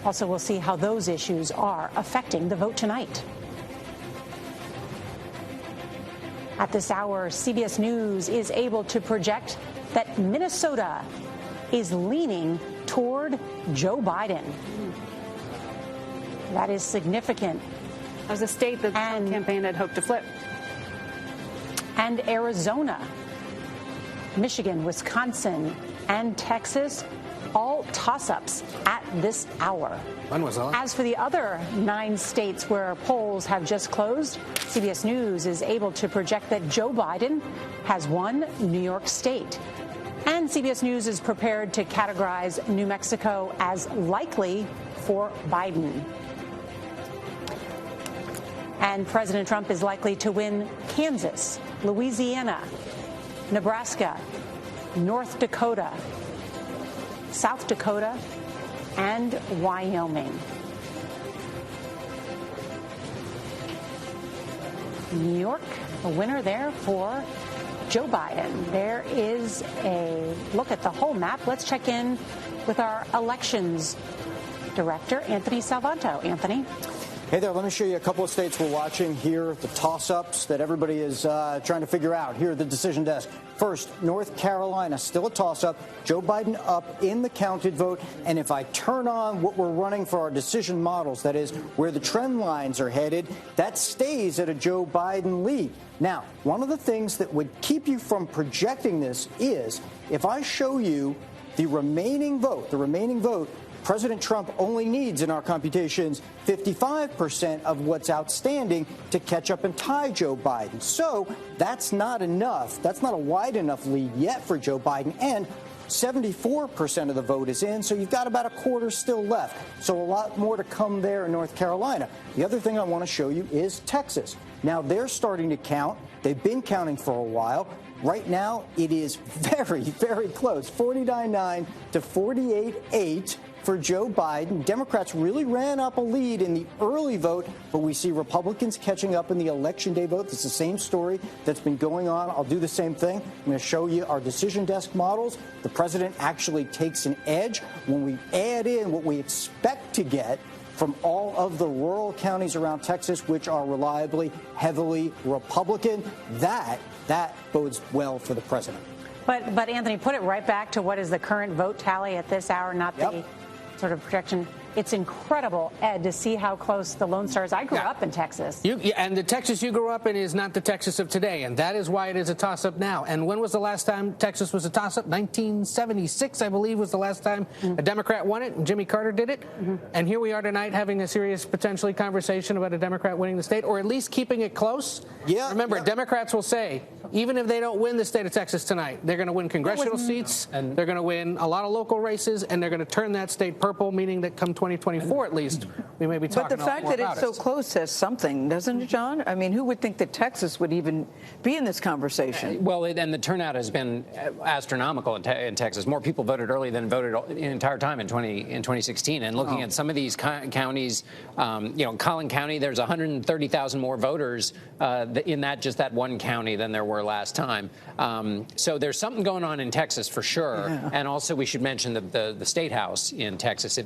also we'll see how those issues are affecting the vote tonight. At this hour, CBS News is able to project that Minnesota is leaning toward Joe Biden. That is significant. As a state that the Trump campaign had hoped to flip. And Arizona, Michigan, Wisconsin, and Texas, all toss-ups at this hour. When was that? As for the other 9 states where polls have just closed, CBS News is able to project that Joe Biden has won New York State. And CBS News is prepared to categorize New Mexico as likely for Biden. And President Trump is likely to win Kansas, Louisiana, Nebraska, North Dakota, South Dakota, and Wyoming. New York, a winner there for Joe Biden. There is a look at the whole map. Let's check in with our elections director, Anthony Salvanto. Anthony. Hey there, let me show you a couple of states we're watching here, the toss-ups that everybody is trying to figure out here at the decision desk. First, North Carolina, still a toss-up. Joe Biden up in the counted vote. And if I turn on what we're running for our decision models, that is where the trend lines are headed, that stays at a Joe Biden lead. Now, one of the things that would keep you from projecting this is if I show you the remaining vote, President Trump only needs, in our computations, 55% of what's outstanding to catch up and tie Joe Biden. So that's not enough. That's not a wide enough lead yet for Joe Biden. And 74% of the vote is in, so you've got about a quarter still left. So a lot more to come there in North Carolina. The other thing I want to show you is Texas. Now, they're starting to count. They've been counting for a while. Right now, it is very, very close, 49-9 to 48-8. For Joe Biden. Democrats really ran up a lead in the early vote, but we see Republicans catching up in the Election Day vote. It's the same story that's been going on. I'll do the same thing. I'm going to show you our decision desk models. The president actually takes an edge when we add in what we expect to get from all of the rural counties around Texas, which are reliably, heavily Republican. That bodes well for the president. But Anthony, put it right back to what is the current vote tally at this hour, not the sort of projection. It's incredible, Ed, to see how close the Lone Star is. I grew up in Texas. And the Texas you grew up in is not the Texas of today, and that is why it is a toss-up now. And when was the last time Texas was a toss-up? 1976, I believe, was the last time a Democrat won it, and Jimmy Carter did it. And here we are tonight having a serious, potentially, conversation about a Democrat winning the state, or at least keeping it close. Yeah. Remember, Democrats will say, even if they don't win the state of Texas tonight, they're going to win congressional seats, and they're going to win a lot of local races, and they're going to turn that state purple, meaning that come 2024 at least, we may be talking But the fact that it's so close says something, doesn't it, John? I mean, who would think that Texas would even be in this conversation? Well, and the turnout has been astronomical in Texas. More people voted early than voted the entire time in 2016. And looking at some of these counties, Collin County, there's 130,000 more voters in just that one county than there were last time. So there's something going on in Texas for sure. Yeah. And also we should mention the State House in Texas,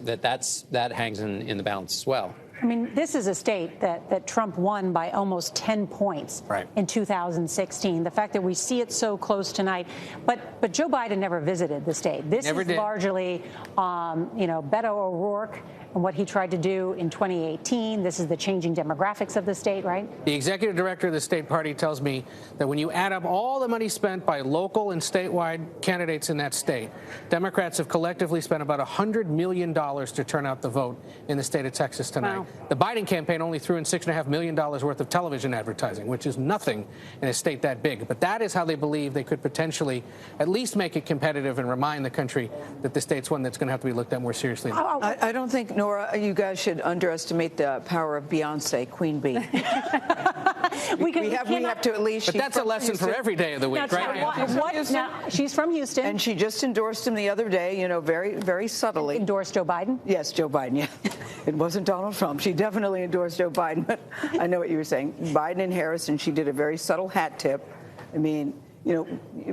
that hangs in the balance as well. I mean, this is a state that Trump won by almost 10 points in 2016. The fact that we see it so close tonight, but Joe Biden never visited the state. This is largely, Beto O'Rourke and what he tried to do in 2018. This is the changing demographics of the state, right? The executive director of the state party tells me that when you add up all the money spent by local and statewide candidates in that state, Democrats have collectively spent about $100 million to turn out the vote in the state of Texas tonight. Wow. The Biden campaign only threw in $6.5 million worth of television advertising, which is nothing in a state that big. But that is how they believe they could potentially at least make it competitive and remind the country that the state's one that's going to have to be looked at more seriously. I don't think, Nora, you guys should underestimate the power of Beyonce, Queen Bee. we have to at least. But that's a lesson for every day of the week, right? Now, she's from Houston. And she just endorsed him the other day, very, very subtly. Endorsed Joe Biden? Yes, Joe Biden, yeah. It wasn't Donald Trump. She definitely endorsed Joe Biden, but I know what you were saying. Biden and Harris, and she did a very subtle hat tip. I mean,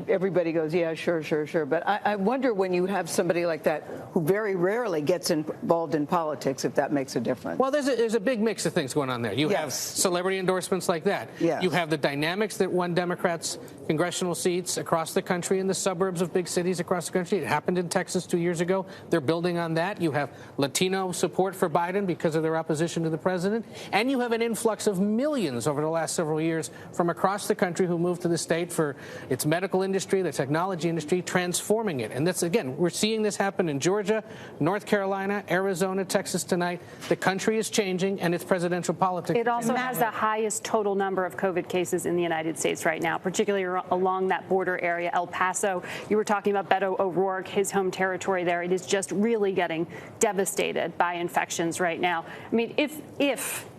everybody goes, yeah, sure. But I wonder when you have somebody like that who very rarely gets involved in politics, if that makes a difference. Well, there's a big mix of things going on there. You have celebrity endorsements like that. Yes. You have the dynamics that won Democrats congressional seats across the country in the suburbs of big cities across the country. It happened in Texas 2 years ago. They're building on that. You have Latino support for Biden because of their opposition to the president. And you have an influx of millions over the last several years from across the country who moved to the state for its medical industry, the technology industry, transforming it. And that's, again, we're seeing this happen in Georgia, North Carolina, Arizona, Texas tonight. The country is changing, and its presidential politics. It also has the highest total number of COVID cases in the United States right now, particularly along that border area, El Paso. You were talking about Beto O'Rourke, his home territory there. It is just really getting devastated by infections right now. I mean, if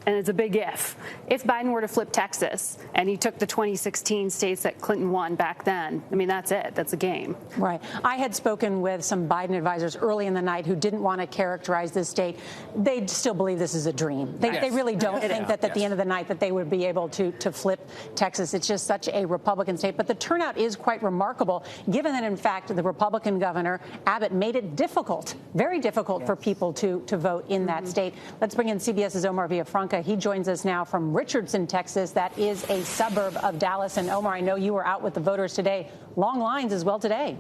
and it's a big if Biden were to flip Texas and he took the 2016 states that Clinton won back then, I mean, that's it. That's a game. Right. I had spoken with some Biden advisors early in the night who didn't want to characterize this state. They still believe this is a dream. They really don't think that at the end of the night that they would be able to flip Texas. It's just such a Republican state. But the turnout is quite remarkable, given that, in fact, the Republican governor, Abbott, made it difficult, very difficult for people to vote in that state. Let's bring in CBS's Omar Villafranca. He joins us now from Richardson, Texas. That is a suburb of Dallas. And Omar, I know you were out with the voters today. Long lines as well today.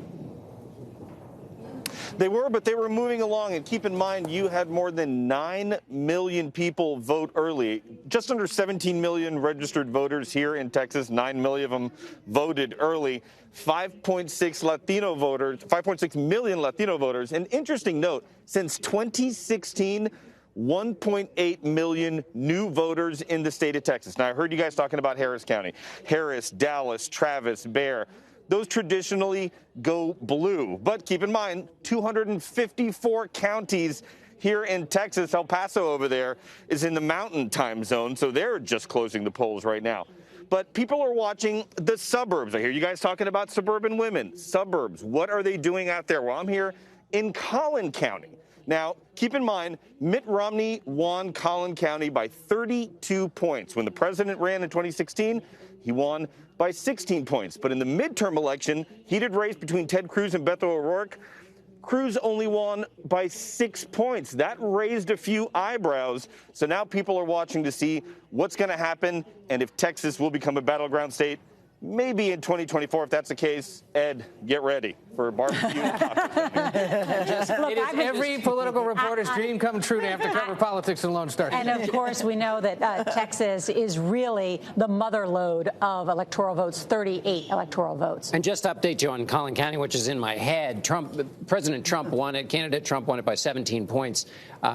They were, but they were moving along. And keep in mind, you had more than 9 million people vote early. Just under 17 million registered voters here in Texas. 9 million of them voted early. 5.6 million Latino voters. An interesting note, since 2016, 1.8 million new voters in the state of Texas. Now, I heard you guys talking about Harris County. Harris, Dallas, Travis, Bexar. Those traditionally go blue. But keep in mind, 254 counties here in Texas. El Paso over there is in the mountain time zone, so they're just closing the polls right now. But people are watching the suburbs. I hear you guys talking about suburban women. Suburbs, what are they doing out there? Well, I'm here in Collin County. Now, keep in mind, Mitt Romney won Collin County by 32 points. When the president ran in 2016, he won by 16 points. But in the midterm election, heated race between Ted Cruz and Beto O'Rourke, Cruz only won by 6 points. That raised a few eyebrows. So now people are watching to see what's going to happen and if Texas will become a battleground state. Maybe in 2024, if that's the case. Ed, get ready for a barbecue. It is every political reporter's dream come true to have to cover politics in Lone Star. And of course, we know that Texas is really the mother lode of electoral votes, 38 electoral votes. And just to update you on Collin County, which is in my head, President Trump won it. Candidate Trump won it by 17 points.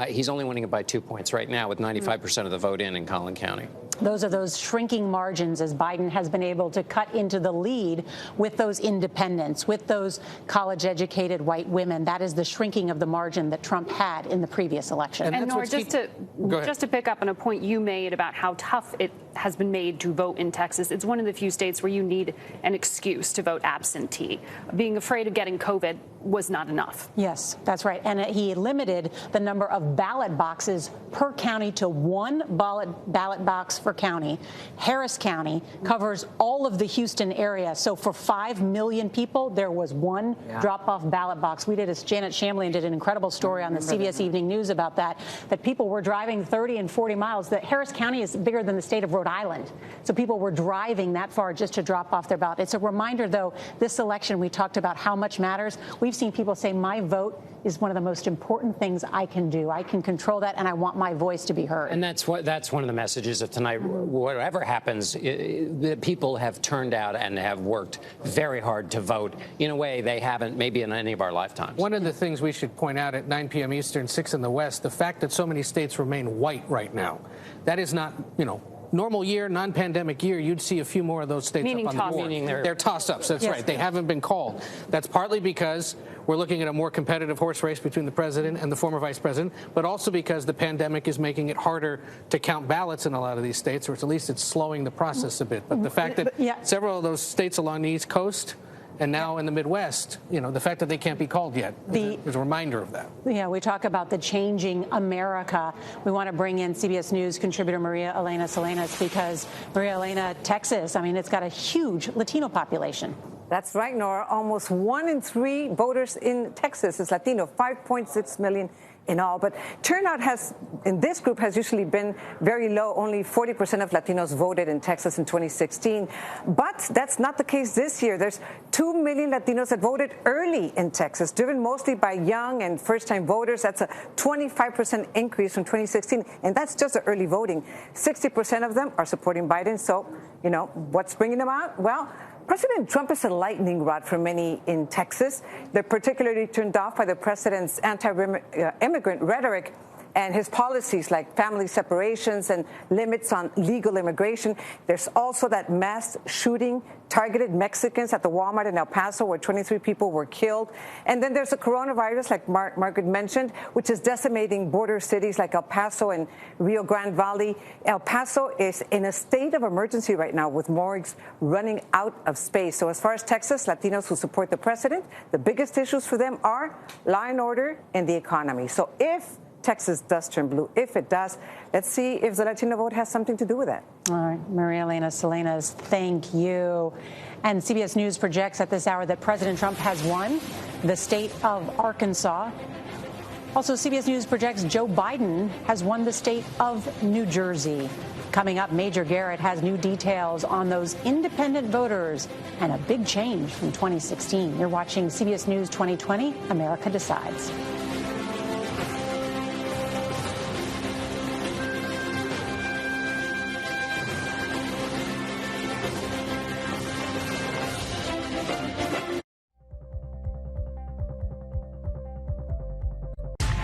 He's only winning it by 2 points right now with 95% of the vote in Collin County. Those are those shrinking margins as Biden has been able to cut into the lead with those independents, with those college-educated white women. That is the shrinking of the margin that Trump had in the previous election. And Nora, just to pick up on a point you made about how tough it has been made to vote in Texas. It's one of the few states where you need an excuse to vote absentee. Being afraid of getting COVID was not enough. Yes, that's right. And he limited the number of ballot boxes per county to one ballot box per county. Harris County covers all of the Houston area. So for 5 million people, there was one drop-off ballot box. We did, as Janet Shamlian did an incredible story on the CBS Evening News about that people were driving 30 and 40 miles. That Harris County is bigger than the state of Rhode Island. So people were driving that far just to drop off their ballot. It's a reminder, though, this election, we talked about how much matters. We've seen people say my vote is one of the most important things I can do. I can control that, and I want my voice to be heard. And that's one of the messages of tonight. Whatever happens, the people have turned out and have worked very hard to vote in a way they haven't maybe in any of our lifetimes. One of the things we should point out at 9 p.m. Eastern, 6 in the West, the fact that so many states remain white right now, that is not, normal year, non-pandemic year, you'd see a few more of those states up on the board. They're toss-ups, that's right. They haven't been called. That's partly because we're looking at a more competitive horse race between the president and the former vice president, but also because the pandemic is making it harder to count ballots in a lot of these states, or at least it's slowing the process a bit. But the fact that several of those states along the East Coast and now in the Midwest, the fact that they can't be called yet is a reminder of that. Yeah, we talk about the changing America. We want to bring in CBS News contributor Maria Elena Salinas because, Maria Elena, Texas, it's got a huge Latino population. That's right, Nora. Almost 1 in 3 voters in Texas is Latino, 5.6 million in all. But turnout in this group has usually been very low. Only 40% of Latinos voted in Texas in 2016. But that's not the case this year. There's 2 million Latinos that voted early in Texas, driven mostly by young and first-time voters. That's a 25% increase from 2016. And that's just the early voting. 60% of them are supporting Biden. So, what's bringing them out? Well, President Trump is a lightning rod for many in Texas. They're particularly turned off by the president's anti-immigrant rhetoric and his policies like family separations and limits on legal immigration. There's also that mass shooting targeted Mexicans at the Walmart in El Paso where 23 people were killed. And then there's the coronavirus, like Margaret mentioned, which is decimating border cities like El Paso and Rio Grande Valley. El Paso is in a state of emergency right now with morgues running out of space. So as far as Texas, Latinos who support the president, the biggest issues for them are law and order and the economy. So if Texas does turn blue, if it does, let's see if the Latino vote has something to do with that. All right, Maria Elena Salinas, thank you. And CBS News projects at this hour that President Trump has won the state of Arkansas. Also, CBS News projects Joe Biden has won the state of New Jersey. Coming up, Major Garrett has new details on those independent voters and a big change from 2016. You're watching CBS News 2020, America Decides.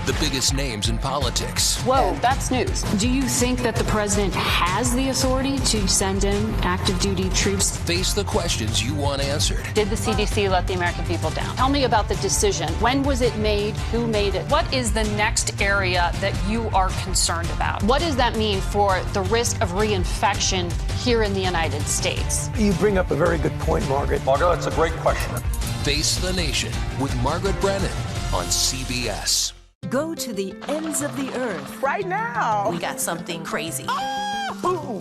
The biggest names in politics. Whoa, that's news. Do you think that the president has the authority to send in active duty troops? Face the questions you want answered. Did the CDC let the American people down? Tell me about the decision. When was it made? Who made it? What is the next area that you are concerned about? What does that mean for the risk of reinfection here in the United States? You bring up a very good point, Margaret. Margaret, that's a great question. Face the Nation with Margaret Brennan on CBS. Go to the ends of the earth. Right now. We got something crazy.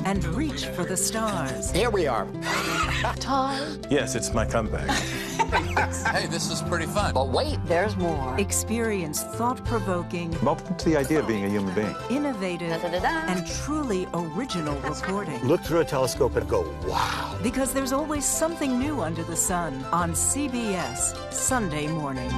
And reach for the stars. Here we are. Time. Yes, it's my comeback. Hey, this is pretty fun. But wait, there's more. Experience thought-provoking, Welcome to the idea of being a human being. innovative, and truly original reporting. Look through a telescope and go, wow. Because there's always something new under the sun on CBS Sunday morning.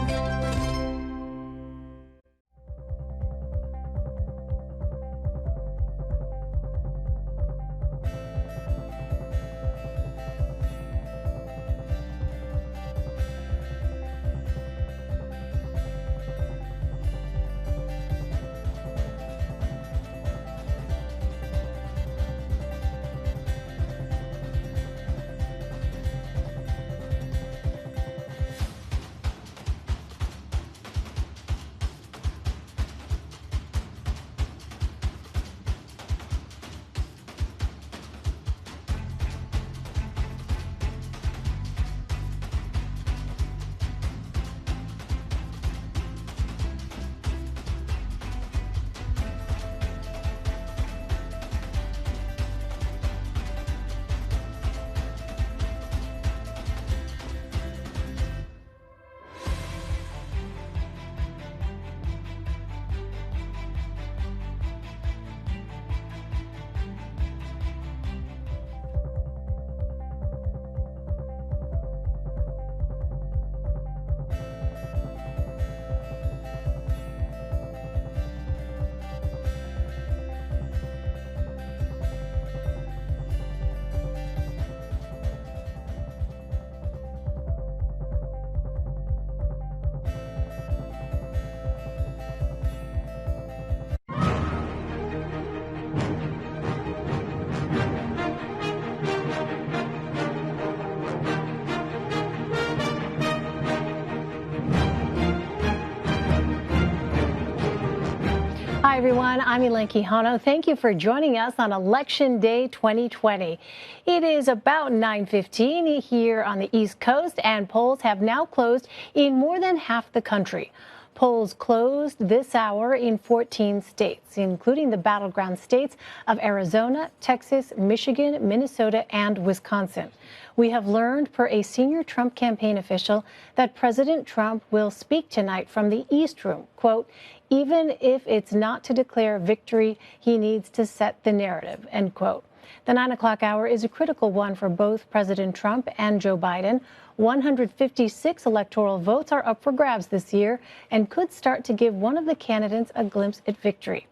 Hi, everyone. I'm Elaine Quijano. Thank you for joining us on Election Day 2020. It is about 9:15 here on the East Coast, and polls have now closed in more than half the country. Polls closed this hour in 14 states, including the battleground states of Arizona, Texas, Michigan, Minnesota, and Wisconsin. We have learned, per a senior Trump campaign official, that President Trump will speak tonight from the East Room. Quote, even if it's not to declare victory, he needs to set the narrative, end quote. The 9 o'clock hour is a critical one for both President Trump and Joe Biden. 156 electoral votes are up for grabs this year and could start to give one of the candidates a glimpse at victory.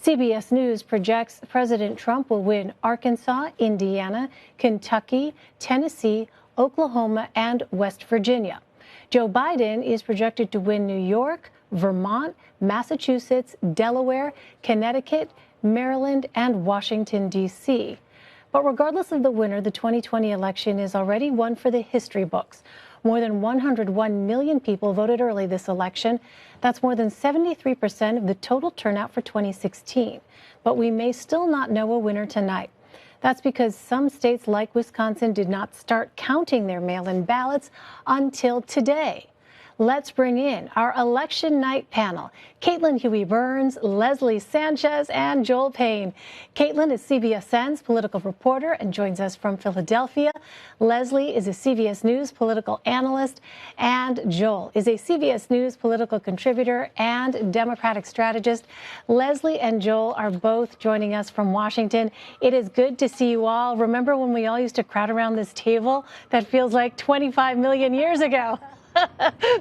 CBS News projects President Trump will win Arkansas, Indiana, Kentucky, Tennessee, Oklahoma, and West Virginia. Joe Biden is projected to win New York, Vermont, Massachusetts, Delaware, Connecticut, Maryland, and Washington, D.C. But regardless of the winner, the 2020 election is already one for the history books. More than 101 million people voted early this election. That's more than 73% of the total turnout for 2016. But we may still not know a winner tonight. That's because some states like Wisconsin did not start counting their mail-in ballots until today. Let's bring in our election night panel, Caitlin Huey-Burns, Leslie Sanchez, and Joel Payne. Caitlin is CBSN's political reporter and joins us from Philadelphia. Leslie is a CBS News political analyst, and Joel is a CBS News political contributor and Democratic strategist. Leslie and Joel are both joining us from Washington. It is good to see you all. Remember when we all used to crowd around this table? That feels like 25 million years ago.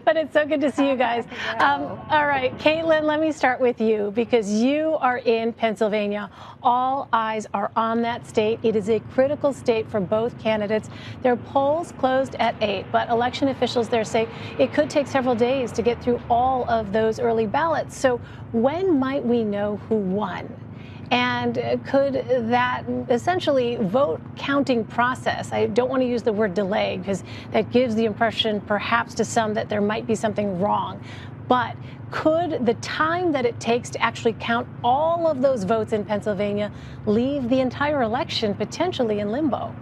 But it's so good to see you guys. All right, Caitlin, let me start with you because you are in Pennsylvania. All eyes are on that state. It is a critical state for both candidates. Their polls closed at 8, but election officials there say it could take several days to get through all of those early ballots. So when might we know who won? And could that essentially vote counting process, I don't want to use the word delay because that gives the impression perhaps to some that there might be something wrong, but could the time that it takes to actually count all of those votes in Pennsylvania leave the entire election potentially in limbo?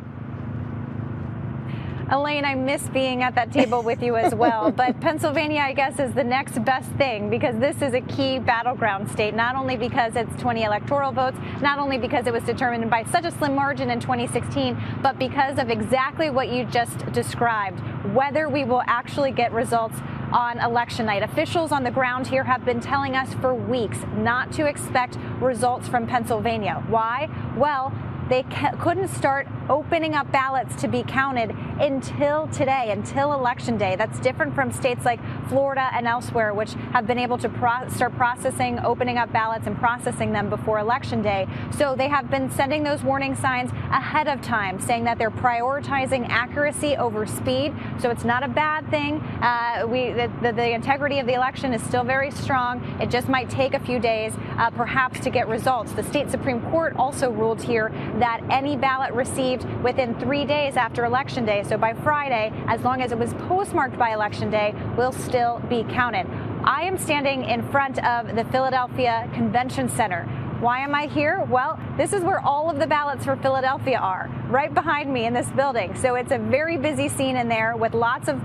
Elaine, I miss being at that table with you as well. But Pennsylvania, I guess, is the next best thing because this is a key battleground state, not only because it's 20 electoral votes, not only because it was determined by such a slim margin in 2016, but because of exactly what you just described, whether we will actually get results on election night. Officials on the ground here have been telling us for weeks not to expect results from Pennsylvania. Why? Well, they couldn't start opening up ballots to be counted until today, until Election Day. That's different from states like Florida and elsewhere, which have been able to start processing, opening up ballots and processing them before Election Day. So they have been sending those warning signs ahead of time, saying that they're prioritizing accuracy over speed. So it's not a bad thing. The integrity of the election is still very strong. It just might take a few days, perhaps, to get results. The state Supreme Court also ruled here that any ballot received within 3 days after Election Day, so by Friday, as long as it was postmarked by Election Day, will still be counted. I am standing in front of the Philadelphia Convention Center. Why am I here? Well, this is where all of the ballots for Philadelphia are, right behind me in this building. So it's a very busy scene in there with lots of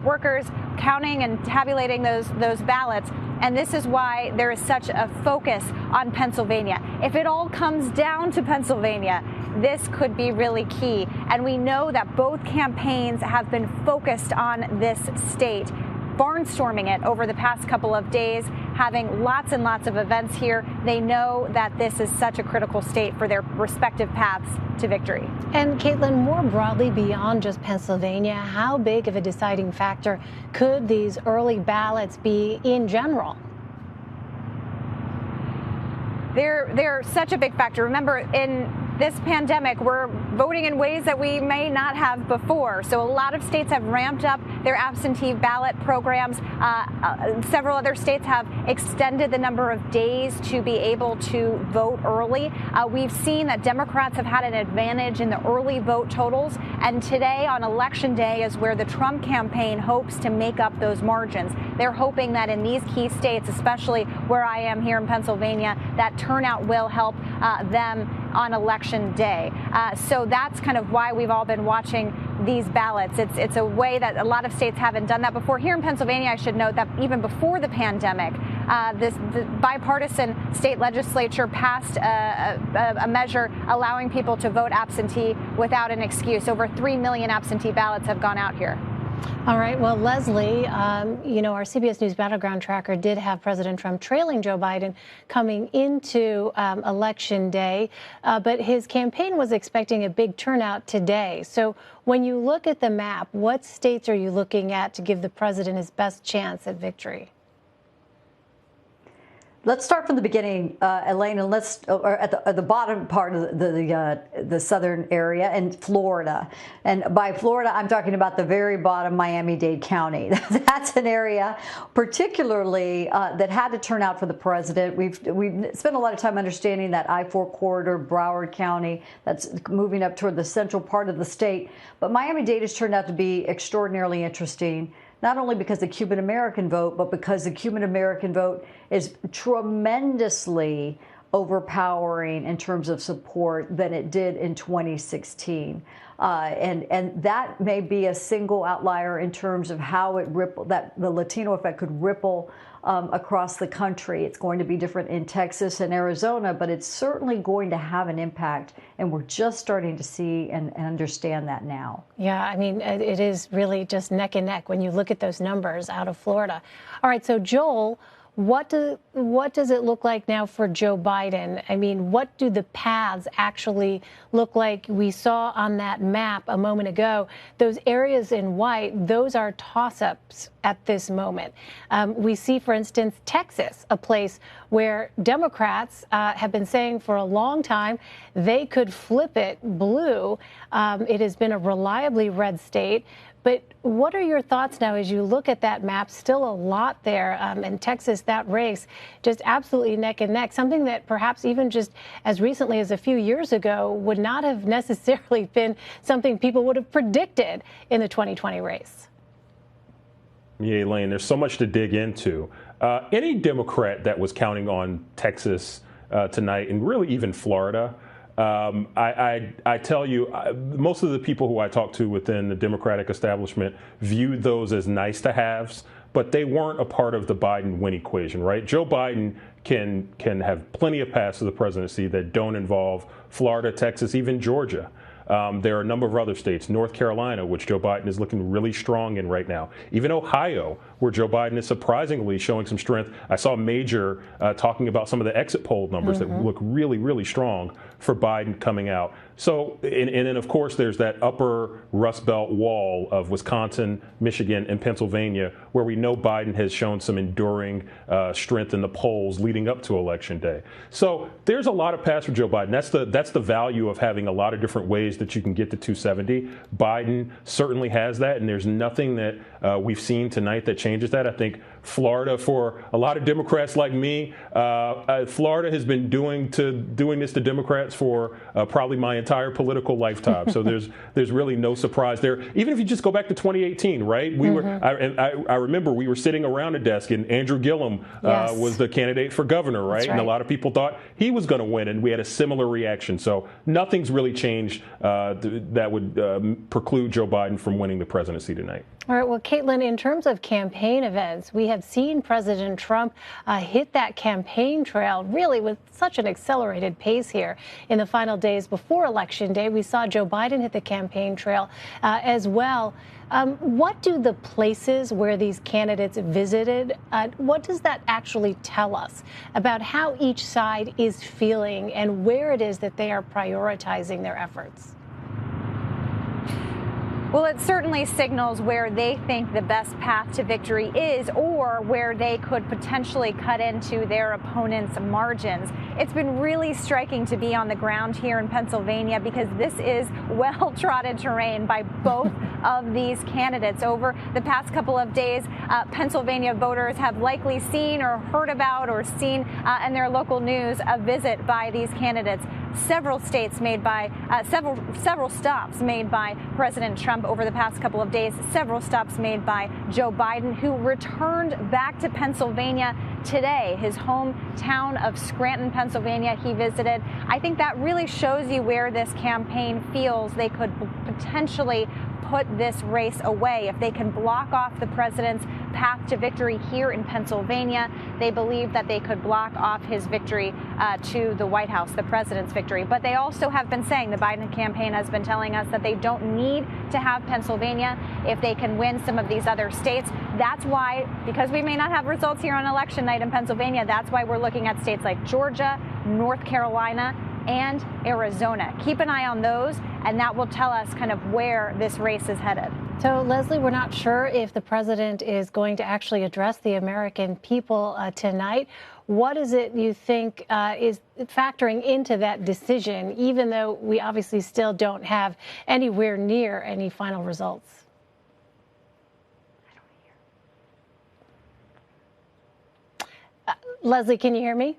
workers counting and tabulating those ballots. And this is why there is such a focus on Pennsylvania. If it all comes down to Pennsylvania, this could be really key. And we know that both campaigns have been focused on this state, barnstorming it over the past couple of days, having lots and lots of events here. They know that this is such a critical state for their respective paths to victory. And Caitlin, more broadly beyond just Pennsylvania, how big of a deciding factor could these early ballots be in general? They're such a big factor. Remember, in this pandemic, we're voting in ways that we may not have before. So a lot of states have ramped up their absentee ballot programs. Several other states have extended the number of days to be able to vote early. We've seen that Democrats have had an advantage in the early vote totals. And today, on Election Day, is where the Trump campaign hopes to make up those margins. They're hoping that in these key states, especially where I am here in Pennsylvania, that turnout will help them on Election Day. So that's kind of why we've all been watching these ballots. It's a way that a lot of states haven't done that before. Here in Pennsylvania, I should note that even before the pandemic, the bipartisan state legislature passed a measure allowing people to vote absentee without an excuse. Over 3 million absentee ballots have gone out here. All right. Well, Leslie, our CBS News Battleground Tracker did have President Trump trailing Joe Biden coming into Election Day, but his campaign was expecting a big turnout today. So when you look at the map, what states are you looking at to give the president his best chance at victory? Let's start from the beginning, Elaine, and or at the bottom part of the southern area and Florida. And by Florida, I'm talking about the very bottom, Miami-Dade County. That's an area particularly that had to turn out for the president. We've spent a lot of time understanding that I-4 corridor, Broward County, that's moving up toward the central part of the state. But Miami-Dade has turned out to be extraordinarily interesting, not only because the Cuban-American vote, but because the Cuban-American vote is tremendously overpowering in terms of support than it did in 2016. And that may be a single outlier in terms of how that the Latino effect could ripple across the country. It's going to be different in Texas and Arizona, but it's certainly going to have an impact. And we're just starting to see and understand that now. Yeah, I mean, it is really just neck and neck when you look at those numbers out of Florida. All right, so Joel, what does it look like now for Joe Biden? I mean, what do the paths actually look like? We saw on that map a moment ago, those areas in white, those are toss-ups at this moment. We see, for instance, Texas, a place where Democrats have been saying for a long time they could flip it blue. It has been a reliably red state. But what are your thoughts now as you look at that map? Still a lot there in Texas, that race, just absolutely neck and neck, something that perhaps even just as recently as a few years ago would not have necessarily been something people would have predicted in the 2020 race. Yeah, Elaine, there's so much to dig into. Any Democrat that was counting on Texas tonight, and really even Florida, I tell you, most of the people who I talk to within the Democratic establishment viewed those as nice to haves, but they weren't a part of the Biden win equation, right? Joe Biden can have plenty of paths to the presidency that don't involve Florida, Texas, even Georgia. There are a number of other states, North Carolina, which Joe Biden is looking really strong in right now. Even Ohio, where Joe Biden is surprisingly showing some strength. I saw Major talking about some of the exit poll numbers that look really, really strong for Biden coming out. So, and then, of course, there's that upper Rust Belt wall of Wisconsin, Michigan, and Pennsylvania, where we know Biden has shown some enduring strength in the polls leading up to Election Day. So there's a lot of paths for Joe Biden. That's the value of having a lot of different ways that you can get to 270. Biden certainly has that, and there's nothing that we've seen tonight that changes that. I think Florida, for a lot of Democrats like me, Florida has been doing this to Democrats for probably my entire political lifetime. So there's really no surprise there. Even if you just go back to 2018, right? I remember we were sitting around a desk and Andrew Gillum was the candidate for governor, right? And a lot of people thought he was going to win, and we had a similar reaction. So nothing's really changed that would preclude Joe Biden from winning the presidency tonight. All right. Well, Caitlin, in terms of campaign events, we have seen President Trump hit that campaign trail really with such an accelerated pace here in the final days before Election Day. We saw Joe Biden hit the campaign trail as well. What do the places where these candidates visited, what does that actually tell us about how each side is feeling and where it is that they are prioritizing their efforts? Well, it certainly signals where they think the best path to victory is, or where they could potentially cut into their opponent's margins. It's been really striking to be on the ground here in Pennsylvania because this is well-trodden terrain by both of these candidates. Over the past couple of days, Pennsylvania voters have likely seen or heard about or seen in their local news a visit by these candidates. Several stops made by President Trump over the past couple of days, several stops made by Joe Biden, who returned back to Pennsylvania today, his hometown of Scranton, Pennsylvania. He visited. I think that really shows you where this campaign feels they could potentially put this race away. If they can block off the president's path to victory here in Pennsylvania, they believe that they could block off his victory to the White House, the president's victory. But they also have been saying, the Biden campaign has been telling us that they don't need to have Pennsylvania if they can win some of these other states. That's why, because we may not have results here on election night in Pennsylvania, that's why we're looking at states like Georgia, North Carolina, and Arizona. Keep an eye on those, and that will tell us kind of where this race is headed. So, Leslie, we're not sure if the president is going to actually address the American people tonight. What is it you think is factoring into that decision, even though we obviously still don't have anywhere near any final results? Leslie, can you hear me?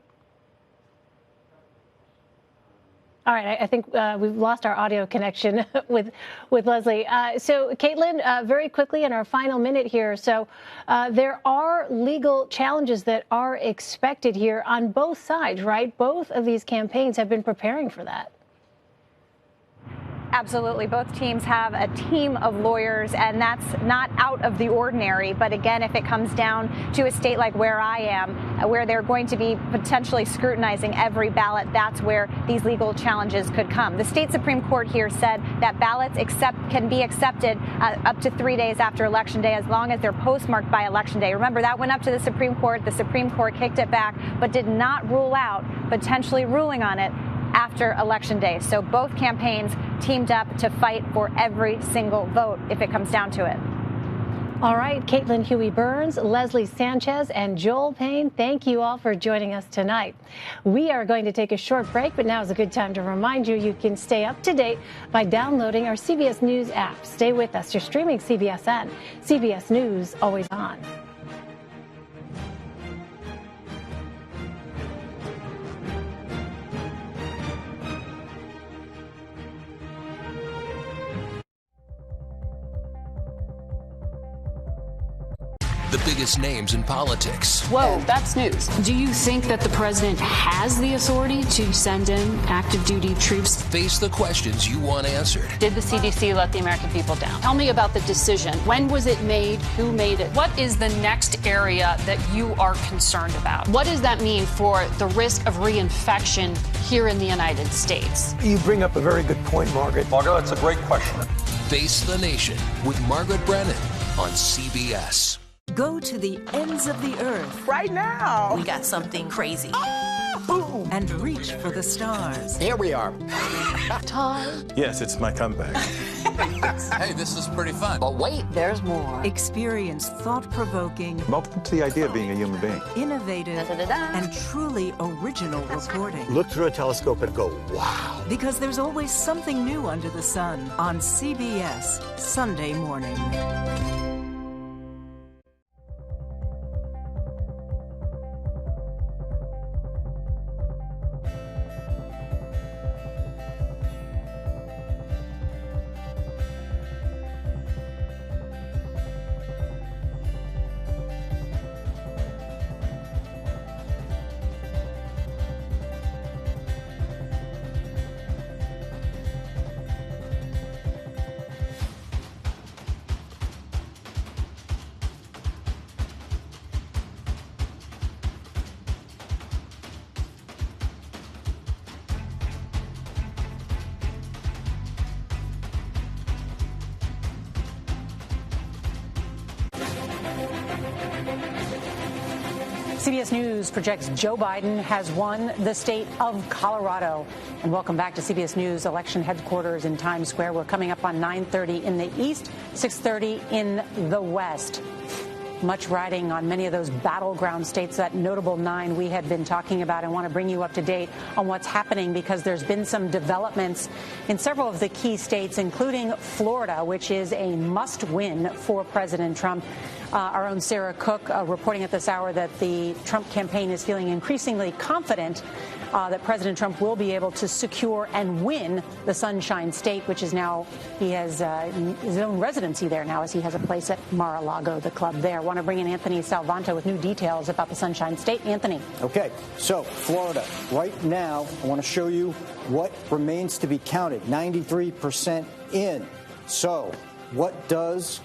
All right, I think we've lost our audio connection with Leslie. So, Caitlin, very quickly in our final minute here. So there are legal challenges that are expected here on both sides, right? Both of these campaigns have been preparing for that. Absolutely. Both teams have a team of lawyers, and that's not out of the ordinary. But again, if it comes down to a state like where I am, where they're going to be potentially scrutinizing every ballot, that's where these legal challenges could come. The state Supreme Court here said that ballots can be accepted up to 3 days after Election Day, as long as they're postmarked by Election Day. Remember, that went up to the Supreme Court. The Supreme Court kicked it back, but did not rule out potentially ruling on it after Election Day. So both campaigns teamed up to fight for every single vote if it comes down to it. All right, Caitlin Huey-Burns, Leslie Sanchez, and Joel Payne, thank you all for joining us tonight. We are going to take a short break, but now is a good time to remind you can stay up to date by downloading our CBS News app. Stay with us. You're streaming CBSN. CBS News, always on. The biggest names in politics. Whoa, that's news. Do you think that the president has the authority to send in active duty troops? Face the questions you want answered. Did the CDC let the American people down? Tell me about the decision. When was it made? Who made it? What is the next area that you are concerned about? What does that mean for the risk of reinfection here in the United States? You bring up a very good point, Margaret. Margaret, that's a great question. Face the Nation with Margaret Brennan on CBS. Go to the ends of the earth Right now. We got something crazy. and reach for the stars. Here we are. Time. Yes, it's my comeback. Hey, this is pretty fun. But wait, there's more. Experience thought-provoking, Welcome to the idea of being a human being. innovative, Da-da-da-da. and truly original reporting. Look through a telescope and go, wow. Because there's always something new under the sun on CBS Sunday morning. CBS News projects Joe Biden has won the state of Colorado. And welcome back to CBS News election headquarters in Times Square. We're coming up on 9:30 in the east, 6:30 in the west. Much riding on many of those battleground states, that notable 9 we had been talking about. I want to bring you up to date on what's happening because there's been some developments in several of the key states, including Florida, which is a must-win for President Trump. Our own Sarah Cook reporting at this hour that the Trump campaign is feeling increasingly confident that President Trump will be able to secure and win the Sunshine State, which is now, he has his own residency there now, as he has a place at Mar-a-Lago, the club there. I want to bring in Anthony Salvanto with new details about the Sunshine State. Anthony. Okay, so Florida, right now, I want to show you what remains to be counted. 93% in. So what does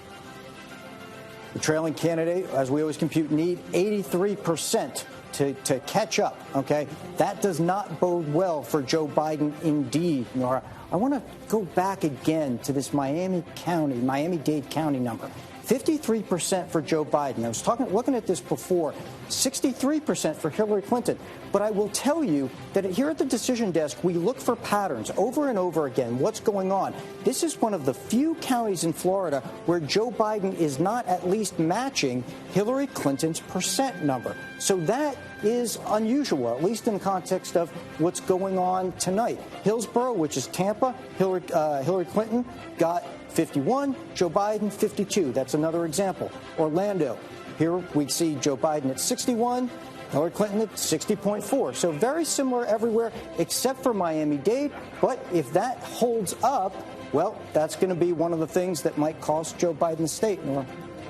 the trailing candidate, as we always compute, need? 83%. To catch up, okay? That does not bode well for Joe Biden indeed, Nora. I want to go back again to this Miami-Dade County number. 53% for Joe Biden. I was looking at this before. 63% for Hillary Clinton. But I will tell you that here at the decision desk, we look for patterns over and over again. What's going on? This is one of the few counties in Florida where Joe Biden is not at least matching Hillary Clinton's percent number. So that is unusual, at least in the context of what's going on tonight. Hillsborough, which is Tampa, Hillary Clinton got 51, Joe Biden 52. That's another example. Orlando, here we see Joe Biden at 61, Hillary Clinton at 60.4. So very similar everywhere except for Miami-Dade. But if that holds up, well, that's going to be one of the things that might cost Joe Biden the state.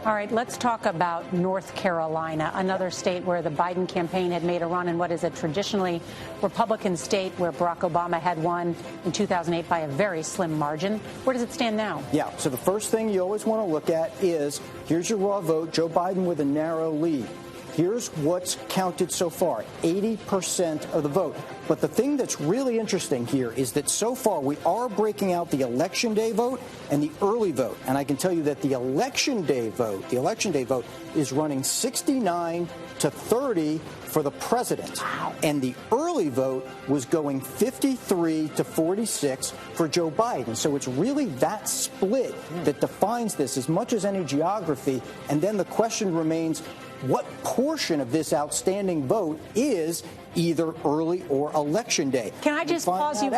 All right, let's talk about North Carolina, another state where the Biden campaign had made a run in what is a traditionally Republican state where Barack Obama had won in 2008 by a very slim margin. Where does it stand now? Yeah, so the first thing you always want to look at is, here's your raw vote, Joe Biden with a narrow lead. Here's what's counted so far, 80% of the vote. But the thing that's really interesting here is that so far we are breaking out the Election Day vote and the early vote. And I can tell you that the Election Day vote is running 69 to 30 for the president. Wow. And the early vote was going 53 to 46 for Joe Biden. So it's really that split that defines this as much as any geography. And then the question remains, what portion of this outstanding vote is either early or Election Day? Can I just pause you?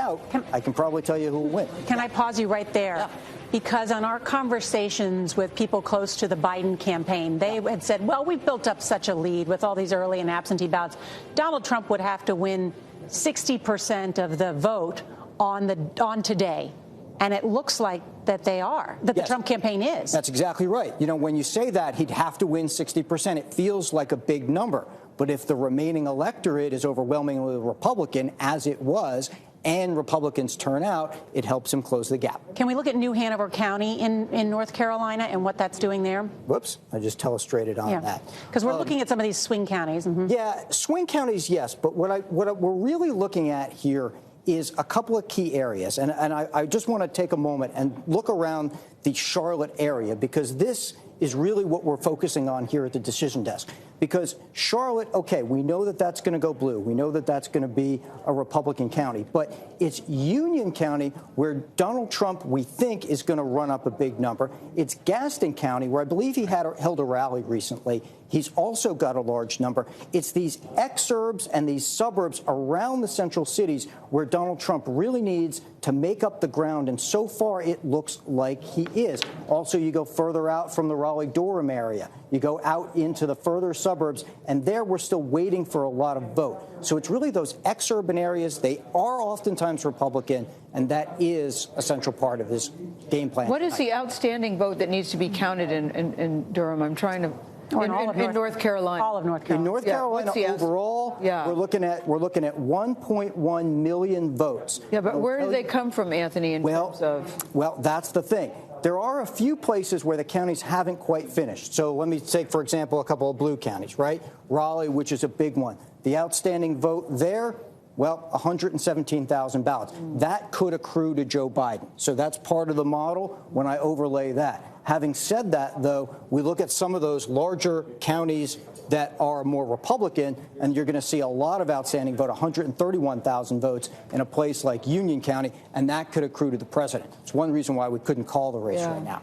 I can probably tell you who will win. Can I pause you right there? Yeah. Because on our conversations with people close to the Biden campaign, they had said, well, we've built up such a lead with all these early and absentee ballots. Donald Trump would have to win 60% of the vote on today. And it looks like that they are, that the Trump campaign is. That's exactly right. You know, when you say that, he'd have to win 60%. It feels like a big number. But if the remaining electorate is overwhelmingly Republican, as it was, and Republicans turn out, it helps him close the gap. Can we look at New Hanover County in North Carolina and what that's doing there? Whoops, I just telestrated on that. Because we're looking at some of these swing counties. Mm-hmm. Yeah, swing counties, yes. But what we're really looking at here is a couple of key areas. And I just want to take a moment and look around the Charlotte area, because this is really what we're focusing on here at the decision desk. Because Charlotte, okay, we know that that's going to go blue. We know that that's going to be a Republican county. But it's Union County where Donald Trump, we think, is going to run up a big number. It's Gaston County, where I believe he held a rally recently. He's also got a large number. It's these exurbs and these suburbs around the central cities where Donald Trump really needs to make up the ground. And so far, it looks like he is. Also, you go further out from the Raleigh-Durham area. You go out into the further suburbs, and there we're still waiting for a lot of vote. So it's really those exurban areas. They are oftentimes Republican, and that is a central part of this game plan. What is the outstanding vote that needs to be counted in Durham? I'm trying to... In North Carolina. All of North Carolina. In North Carolina overall, we're looking at 1.1 million votes. Yeah, but where do they come from, Anthony, in terms of... Well, that's the thing. There are a few places where the counties haven't quite finished. So let me take, for example, a couple of blue counties, right? Raleigh, which is a big one. The outstanding vote there, well, 117,000 ballots. That could accrue to Joe Biden. So that's part of the model when I overlay that. having said that, though, we look at some of those larger counties that are more Republican, and you're going to see a lot of outstanding vote, 131,000 votes in a place like Union County, and that could accrue to the president. It's one reason why we couldn't call the race right now.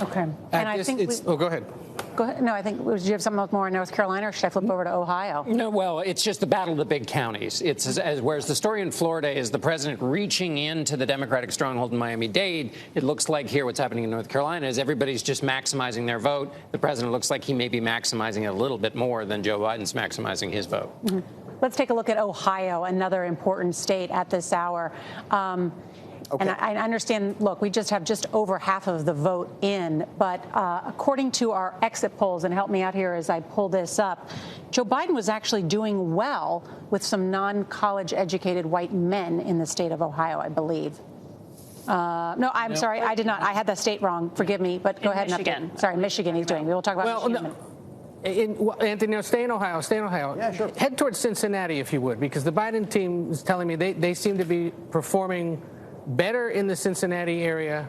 Okay. And I think go ahead. Go ahead. No, I think, do you have something more in North Carolina, or should I flip over to Ohio? No, well, it's just the battle of the big counties. Whereas the story in Florida is the president reaching into the Democratic stronghold in Miami-Dade. It looks like here what's happening in North Carolina is everybody's just maximizing their vote. The president looks like he may be maximizing it a little bit more than Joe Biden's maximizing his vote. Mm-hmm. Let's take a look at Ohio, another important state at this hour. Okay. And I understand, look, we just have just over half of the vote in, but according to our exit polls, and help me out here as I pull this up, Joe Biden was actually doing well with some non-college educated white men in the state of Ohio, I believe. No, I'm sorry, I did not. I had the state wrong. Forgive me, but go ahead. Michigan. Sorry, Michigan he's doing. We will talk about Michigan. Anthony, stay in Ohio. Stay in Ohio. Yeah, sure. Head towards Cincinnati, if you would, because the Biden team is telling me they seem to be performing better in the Cincinnati area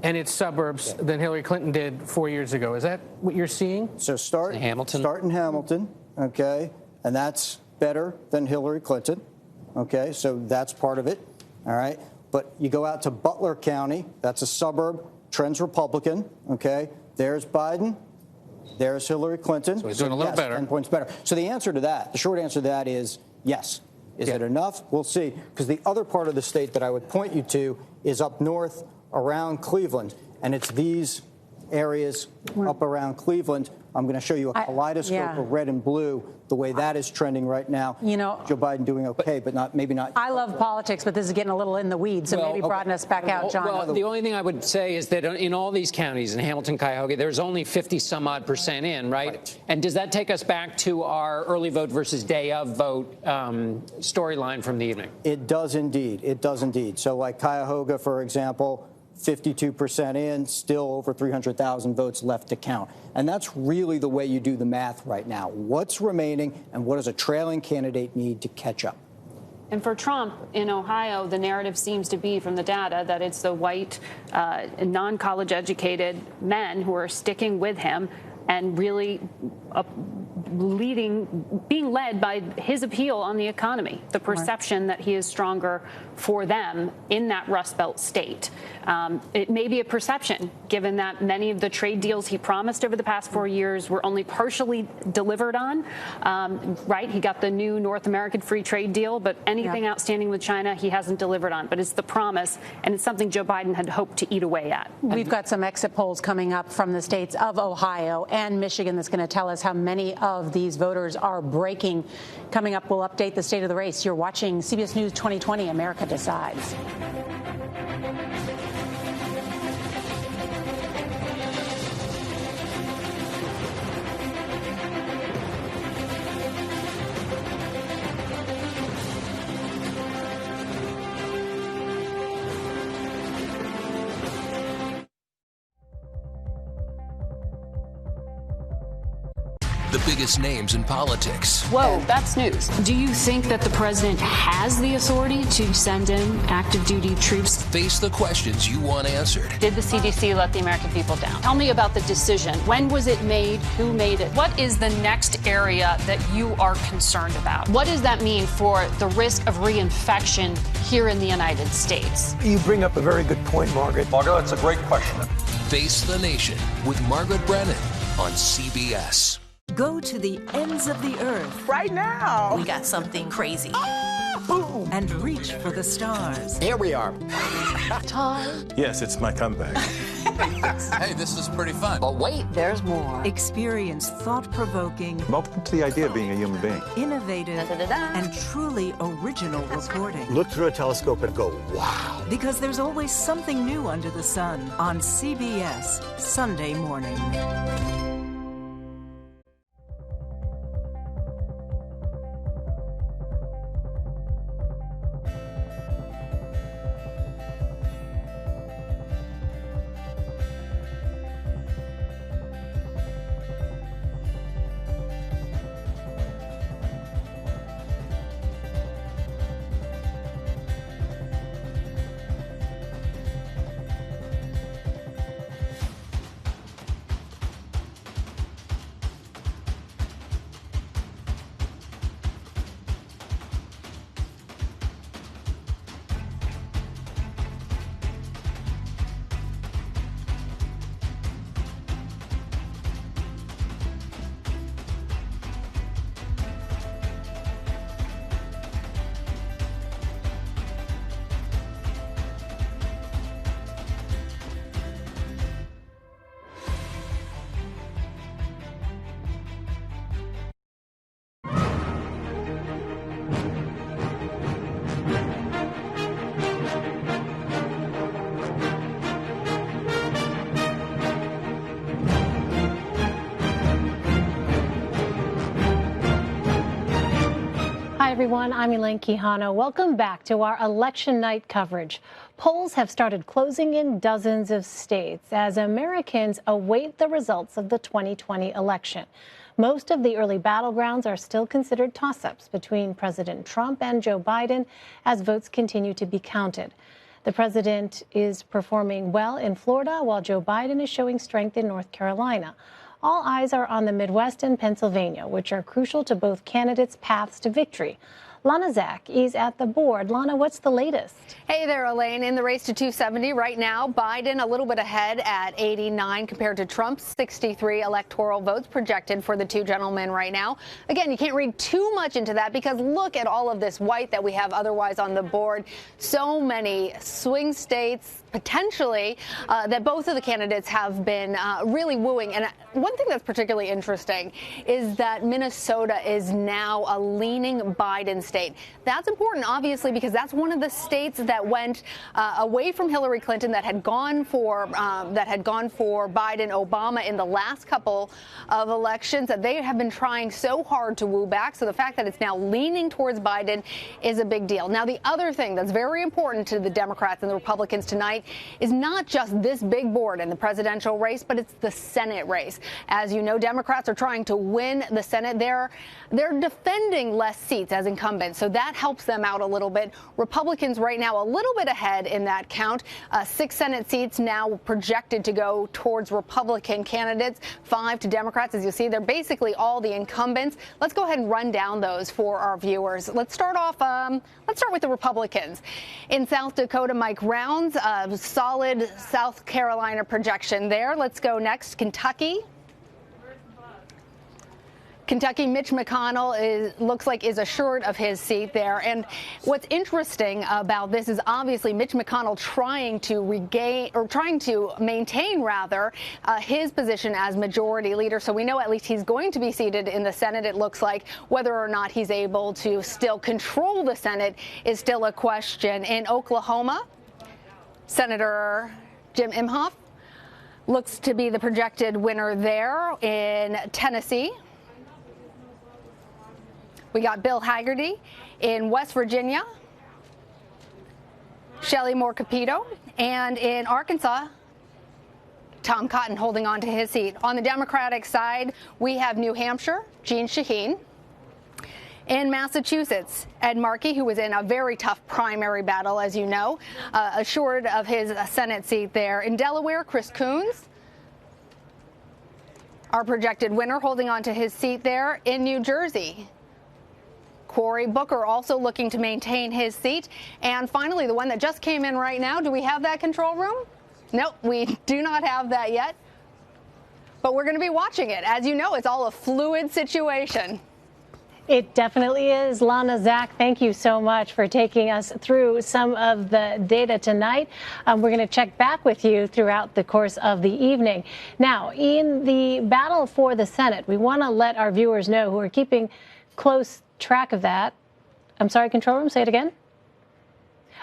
and its suburbs than Hillary Clinton did 4 years ago. Is that what you're seeing? So start in Hamilton, okay, and that's better than Hillary Clinton, okay, so that's part of it, all right. But you go out to Butler County, that's a suburb, trends Republican, okay. There's Biden, there's Hillary Clinton. So he's doing a little better. 10 points better. So the answer to that, the short answer to that is yes. Is it enough? We'll see. Because the other part of the state that I would point you to is up north around Cleveland. And it's these areas up around Cleveland. I'm going to show you a kaleidoscope of red and blue, the way that is trending right now. You know, Joe Biden doing okay, but maybe not. I love politics, but this is getting a little in the weeds, so maybe broaden us back out, John. Well, the only thing I would say is that in all these counties, in Hamilton, Cuyahoga, there's only 50-some-odd% in, right? And does that take us back to our early vote versus day of vote storyline from the evening? It does indeed. It does indeed. So like Cuyahoga, for example, 52% in, still over 300,000 votes left to count. And that's really the way you do the math right now. What's remaining and what does a trailing candidate need to catch up? And for Trump in Ohio, the narrative seems to be from the data that it's the white, non-college educated men who are sticking with him and really being led by his appeal on the economy, the perception that he is stronger for them in that Rust Belt state. It may be a perception, given that many of the trade deals he promised over the past 4 years were only partially delivered on. Right? He got the new North American free trade deal, but anything outstanding with China, he hasn't delivered on. But it's the promise, and it's something Joe Biden had hoped to eat away at. We've got some exit polls coming up from the states of Ohio and Michigan that's going to tell us how many of these voters are breaking. Coming up, we'll update the state of the race. You're watching CBS News 2020, America Decides. The biggest names in politics. Whoa, that's news. Do you think that the president has the authority to send in active duty troops? Face the questions you want answered. Did the CDC let the American people down? Tell me about the decision. When was it made? Who made it? What is the next area that you are concerned about? What does that mean for the risk of reinfection here in the United States? You bring up a very good point, Margaret. Margaret, that's a great question. Face the Nation with Margaret Brennan on CBS. Go to the ends of the earth. Right now. We got something crazy. And reach for the stars. Here we are. Time. Yes, it's my comeback. Hey, this is pretty fun. But wait, there's more. Experience thought-provoking, Welcome to the idea of being a human being. innovative, and truly original reporting. Look through a telescope and go, wow. Because there's always something new under the sun on CBS Sunday morning. everyone. I'm Elaine Quijano. Welcome back to our election night coverage. Polls have started closing in dozens of states as Americans await the results of the 2020 election. Most of the early battlegrounds are still considered toss-ups between President Trump and Joe Biden as votes continue to be counted. The president is performing well in Florida while Joe Biden is showing strength in North Carolina. All eyes are on the Midwest and Pennsylvania, which are crucial to both candidates' paths to victory. Lana Zach is at the board. Lana, what's the latest? Hey there, Elaine. In the race to 270 right now, Biden a little bit ahead at 89 compared to Trump's 63 electoral votes projected for the two gentlemen right now. Again, you can't read too much into that because look at all of this white that we have otherwise on the board. So many swing states potentially that both of the candidates have been really wooing. And one thing that's particularly interesting is that Minnesota is now a leaning Biden state. That's important, obviously, because that's one of the states that went away from Hillary Clinton, that had gone for Biden, Obama in the last couple of elections, that they have been trying so hard to woo back. So the fact that it's now leaning towards Biden is a big deal. Now, the other thing that's very important to the Democrats and the Republicans tonight is not just this big board in the presidential race, but it's the Senate race. As you know, Democrats are trying to win the Senate. They're defending less seats as incumbents, so that helps them out a little bit. Republicans right now a little bit ahead in that count. 6 Senate seats now projected to go towards Republican candidates, 5 to Democrats. As you see, they're basically all the incumbents. Let's go ahead and run down those for our viewers. Let's start with the Republicans. In South Dakota, Mike Rounds, solid South Carolina projection there. Let's go next. Kentucky, Mitch McConnell looks like is assured of his seat there. And what's interesting about this is obviously Mitch McConnell trying to maintain his position as majority leader. So we know at least he's going to be seated in the Senate. It looks like whether or not he's able to still control the Senate is still a question. In Oklahoma, Senator Jim Inhofe looks to be the projected winner there. In Tennessee, we got Bill Hagerty. In West Virginia, Shelley Moore Capito. And in Arkansas, Tom Cotton holding on to his seat. On the Democratic side, we have New Hampshire, Jeanne Shaheen. In Massachusetts, Ed Markey, who was in a very tough primary battle, as you know, assured of his Senate seat there. In Delaware, Chris Coons, our projected winner, holding on to his seat there. In New Jersey, Cory Booker also looking to maintain his seat. And finally, the one that just came in right now, do we have that control room? Nope, we do not have that yet. But we're going to be watching it. As you know, it's all a fluid situation. It definitely is. Lana Zach, thank you so much for taking us through some of the data tonight. We're going to check back with you throughout the course of the evening. Now, in the battle for the Senate, we want to let our viewers know who are keeping close track of that. I'm sorry, control room, say it again.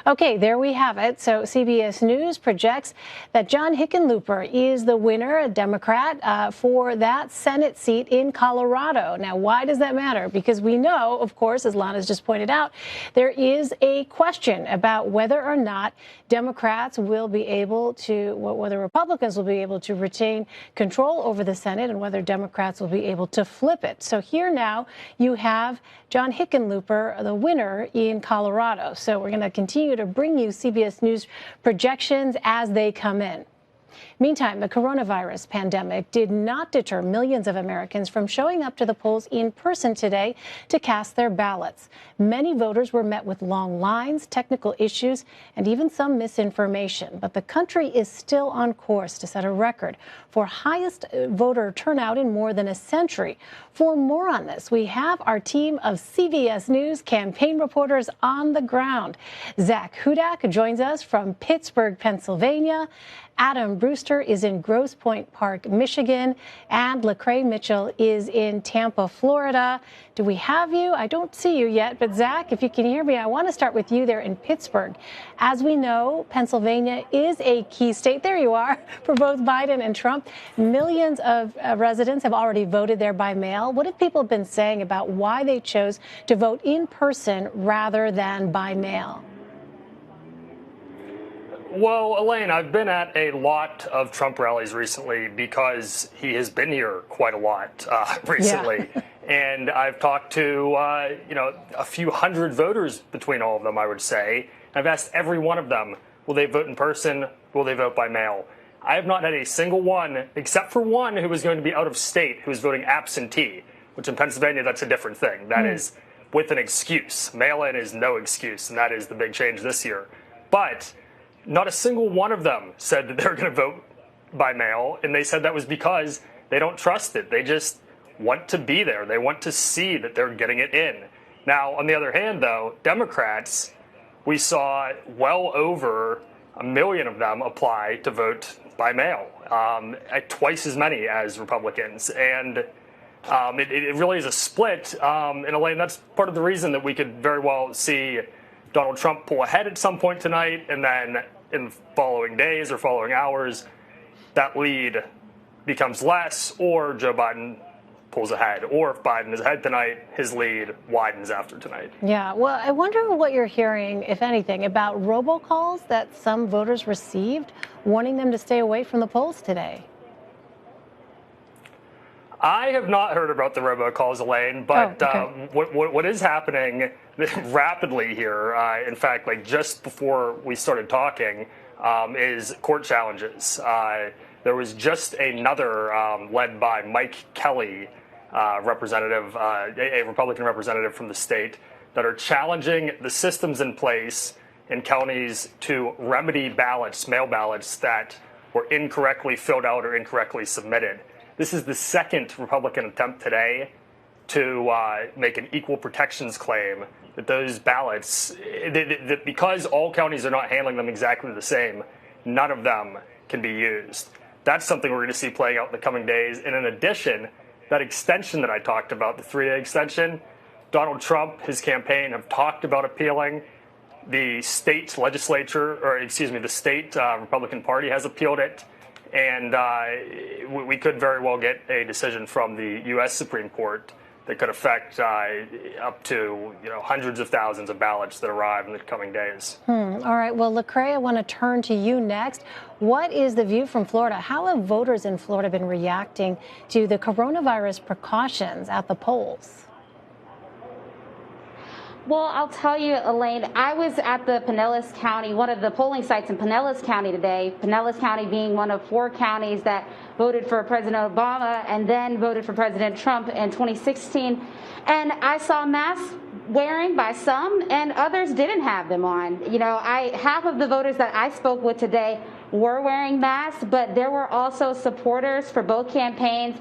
Okay, there we have it. So CBS News projects that John Hickenlooper is the winner, a Democrat, for that Senate seat in Colorado. Now, why does that matter? Because we know, of course, as Lana's just pointed out, there is a question about whether or not Democrats will be able to, whether Republicans will be able to retain control over the Senate and whether Democrats will be able to flip it. So here now you have John Hickenlooper, the winner in Colorado. So we're going to continue to bring you CBS News projections as they come in. Meantime, the coronavirus pandemic did not deter millions of Americans from showing up to the polls in person today to cast their ballots. Many voters were met with long lines, technical issues, and even some misinformation. But the country is still on course to set a record for highest voter turnout in more than a century. For more on this, we have our team of CBS News campaign reporters on the ground. Zach Hudak joins us from Pittsburgh, Pennsylvania. Adam Brewster Foster is in Grosse Pointe Park, Michigan, and Lecrae Mitchell is in Tampa, Florida. Do we have you? I don't see you yet, but Zach, if you can hear me, I want to start with you there in Pittsburgh. As we know, Pennsylvania is a key state, there you are, for both Biden and Trump. Millions of residents have already voted there by mail. What have people been saying about why they chose to vote in person rather than by mail? Well, Elaine, I've been at a lot of Trump rallies recently because he has been here quite a lot recently. Yeah. And I've talked to, a few hundred voters between all of them, I would say. I've asked every one of them, will they vote in person? Will they vote by mail? I have not had a single one, except for one who was going to be out of state, who was voting absentee, which in Pennsylvania, that's a different thing. That is with an excuse. Mail-in is no excuse, and that is the big change this year. But not a single one of them said that they're going to vote by mail, and they said that was because they don't trust it. They just want to be there. They want to see that they're getting it in. Now, on the other hand, though, Democrats, we saw well over 1 million of them apply to vote by mail, at twice as many as Republicans. And it really is a split. And Elaine, that's part of the reason that we could very well see Donald Trump pull ahead at some point tonight, and then in the following days or following hours, that lead becomes less, or Joe Biden pulls ahead. Or if Biden is ahead tonight, his lead widens after tonight. Yeah, well, I wonder what you're hearing, if anything, about robocalls that some voters received warning them to stay away from the polls today. I have not heard about the robocalls, Elaine, but what is happening rapidly here, in fact, like just before we started talking, is court challenges. There was just another led by Mike Kelly, representative, a Republican representative from the state, that are challenging the systems in place in counties to remedy ballots, mail ballots that were incorrectly filled out or incorrectly submitted. This is the second Republican attempt today to make an equal protections claim that those ballots, that because all counties are not handling them exactly the same, none of them can be used. That's something we're going to see playing out in the coming days. And in addition, that extension that I talked about, the 3-day extension, Donald Trump, his campaign, have talked about appealing. The state legislature, the state Republican Party has appealed it. And we could very well get a decision from the U.S. Supreme Court that could affect up to hundreds of thousands of ballots that arrive in the coming days. All right. Well, Lecrae, I want to turn to you next. What is the view from Florida? How have voters in Florida been reacting to the coronavirus precautions at the polls? Well, I'll tell you, Elaine, I was at the Pinellas County, one of the polling sites in Pinellas County today, Pinellas County being one of 4 counties that voted for President Obama and then voted for President Trump in 2016. And I saw masks wearing by some, and others didn't have them on. Half of the voters that I spoke with today were wearing masks, but there were also supporters for both campaigns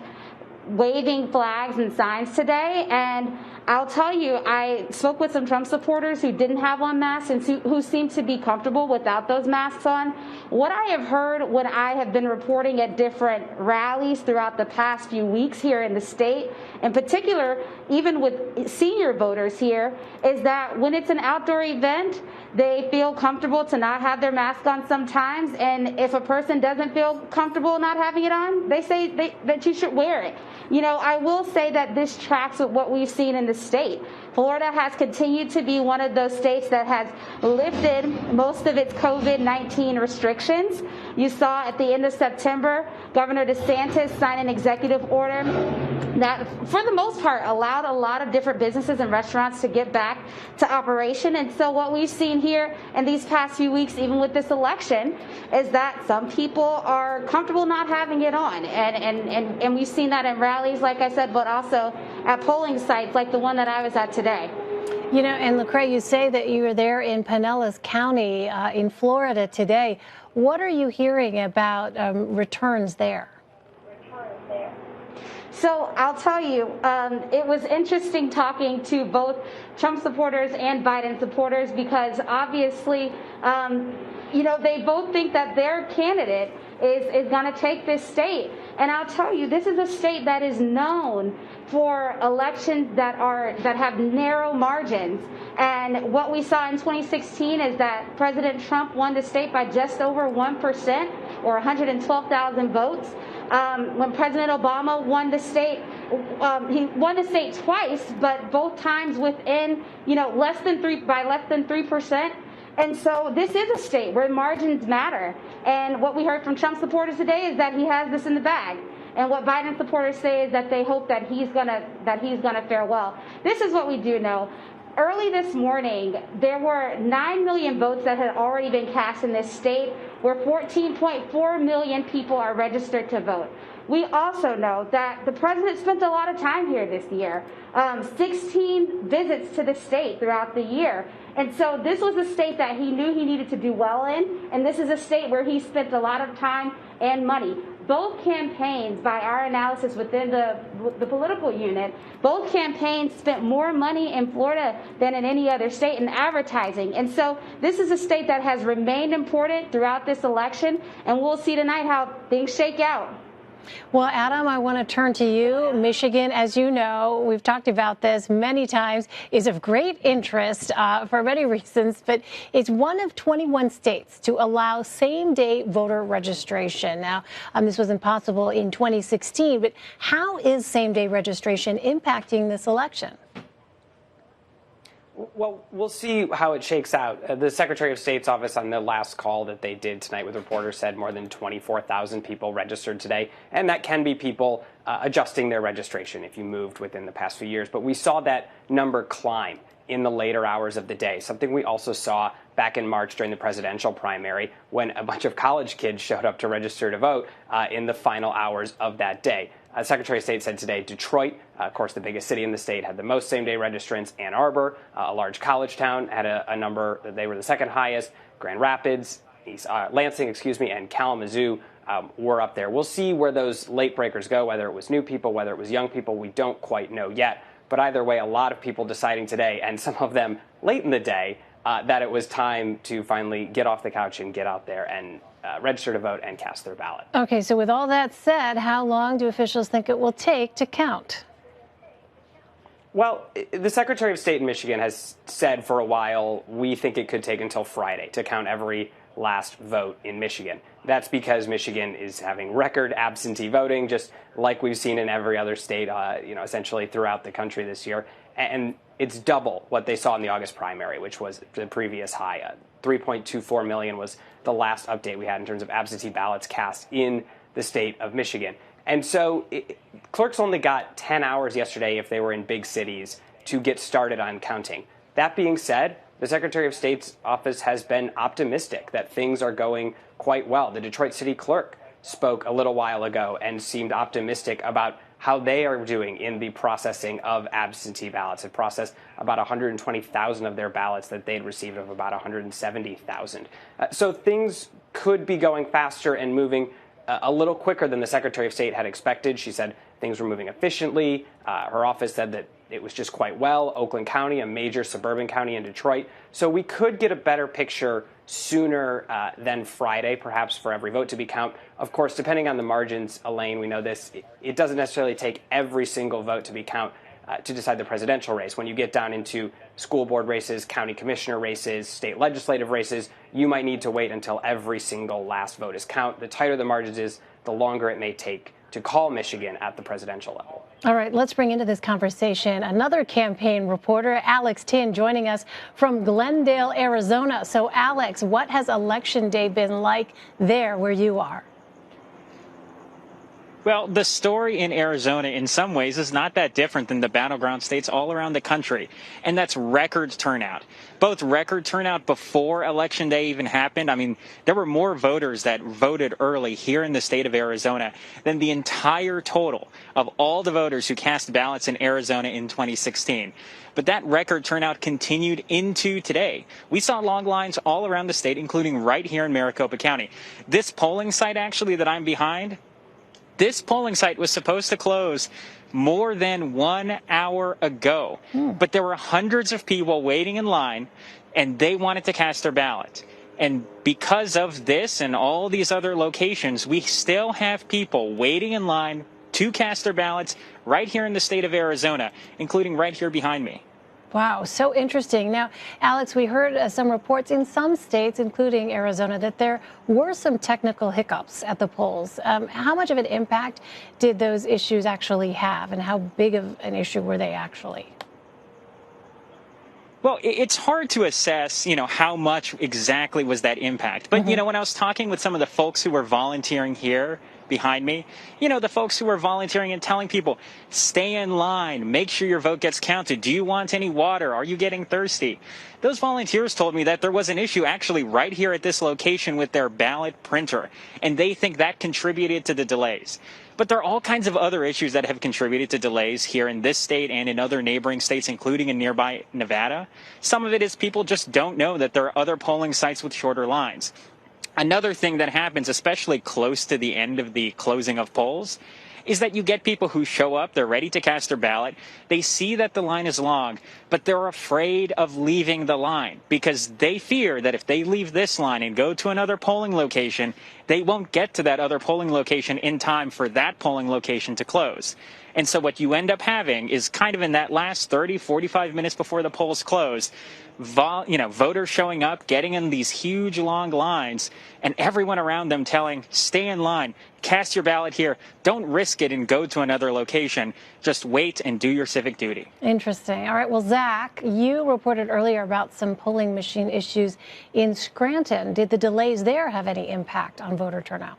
waving flags and signs today. And I'll tell you, I spoke with some Trump supporters who didn't have on masks and who seemed to be comfortable without those masks on. What I have heard when I have been reporting at different rallies throughout the past few weeks here in the state, in particular, even with senior voters here, is that when it's an outdoor event, they feel comfortable to not have their mask on sometimes. And if a person doesn't feel comfortable not having it on, they say that you should wear it. I will say that this tracks with what we've seen in the state. Florida has continued to be one of those states that has lifted most of its COVID-19 restrictions. You saw at the end of September, Governor DeSantis sign an executive order that, for the most part, allowed a lot of different businesses and restaurants to get back to operation. And so what we've seen here in these past few weeks, even with this election, is that some people are comfortable not having it on. And we've seen that in rallies, like I said, but also at polling sites like the one that I was at today. And Lecrae, you say that you were there in Pinellas County in Florida today. What are you hearing about returns there? So I'll tell you, it was interesting talking to both Trump supporters and Biden supporters because obviously, they both think that their candidate is going to take this state. And I'll tell you, this is a state that is known for elections that have narrow margins. And what we saw in 2016 is that President Trump won the state by just over 1%, or 112,000 votes. When President Obama won the state, he won the state twice, but both times within, less than 3%. And so this is a state where margins matter. And what we heard from Trump supporters today is that he has this in the bag. And what Biden supporters say is that they hope that he's gonna fare well. This is what we do know. Early this morning, there were 9 million votes that had already been cast in this state, where 14.4 million people are registered to vote. We also know that the president spent a lot of time here this year, 16 visits to the state throughout the year. And so this was a state that he knew he needed to do well in, and this is a state where he spent a lot of time and money. Both campaigns, by our analysis within the political unit, both campaigns spent more money in Florida than in any other state in advertising. And so this is a state that has remained important throughout this election, and we'll see tonight how things shake out. Well, Adam, I want to turn to you. Michigan, as you know, we've talked about this many times, is of great interest for many reasons, but it's one of 21 states to allow same-day voter registration. Now, this wasn't possible in 2016, but how is same-day registration impacting this election? Well, we'll see how it shakes out. The Secretary of State's office, on the last call that they did tonight with reporters, said more than 24,000 people registered today. And that can be people adjusting their registration if you moved within the past few years. But we saw that number climb in the later hours of the day, something we also saw back in March during the presidential primary when a bunch of college kids showed up to register to vote in the final hours of that day. Secretary of State said today Detroit, of course the biggest city in the state, had the most same-day registrants. Ann Arbor, a large college town, had a number. They were the second highest. Grand Rapids, Lansing, and Kalamazoo were up there. We'll see where those late breakers go, whether it was new people, whether it was young people. We don't quite know yet. But either way, a lot of people deciding today, and some of them late in the day, that it was time to finally get off the couch and get out there and register to vote and cast their ballot. Okay, so with all that said, how long do officials think it will take to count? Well, the Secretary of State in Michigan has said for a while, we think it could take until Friday to count every last vote in Michigan. That's because Michigan is having record absentee voting, just like we've seen in every other state, essentially throughout the country this year. And it's double what they saw in the August primary, which was the previous high. 3.24 million was the last update we had in terms of absentee ballots cast in the state of Michigan. And so clerks only got 10 hours yesterday if they were in big cities to get started on counting. That being said, the Secretary of State's office has been optimistic that things are going quite well. The Detroit City Clerk spoke a little while ago and seemed optimistic about how they are doing in the processing of absentee ballots. They processed about 120,000 of their ballots that they'd received of about 170,000. So things could be going faster and moving a little quicker than the Secretary of State had expected. She said things were moving efficiently. Her office said that it was just quite well. Oakland County, a major suburban county in Detroit. So we could get a better picture sooner than Friday, perhaps for every vote to be counted. Of course, depending on the margins, Elaine, we know this, it doesn't necessarily take every single vote to be counted to decide the presidential race. When you get down into school board races, county commissioner races, state legislative races, you might need to wait until every single last vote is counted. The tighter the margins is, the longer it may take to call Michigan at the presidential level. All right, let's bring into this conversation another campaign reporter, Alex Tin, joining us from Glendale, Arizona. So, Alex, what has Election Day been like there where you are? Well, the story in Arizona in some ways is not that different than the battleground states all around the country, and that's record turnout. Both record turnout before Election Day even happened. I mean, there were more voters that voted early here in the state of Arizona than the entire total of all the voters who cast ballots in Arizona in 2016. But that record turnout continued into today. We saw long lines all around the state, including right here in Maricopa County. This polling site, actually, that I'm behind, this polling site was supposed to close more than 1 hour ago, but there were hundreds of people waiting in line, and they wanted to cast their ballot. And because of this and all these other locations, we still have people waiting in line to cast their ballots right here in the state of Arizona, including right here behind me. Wow, so interesting. Now, Alex, we heard some reports in some states, including Arizona, that there were some technical hiccups at the polls. How much of an impact did those issues actually have, and how big of an issue were they actually? Well, it's hard to assess, how much exactly was that impact. But, when I was talking with some of the folks who were volunteering here behind me, the folks who were volunteering and telling people, stay in line, make sure your vote gets counted. Do you want any water? Are you getting thirsty? Those volunteers told me that there was an issue actually right here at this location with their ballot printer, and they think that contributed to the delays. But there are all kinds of other issues that have contributed to delays here in this state and in other neighboring states, including in nearby Nevada. Some of it is people just don't know that there are other polling sites with shorter lines. Another thing that happens, especially close to the end of the closing of polls, is that you get people who show up, they're ready to cast their ballot, they see that the line is long, but they're afraid of leaving the line because they fear that if they leave this line and go to another polling location, they won't get to that other polling location in time for that polling location to close. And so what you end up having is kind of in that last 30, 45 minutes before the polls close, voters showing up, getting in these huge long lines, and everyone around them telling, stay in line, cast your ballot here, don't risk it and go to another location. Just wait and do your civic duty. Interesting. All right. Well, Zach, you reported earlier about some polling machine issues in Scranton. Did the delays there have any impact on voter turnout?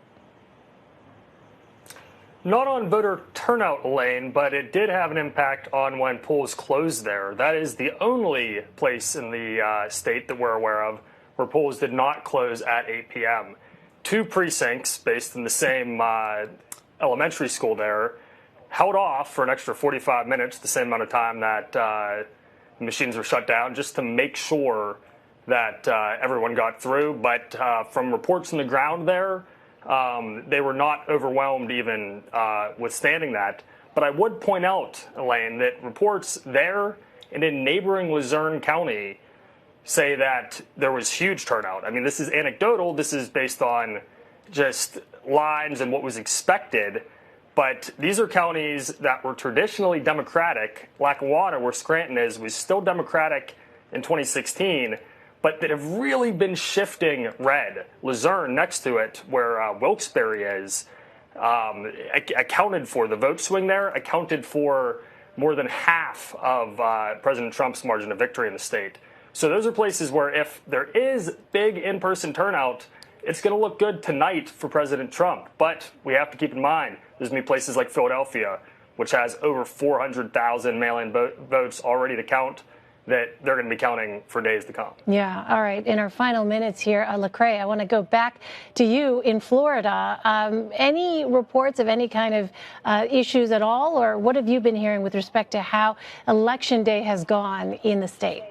Not on voter turnout, Elaine, but it did have an impact on when polls closed there. That is the only place in the state that we're aware of where polls did not close at 8 p.m. 2 precincts based in the same elementary school there held off for an extra 45 minutes, the same amount of time that machines were shut down, just to make sure that everyone got through. But from reports on the ground there, they were not overwhelmed even withstanding that. But I would point out, Elaine, that reports there and in neighboring Luzerne County say that there was huge turnout. I mean, this is anecdotal. This is based on just lines and what was expected. But these are counties that were traditionally Democratic. Lackawanna, where Scranton is, was still Democratic in 2016. But that have really been shifting red. Luzerne, next to it, where Wilkes-Barre is, accounted for the vote swing there, accounted for more than half of President Trump's margin of victory in the state. So those are places where if there is big in-person turnout, it's going to look good tonight for President Trump. But we have to keep in mind, there's going to be places like Philadelphia, which has over 400,000 mail-in votes already to count, that they're going to be counting for days to come. Yeah. All right. In our final minutes here, Lecrae, I want to go back to you in Florida. Any reports of any kind of issues at all, or what have you been hearing with respect to how Election Day has gone in the state?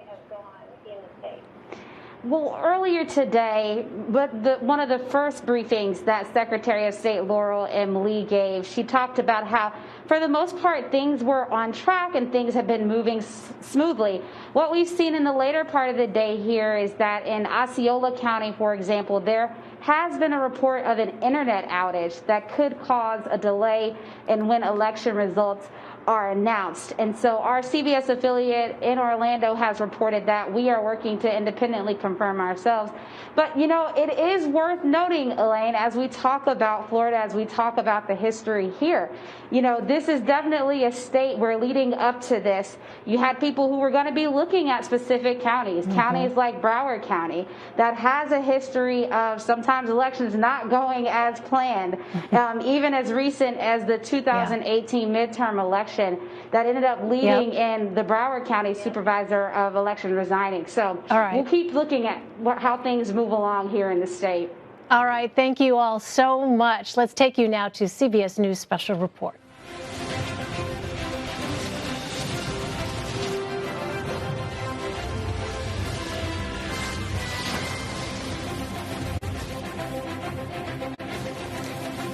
Well, earlier today, but one of the first briefings that Secretary of State Laurel M. Lee gave, she talked about how, for the most part, things were on track and things have been moving smoothly. What we've seen in the later part of the day here is that in Osceola County, for example, there has been a report of an internet outage that could cause a delay in when election results are announced. And so our CBS affiliate in Orlando has reported that. We are working to independently confirm ourselves. But, it is worth noting, Elaine, as we talk about Florida, as we talk about the history here, this is definitely a state where leading up to this, you had people who were going to be looking at specific counties, counties like Broward County, that has a history of sometimes elections not going as planned, even as recent as the 2018 midterm election that ended up leading in the Broward County supervisor of election resigning. So we'll keep looking at how things move along here in the state. All right. Thank you all so much. Let's take you now to CBS News Special Report.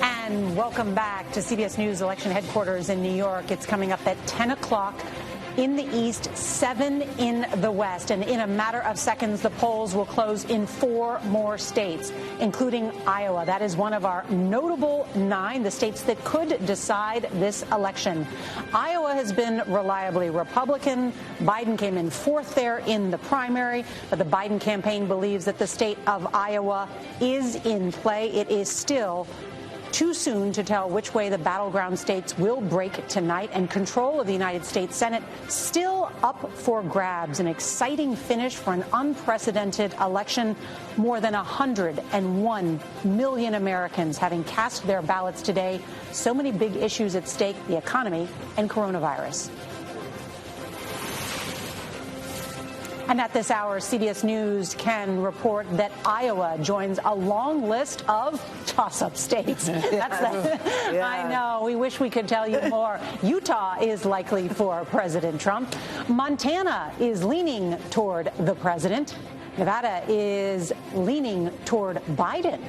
And welcome back to CBS News Election Headquarters in New York. It's coming up at 10 o'clock. in the East, 7 in the West. And in a matter of seconds, the polls will close in 4 more states, including Iowa. That is one of our notable 9, the states that could decide this election. Iowa has been reliably Republican. Biden came in 4th there in the primary, but the Biden campaign believes that the state of Iowa is in play. It is still too soon to tell which way the battleground states will break tonight, and control of the United States Senate still up for grabs. An exciting finish for an unprecedented election. More than 101 million Americans having cast their ballots today. So many big issues at stake: the economy and coronavirus. And at this hour, CBS News can report that Iowa joins a long list of toss-up states. I know. We wish we could tell you more. Utah is likely for President Trump. Montana is leaning toward the president. Nevada is leaning toward Biden.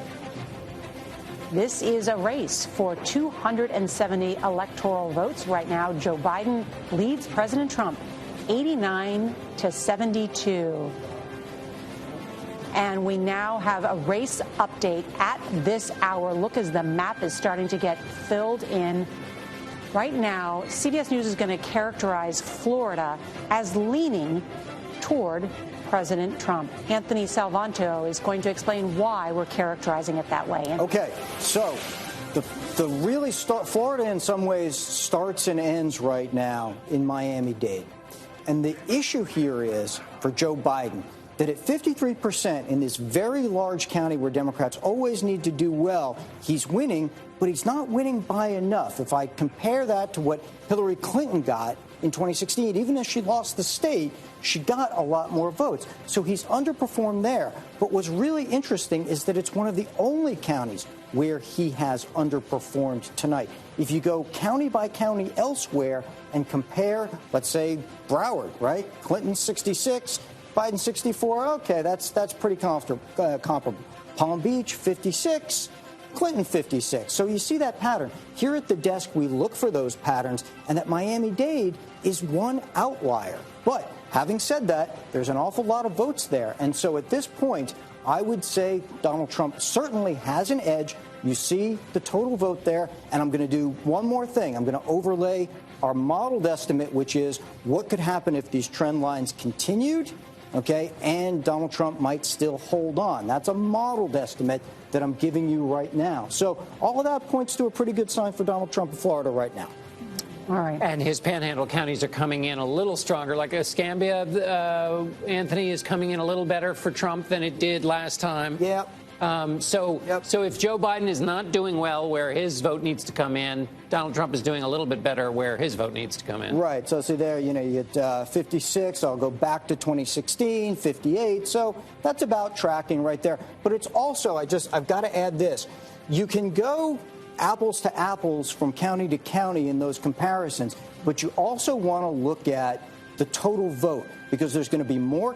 This is a race for 270 electoral votes. Right now, Joe Biden leads President Trump 89 to 72. And we now have a race update at this hour. Look as the map is starting to get filled in. Right now, CBS News is going to characterize Florida as leaning toward President Trump. Anthony Salvanto is going to explain why we're characterizing it that way. Okay, so the really Florida in some ways starts and ends right now in Miami-Dade. And the issue here is, for Joe Biden, that at 53% in this very large county where Democrats always need to do well, he's winning, but he's not winning by enough. If I compare that to what Hillary Clinton got in 2016, even as she lost the state, she got a lot more votes. So he's underperformed there. But what's really interesting is that it's one of the only counties where he has underperformed tonight. If you go county by county elsewhere and compare, let's say, Broward, right? Clinton 66, Biden 64. Okay, that's pretty comparable. Palm Beach 56, Clinton 56. So you see that pattern. Here at the desk, we look for those patterns, and that Miami-Dade is one outlier. But having said that, there's an awful lot of votes there. And so at this point, I would say Donald Trump certainly has an edge. You see the total vote there. And I'm going to do one more thing. I'm going to overlay our modeled estimate, which is what could happen if these trend lines continued, okay, and Donald Trump might still hold on. That's a modeled estimate that I'm giving you right now. So all of that points to a pretty good sign for Donald Trump in Florida right now. All right. And his panhandle counties are coming in a little stronger. Like Escambia, Anthony, is coming in a little better for Trump than it did last time. Yeah. So if Joe Biden is not doing well where his vote needs to come in, Donald Trump is doing a little bit better where his vote needs to come in. Right. So see there, you get 56. I'll go back to 2016, 58. So that's about tracking right there. But it's also, I've got to add this. You can go apples to apples from county to county in those comparisons, but you also want to look at the total vote, because there's going to be more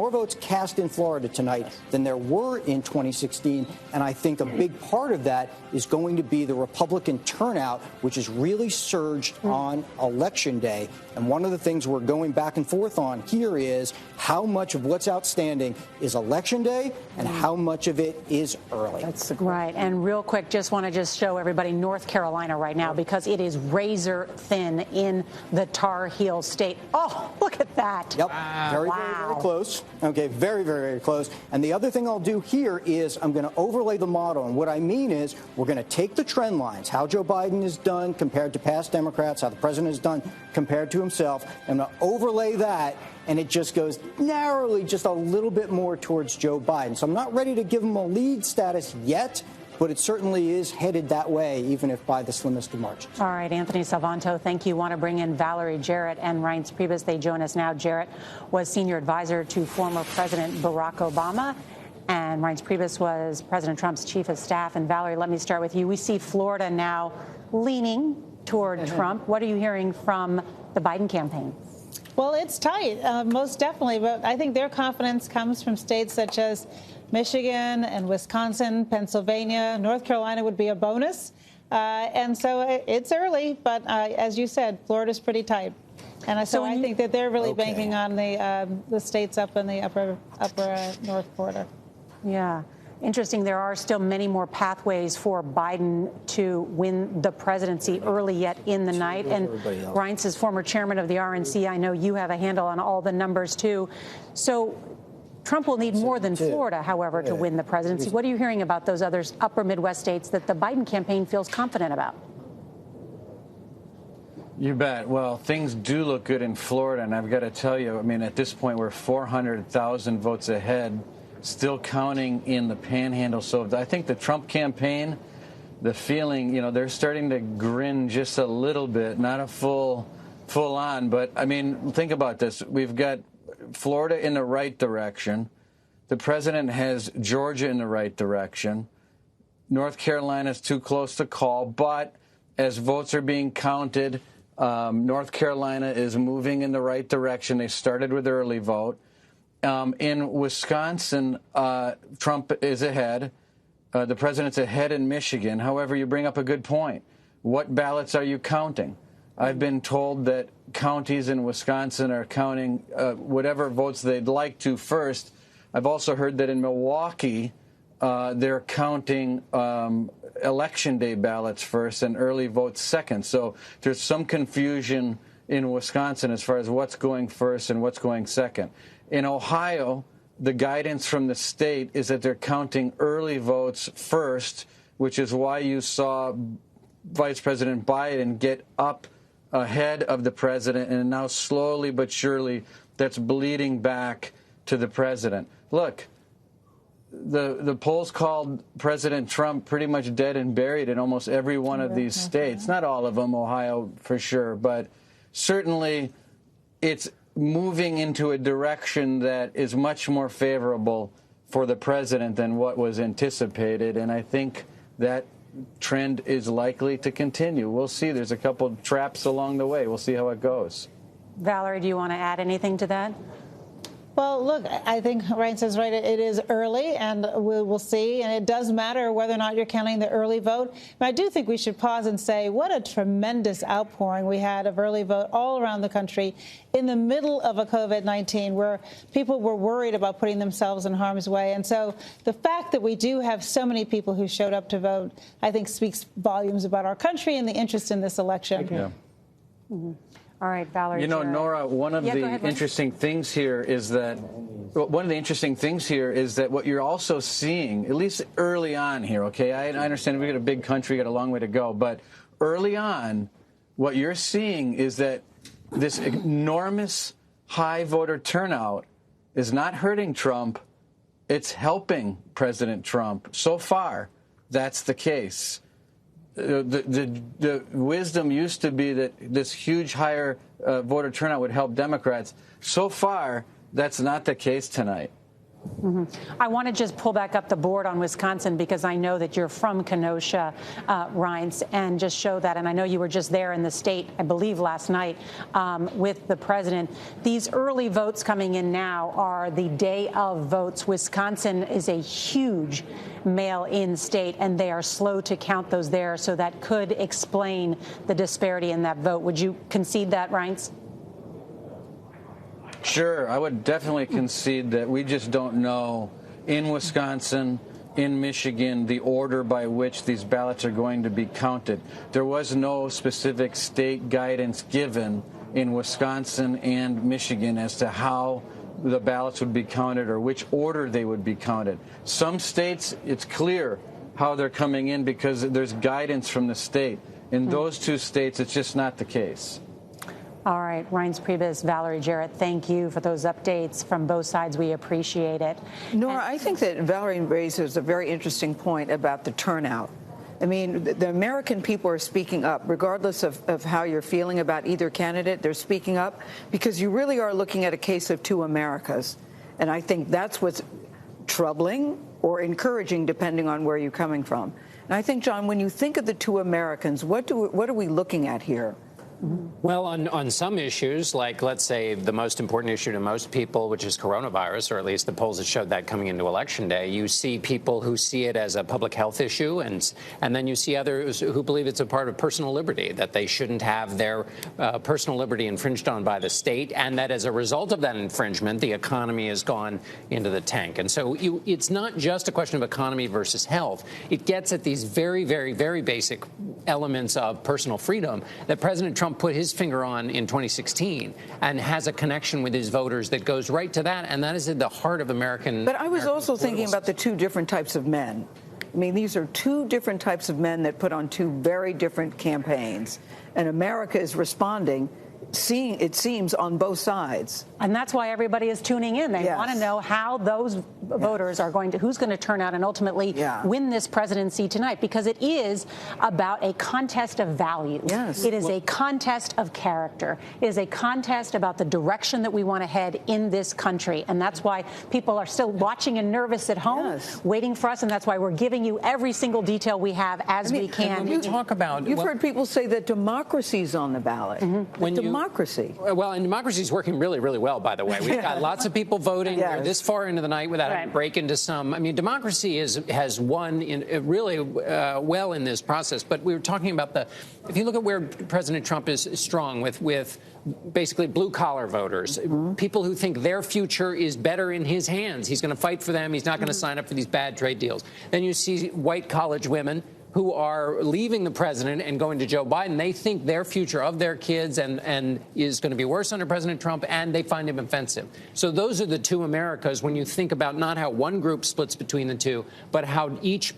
votes cast in Florida tonight than there were in 2016. And I think a big part of that is going to be the Republican turnout, which has really surged on Election Day. And one of the things we're going back and forth on here is how much of what's outstanding is Election Day and how much of it is early. That's right. And real quick, just want to show everybody North Carolina right now, because it is razor thin in the Tar Heel state. Oh, look at that. Yep. Very close. Okay, very, very close. And the other thing I'll do here is I'm going to overlay the model. And what I mean is we're going to take the trend lines, how Joe Biden has done compared to past Democrats, how the president has done compared to himself. I'm going to overlay that, and it just goes narrowly just a little bit more towards Joe Biden. So I'm not ready to give him a lead status yet, but it certainly is headed that way, even if by the slimmest of margins. All right, Anthony Salvanto, thank you. Want to bring in Valerie Jarrett and Reince Priebus. They join us now. Jarrett was senior advisor to former President Barack Obama, and Reince Priebus was President Trump's chief of staff. And Valerie, let me start with you. We see Florida now leaning toward Trump. What are you hearing from the Biden campaign? Well, it's tight, most definitely. But I think their confidence comes from states such as Michigan and Wisconsin, Pennsylvania. North Carolina would be a bonus. And so it's early. But as you said, Florida's pretty tight. And so I think that they're really banking on the states up in the upper north border. Yeah. Interesting. There are still many more pathways for Biden to win the presidency early yet in the night. And Reince is former chairman of the RNC. I know you have a handle on all the numbers, too. So Trump will need more than Florida, however, to win the presidency. What are you hearing about those other upper Midwest states that the Biden campaign feels confident about? You bet. Well, things do look good in Florida, and I've got to tell you, I mean, at this point, we're 400,000 votes ahead, still counting in the Panhandle. So I think the Trump campaign, the feeling, they're starting to grin just a little bit, not a full on. But, I mean, think about this. We've got Florida in the right direction. The president has Georgia in the right direction. North Carolina's too close to call, but as votes are being counted, North Carolina is moving in the right direction. They started with early vote. In Wisconsin, Trump is ahead. The president's ahead in Michigan. However, you bring up a good point. What ballots are you counting? I've been told that counties in Wisconsin are counting whatever votes they'd like to first. I've also heard that in Milwaukee, they're counting Election Day ballots first and early votes second. So there's some confusion in Wisconsin as far as what's going first and what's going second. In Ohio, the guidance from the state is that they're counting early votes first, which is why you saw Vice President Biden get up ahead of the president, and now slowly but surely that's bleeding back to the president. Look, the polls called President Trump pretty much dead and buried in almost every one of these states. Not all of them, Ohio for sure, but certainly it's moving into a direction that is much more favorable for the president than what was anticipated, and I think that trend is likely to continue. We'll see. There's a couple traps along the way. We'll see how it goes. Valerie, do you want to add anything to that? Well, look, I think Reince is right. It is early, and we'll see. And it does matter whether or not you're counting the early vote. But I do think we should pause and say what a tremendous outpouring we had of early vote all around the country in the middle of a COVID-19 where people were worried about putting themselves in harm's way. And so the fact that we do have so many people who showed up to vote, I think speaks volumes about our country and the interest in this election. Yeah. Mm-hmm. All right, Valerie. Nora, one of the interesting things here is that what you're also seeing, at least early on here, okay, I understand we've got a big country, got a long way to go, but early on, what you're seeing is that this enormous high voter turnout is not hurting Trump, it's helping President Trump. So far, that's the case. The wisdom used to be that this huge higher voter turnout would help Democrats. So far, that's not the case tonight. Mm-hmm. I want to just pull back up the board on Wisconsin because I know that you're from Kenosha, Reince, and just show that. And I know you were just there in the state, I believe, last night with the president. These early votes coming in now are the day of votes. Wisconsin is a huge mail-in state, and they are slow to count those there. So that could explain the disparity in that vote. Would you concede that, Reince? Sure, I would definitely concede that we just don't know in Wisconsin, in Michigan, the order by which these ballots are going to be counted. There was no specific state guidance given in Wisconsin and Michigan as to how the ballots would be counted or which order they would be counted. Some states, it's clear how they're coming in because there's guidance from the state. In those two states, it's just not the case. All right, Reince Priebus, Valerie Jarrett, thank you for those updates from both sides. We appreciate it. Nora, I think that Valerie raises a very interesting point about the turnout. I mean, the American people are speaking up, regardless of how you're feeling about either candidate. They're speaking up because you really are looking at a case of two Americas. And I think that's what's troubling or encouraging, depending on where you're coming from. And I think, John, when you think of the two Americans, what are we looking at here? Well, on some issues, like let's say the most important issue to most people, which is coronavirus, or at least the polls have showed that coming into Election Day, you see people who see it as a public health issue, and then you see others who believe it's a part of personal liberty, that they shouldn't have their personal liberty infringed on by the state, and that as a result of that infringement, the economy has gone into the tank. And so it's not just a question of economy versus health. It gets at these very, very, very basic elements of personal freedom that President Trump put his finger on in 2016 and has a connection with his voters that goes right to that, and that is at the heart of American. But I was also thinking about the two different types of men. I mean, these are two different types of men that put on two very different campaigns, and America is responding, seeing, it seems, on both sides. And that's why everybody is tuning in. They want to know how those voters are going to, who's going to turn out and ultimately win this presidency tonight, because it is about a contest of values. It is a contest of character. It is a contest about the direction that we want to head in this country. And that's why people are still watching and nervous at home, waiting for us. And that's why we're giving you every single detail we have as we can. When we talk about, you've heard people say that democracy's on the ballot. Democracy. Well, and democracy is working really, really well, by the way. We've got lots of people voting. We're this far into the night without having to break into some. I mean, democracy has won really well in this process. But we were talking about if you look at where President Trump is strong with basically blue-collar voters, people who think their future is better in his hands. He's going to fight for them. He's not going to sign up for these bad trade deals. Then you see white college women who are leaving the president and going to Joe Biden. They think their future of their kids and is going to be worse under President Trump, and they find him offensive. So those are the two Americas when you think about not how one group splits between the two, but how each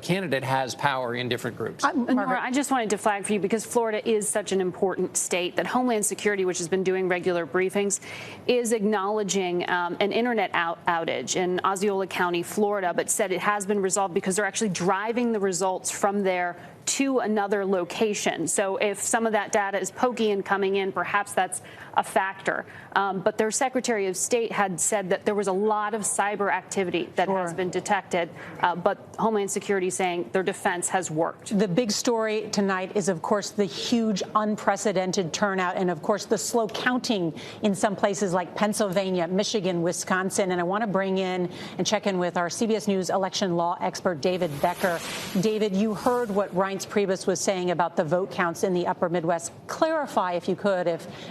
candidate has power in different groups. Nora, I just wanted to flag for you, because Florida is such an important state, that Homeland Security, which has been doing regular briefings, is acknowledging an internet outage in Osceola County, Florida, but said it has been resolved because they're actually driving the results from there to another location. So if some of that data is pokey and coming in, perhaps that's a factor. But their Secretary of State had said that there was a lot of cyber activity that has been detected, but Homeland Security saying their defense has worked. The big story tonight is, of course, the huge unprecedented turnout and, of course, the slow counting in some places like Pennsylvania, Michigan, Wisconsin. And I want to bring in and check in with our CBS News election law expert, David Becker. David, you heard what Reince Priebus was saying about the vote counts in the upper Midwest. Clarify, if you could,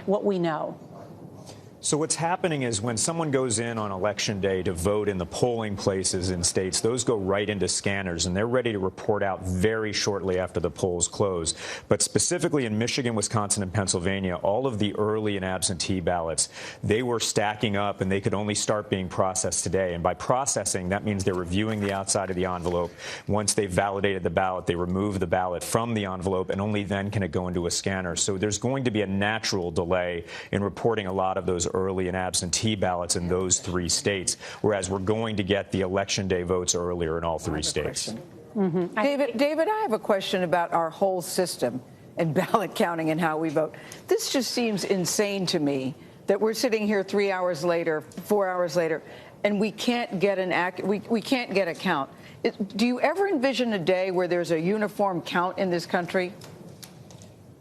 what we know. So what's happening is when someone goes in on Election Day to vote in the polling places in states, those go right into scanners, and they're ready to report out very shortly after the polls close. But specifically in Michigan, Wisconsin, and Pennsylvania, all of the early and absentee ballots, they were stacking up, and they could only start being processed today. And by processing, that means they're reviewing the outside of the envelope. Once they've validated the ballot, they remove the ballot from the envelope, and only then can it go into a scanner. So there's going to be a natural delay in reporting a lot of those early and absentee ballots in those three states, whereas we're going to get the Election Day votes earlier in all three states. David, I have a question about our whole system and ballot counting and how we vote. This just seems insane to me that we're sitting here 3 hours later, 4 hours later, and we can't get we can't get a count. Do you ever envision a day where there's a uniform count in this country?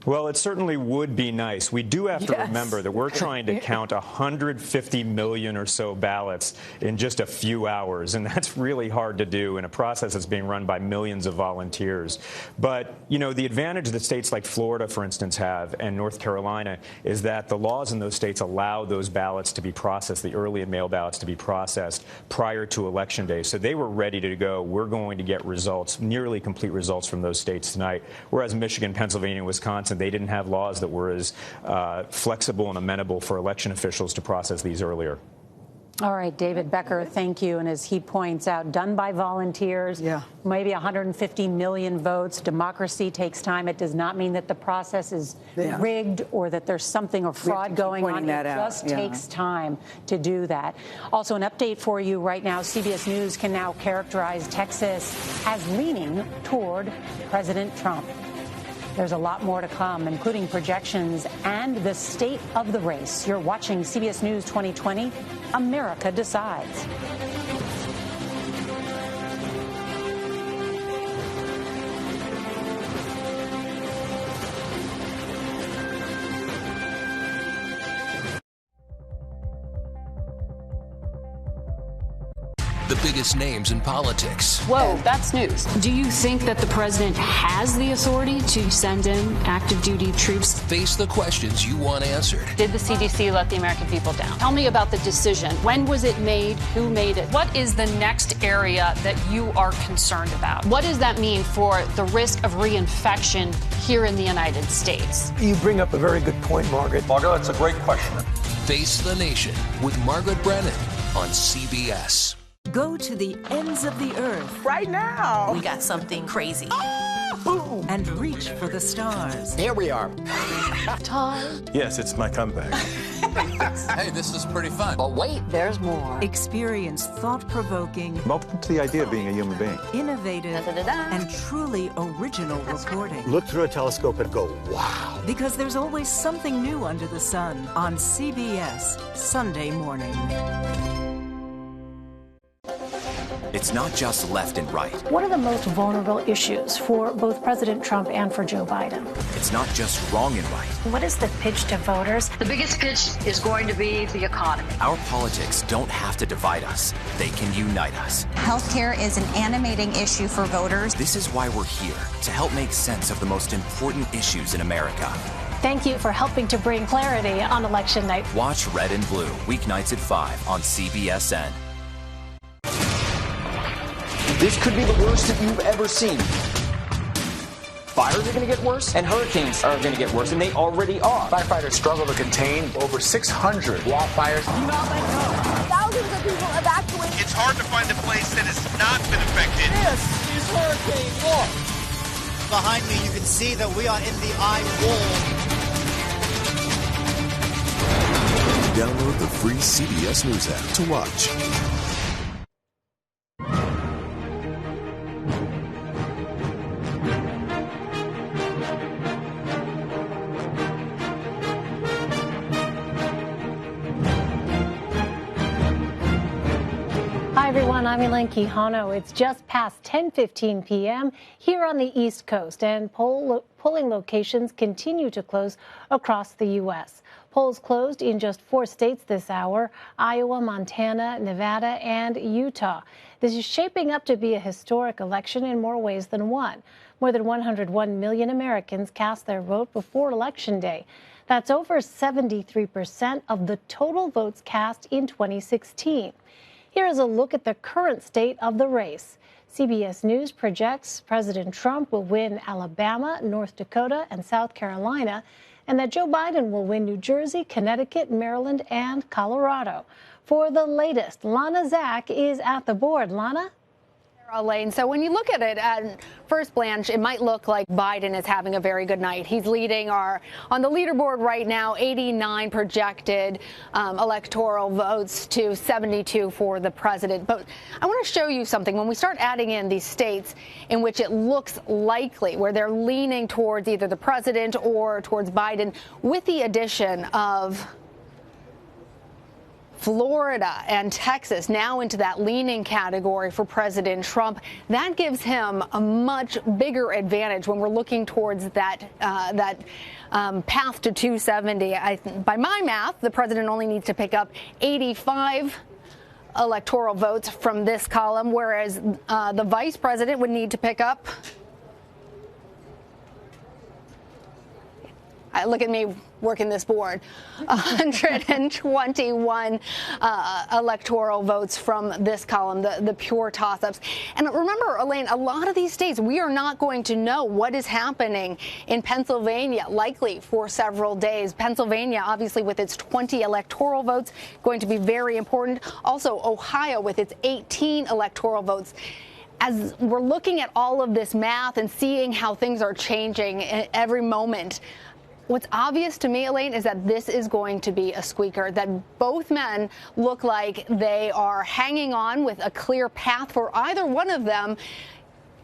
Well, it certainly would be nice. We do have to remember that we're trying to count 150 million or so ballots in just a few hours, and that's really hard to do in a process that's being run by millions of volunteers. But, you know, the advantage that states like Florida, for instance, have, and North Carolina, is that the laws in those states allow those ballots to be processed, the early and mail ballots to be processed prior to Election Day. So they were ready to go. We're going to get results, nearly complete results from those states tonight, whereas Michigan, Pennsylvania, and Wisconsin, they didn't have laws that were as flexible and amenable for election officials to process these earlier. All right, David Becker, thank you. And as he points out, done by volunteers, maybe 150 million votes. Democracy takes time. It does not mean that the process is rigged or that there's something or fraud going on. It just takes time to do that. Also, an update for you right now. CBS News can now characterize Texas as leaning toward President Trump. There's a lot more to come, including projections and the state of the race. You're watching CBS News 2020. America Decides. the biggest names in politics. Whoa, that's news. Do you think that the president has the authority to send in active duty troops? Face the questions you want answered. Did the CDC let the American people down? Tell me about the decision. When was it made? Who made it? What is the next area that you are concerned about? What does that mean for the risk of reinfection here in the United States? You bring up a very good point, Margaret. Margaret, that's a great question. Face the Nation with Margaret Brennan on CBS. Go to the ends of the earth. Right now. We got something crazy. And reach for the stars. Here we are. Time. Yes, it's my comeback. Hey, this is pretty fun. But wait, there's more. Experience thought-provoking, I'm open to the idea of being a human being. innovative, and truly original reporting. Look through a telescope and go, wow. Because there's always something new under the sun on CBS Sunday morning. It's not just left and right. What are the most vulnerable issues for both President Trump and for Joe Biden? It's not just wrong and right. What is the pitch to voters? The biggest pitch is going to be the economy. Our politics don't have to divide us. They can unite us. Healthcare is an animating issue for voters. This is why we're here, to help make sense of the most important issues in America. Thank you for helping to bring clarity on election night. Watch Red and Blue, weeknights at 5 on CBSN. This could be the worst that you've ever seen. Fires are going to get worse, and hurricanes are going to get worse, and they already are. Firefighters struggle to contain over 600 wildfires. Do not let go. Thousands of people evacuated. It's hard to find a place that has not been affected. This is hurricane look. Behind me, you can see that we are in the eye wall. Download the free CBS News app to watch. Hi, everyone. I'm Elaine Quijano. It's just past 10:15 p.m. here on the East Coast, and polling locations continue to close across the U.S. Polls closed in just 4 states this hour: Iowa, Montana, Nevada, and Utah. This is shaping up to be a historic election in more ways than one. More than 101 million Americans cast their vote before Election Day. That's over 73% of the total votes cast in 2016. Here is a look at the current state of the race. CBS News projects President Trump will win Alabama, North Dakota, and South Carolina, and that Joe Biden will win New Jersey, Connecticut, Maryland, and Colorado. For the latest, Lana Zach is at the board. Lana? Elaine. So when you look at it at first glance, it might look like Biden is having a very good night. He's leading on the leaderboard right now, 89 projected electoral votes to 72 for the president. But I want to show you something. When we start adding in these states in which it looks likely, where they're leaning towards either the president or towards Biden, with the addition of Florida and Texas now into that leaning category for President Trump, that gives him a much bigger advantage when we're looking towards that path to 270. By my math, the president only needs to pick up 85 electoral votes from this column, whereas the vice president would need to pick up. Look at me working this board. 121 electoral votes from this column, the pure toss-ups. And remember, Elaine, a lot of these states, we are not going to know what is happening in Pennsylvania, likely for several days. Pennsylvania, obviously, with its 20 electoral votes, going to be very important. Also, Ohio, with its 18 electoral votes. As we're looking at all of this math and seeing how things are changing every moment, what's obvious to me, Elaine, is that this is going to be a squeaker, that both men look like they are hanging on with a clear path for either one of them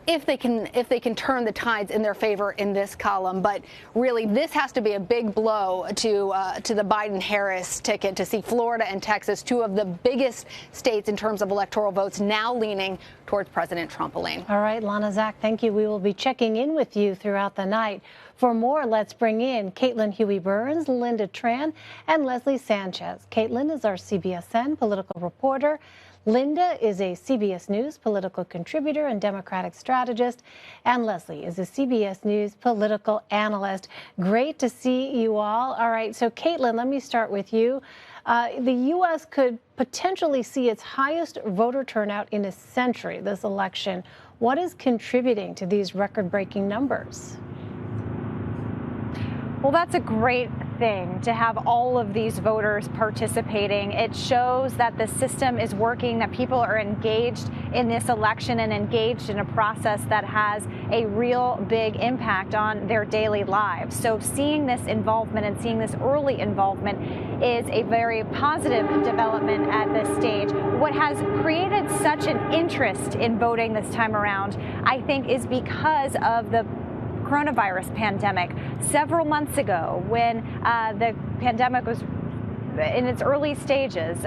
if they can turn the tides in their favor in this column. But really, this has to be a big blow to the Biden-Harris ticket to see Florida and Texas, two of the biggest states in terms of electoral votes, now leaning towards President Trump, Elaine. All right, Lana Zach, thank you. We will be checking in with you throughout the night. For more, let's bring in Caitlin Huey-Burns, Linda Tran, and Leslie Sanchez. Caitlin is our CBSN political reporter. Linda is a CBS News political contributor and Democratic strategist, and Leslie is a CBS News political analyst. Great to see you all. All right, so Caitlin, let me start with you. The U.S. could potentially see its highest voter turnout in a century this election. What is contributing to these record-breaking numbers? Well, that's a great thing to have all of these voters participating. It shows that the system is working, that people are engaged in this election and engaged in a process that has a real big impact on their daily lives. So seeing this involvement and seeing this early involvement is a very positive development at this stage. What has created such an interest in voting this time around, I think, is because of the coronavirus pandemic. Several months ago, when the pandemic was in its early stages,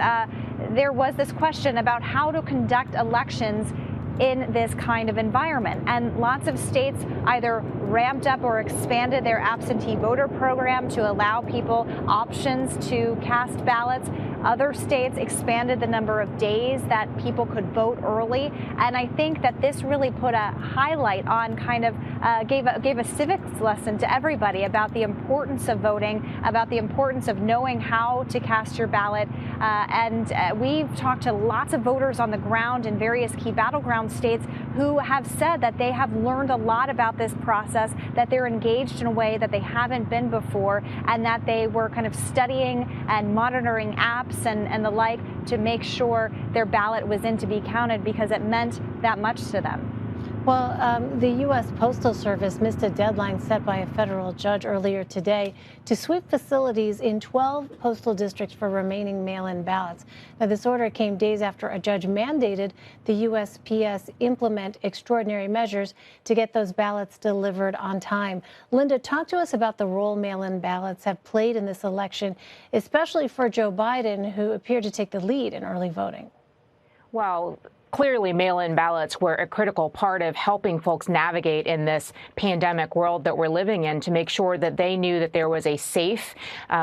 there was this question about how to conduct elections in this kind of environment. And lots of states either ramped up or expanded their absentee voter program to allow people options to cast ballots. Other states expanded the number of days that people could vote early. And I think that this really put a highlight on gave a civics lesson to everybody about the importance of voting, about the importance of knowing how to cast your ballot. We've talked to lots of voters on the ground in various key battleground states who have said that they have learned a lot about this process, that they're engaged in a way that they haven't been before, and that they were kind of studying and monitoring apps and the like to make sure their ballot was in to be counted because it meant that much to them. Well, the U.S. Postal Service missed a deadline set by a federal judge earlier today to sweep facilities in 12 postal districts for remaining mail-in ballots. Now, this order came days after a judge mandated the USPS implement extraordinary measures to get those ballots delivered on time. Linda, talk to us about the role mail-in ballots have played in this election, especially for Joe Biden, who appeared to take the lead in early voting. Well, clearly, mail-in ballots were a critical part of helping folks navigate in this pandemic world that we're living in to make sure that they knew that there was a safe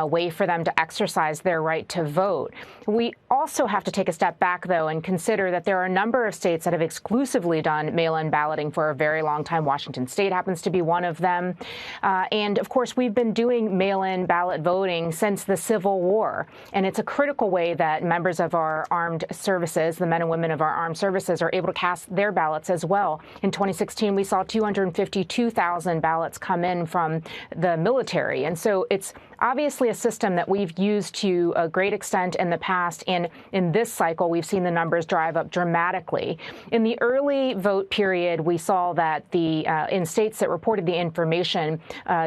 way for them to exercise their right to vote. We also have to take a step back, though, and consider that there are a number of states that have exclusively done mail-in balloting for a very long time. Washington State happens to be one of them. And, of course, we've been doing mail-in ballot voting since the Civil War. And it's a critical way that members of our armed services, the men and women of our armed services, are able to cast their ballots as well. In 2016, we saw 252,000 ballots come in from the military. And so it's obviously a system that we've used to a great extent in the past. And in this cycle, we've seen the numbers drive up dramatically. In the early vote period, we saw that in states that reported the information,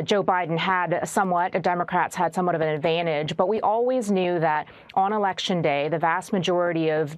Joe Biden had Democrats had somewhat of an advantage. But we always knew that on Election Day, the vast majority of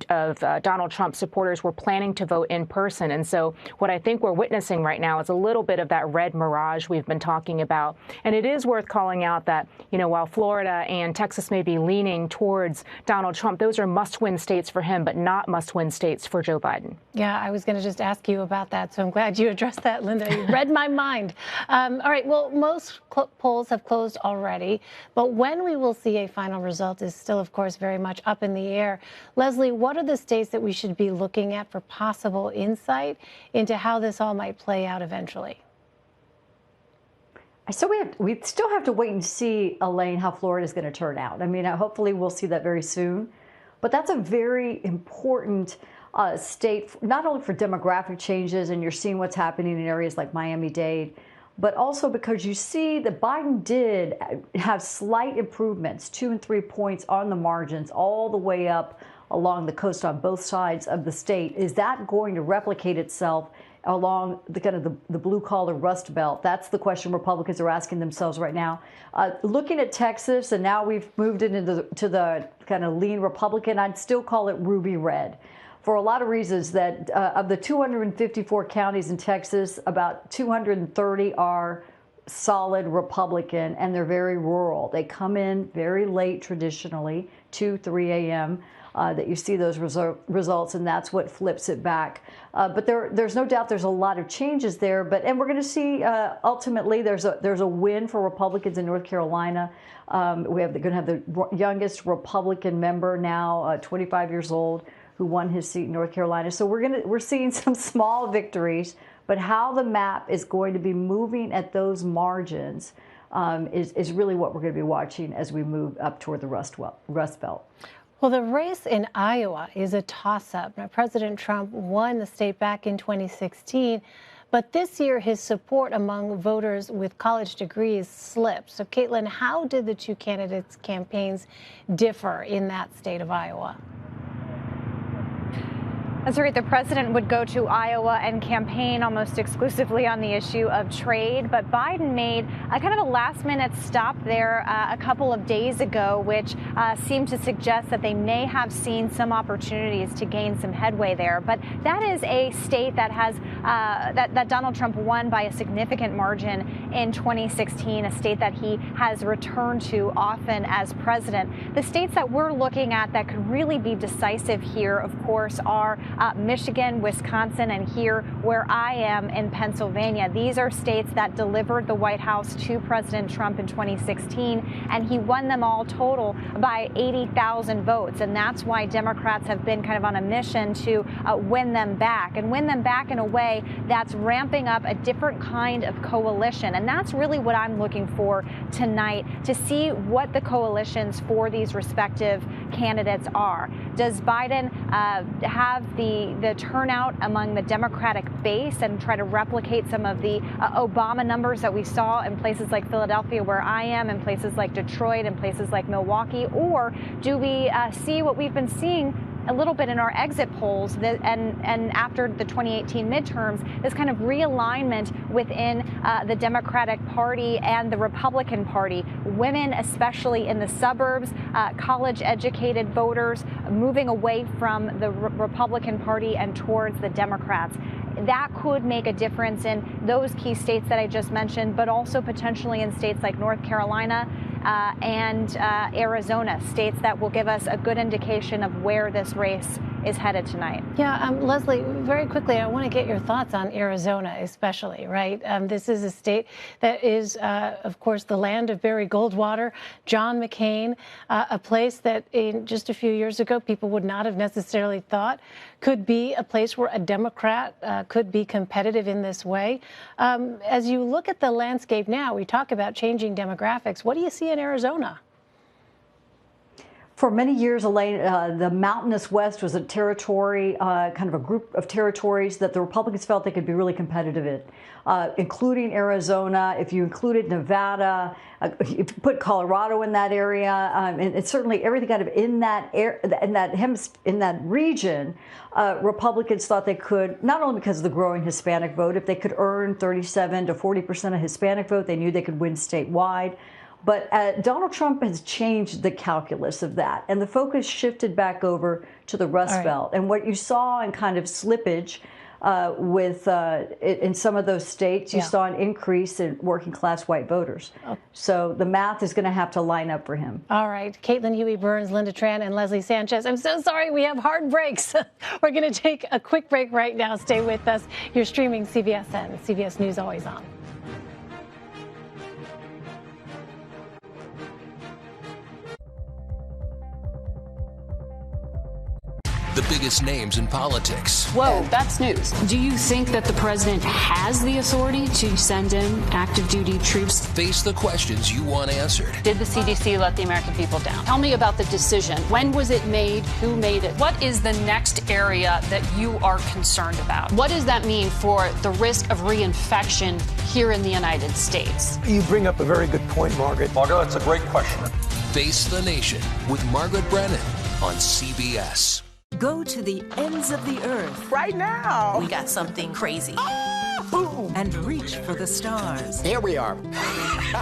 Donald Trump supporters were planning to vote in person. And so what I think we're witnessing right now is a little bit of that red mirage we've been talking about. And it is worth calling out that, while Florida and Texas may be leaning towards Donald Trump, those are must-win states for him, but not must-win states for Joe Biden. Yeah, I was going to just ask you about that, so I'm glad you addressed that, Linda. You read my mind. All right, well, most polls have closed already, but when we will see a final result is still, of course, very much up in the air. Leslie, what are the states that we should be looking at for possible insight into how this all might play out eventually? So we still have to wait and see, Elaine, how Florida is going to turn out. I mean, hopefully we'll see that very soon. But that's a very important state, not only for demographic changes, and you're seeing what's happening in areas like Miami-Dade, but also because you see that Biden did have slight improvements, 2 and 3 points on the margins, all the way up along the coast on both sides of the state. Is that going to replicate itself along the kind of the blue-collar Rust Belt? That's the question Republicans are asking themselves right now. Looking at Texas, and now we've moved into the kind of lean Republican, I'd still call it ruby red, for a lot of reasons. That of the 254 counties in Texas, about 230 are solid Republican, and they're very rural. They come in very late, traditionally, 2, 3 a.m. that you see those results, and that's what flips it back. But there's no doubt there's a lot of changes there. And we're going to see ultimately there's a win for Republicans in North Carolina. They're going to have the youngest Republican member now, 25 years old, who won his seat in North Carolina. So we're seeing some small victories, but how the map is going to be moving at those margins is really what we're going to be watching as we move up toward the Rust Belt. Well, the race in Iowa is a toss-up. Now, President Trump won the state back in 2016, but this year his support among voters with college degrees slipped. So, Caitlin, how did the two candidates' campaigns differ in that state of Iowa? That's right. The president would go to Iowa and campaign almost exclusively on the issue of trade. But Biden made a kind of a last-minute stop there a couple of days ago, which seemed to suggest that they may have seen some opportunities to gain some headway there. But that is a state that has that Donald Trump won by a significant margin in 2016, a state that he has returned to often as president. The states that we're looking at that could really be decisive here, of course, are Michigan, Wisconsin, and here where I am in Pennsylvania. These are states that delivered the White House to President Trump in 2016, and he won them all total by 80,000 votes. And that's why Democrats have been kind of on a mission to win them back in a way that's ramping up a different kind of coalition. And that's really what I'm looking for tonight, to see what the coalitions for these respective candidates are. Does Biden have the turnout among the Democratic base and try to replicate some of the Obama numbers that we saw in places like Philadelphia, where I am, in places like Detroit, and places like Milwaukee? Or do we see what we've been seeing a little bit in our exit polls and after the 2018 midterms, this kind of realignment within the Democratic Party and the Republican Party? Women, especially in the suburbs, college-educated voters moving away from the Republican Party and towards the Democrats. That could make a difference in those key states that I just mentioned, but also potentially in states like North Carolina and Arizona, states that will give us a good indication of where this race is headed tonight. Yeah, Leslie, very quickly, I want to get your thoughts on Arizona, especially, right? This is a state that is, of course, the land of Barry Goldwater, John McCain, a place that in just a few years ago people would not have necessarily thought could be a place where a Democrat could be competitive in this way. As you look at the landscape now, we talk about changing demographics. What do you see in Arizona? For many years, Elaine, the Mountainous West was a territory, kind of a group of territories that the Republicans felt they could be really competitive in, including Arizona. If you included Nevada, if you put Colorado in that area, and certainly everything kind of in that region, Republicans thought they could, not only because of the growing Hispanic vote, if they could earn 37 to 40% of Hispanic vote, they knew they could win statewide. But Donald Trump has changed the calculus of that, and the focus shifted back over to the Rust Belt. And what you saw in kind of slippage in some of those states, you saw an increase in working-class white voters. So the math is going to have to line up for him. All right. Caitlin Huey-Burns, Linda Tran, and Leslie Sanchez. I'm so sorry we have hard breaks. We're going to take a quick break right now. Stay with us. You're streaming CBSN, CBS News Always On. The biggest names in politics. Whoa, that's news. Do you think that the president has the authority to send in active duty troops? Face the questions you want answered. Did the CDC let the American people down? Tell me about the decision. When was it made? Who made it? What is the next area that you are concerned about? What does that mean for the risk of reinfection here in the United States? You bring up a very good point, Margaret. Margaret, that's a great question. Face the Nation with Margaret Brennan on CBS. Go to the ends of the earth. Right now. We got something crazy. And reach for the stars. Here we are.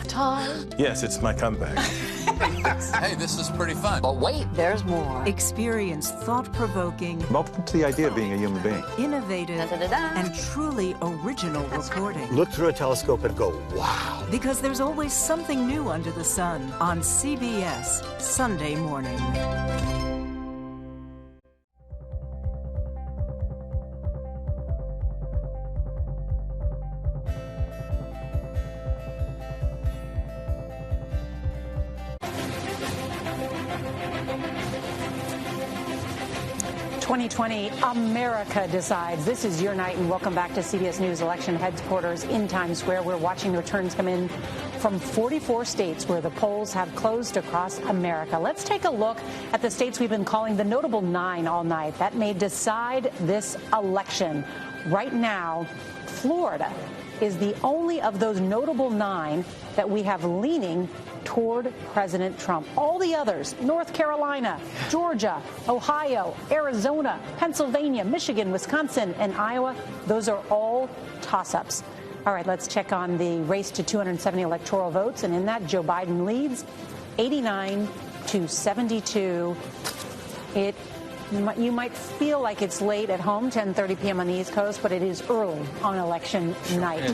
Time. Yes, it's my comeback. Hey, this is pretty fun. But wait, there's more. Experience thought-provoking, Welcome to the idea of being a human being. innovative, and truly original reporting. Look through a telescope and go, wow. Because there's always something new under the sun on CBS Sunday morning. 2020, America decides. This is your night, and welcome back to CBS News Election Headquarters in Times Square. We're watching the returns come in from 44 states where the polls have closed across America. Let's take a look at the states we've been calling the notable 9 all night that may decide this election. Right now, Florida is the only of those notable 9 that we have leaning toward President Trump. All the others, North Carolina, Georgia, Ohio, Arizona, Pennsylvania, Michigan, Wisconsin, and Iowa, those are all toss-ups. All right, let's check on the race to 270 electoral votes. And in that, Joe Biden leads 89 to 72. You might feel like it's late at home, 10:30 p.m. on the East Coast, but it is early on election night.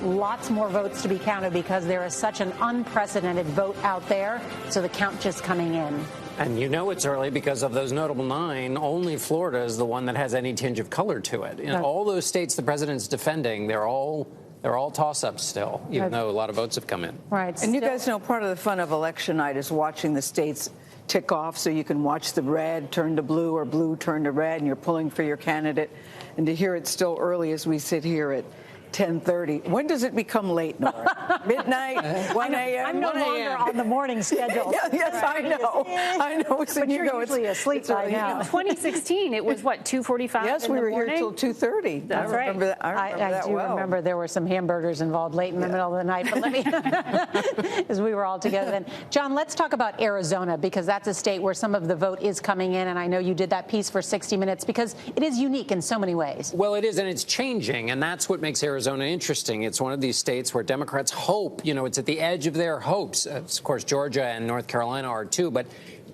Lots more votes to be counted because there is such an unprecedented vote out there. So the count just coming in. And you know it's early because of those notable 9. Only Florida is the one that has any tinge of color to it. In all those states the president's defending, they're all toss-ups still, even though a lot of votes have come in. Right. And you guys know part of the fun of election night is watching the states tick off, so you can watch the red turn to blue or blue turn to red, and you're pulling for your candidate. And to hear it still early as we sit here at 10:30. When does it become late, Nora? Midnight, 1 a.m.? I'm no longer on the morning schedule. Yes, I know. I know. So but you're usually asleep by now. In 2016, it was, what, 2:45 Yes, we were here till 2:30. That's right. I remember that, I do remember there were some hamburgers involved late in the middle of the night. But let me, as we were all together then. John, let's talk about Arizona, because that's a state where some of the vote is coming in. And I know you did that piece for 60 Minutes because it is unique in so many ways. Well, it is, and it's changing, and that's what makes Arizona interesting. It's one of these states where Democrats hope, it's at the edge of their hopes. Of course, Georgia and North Carolina are too, but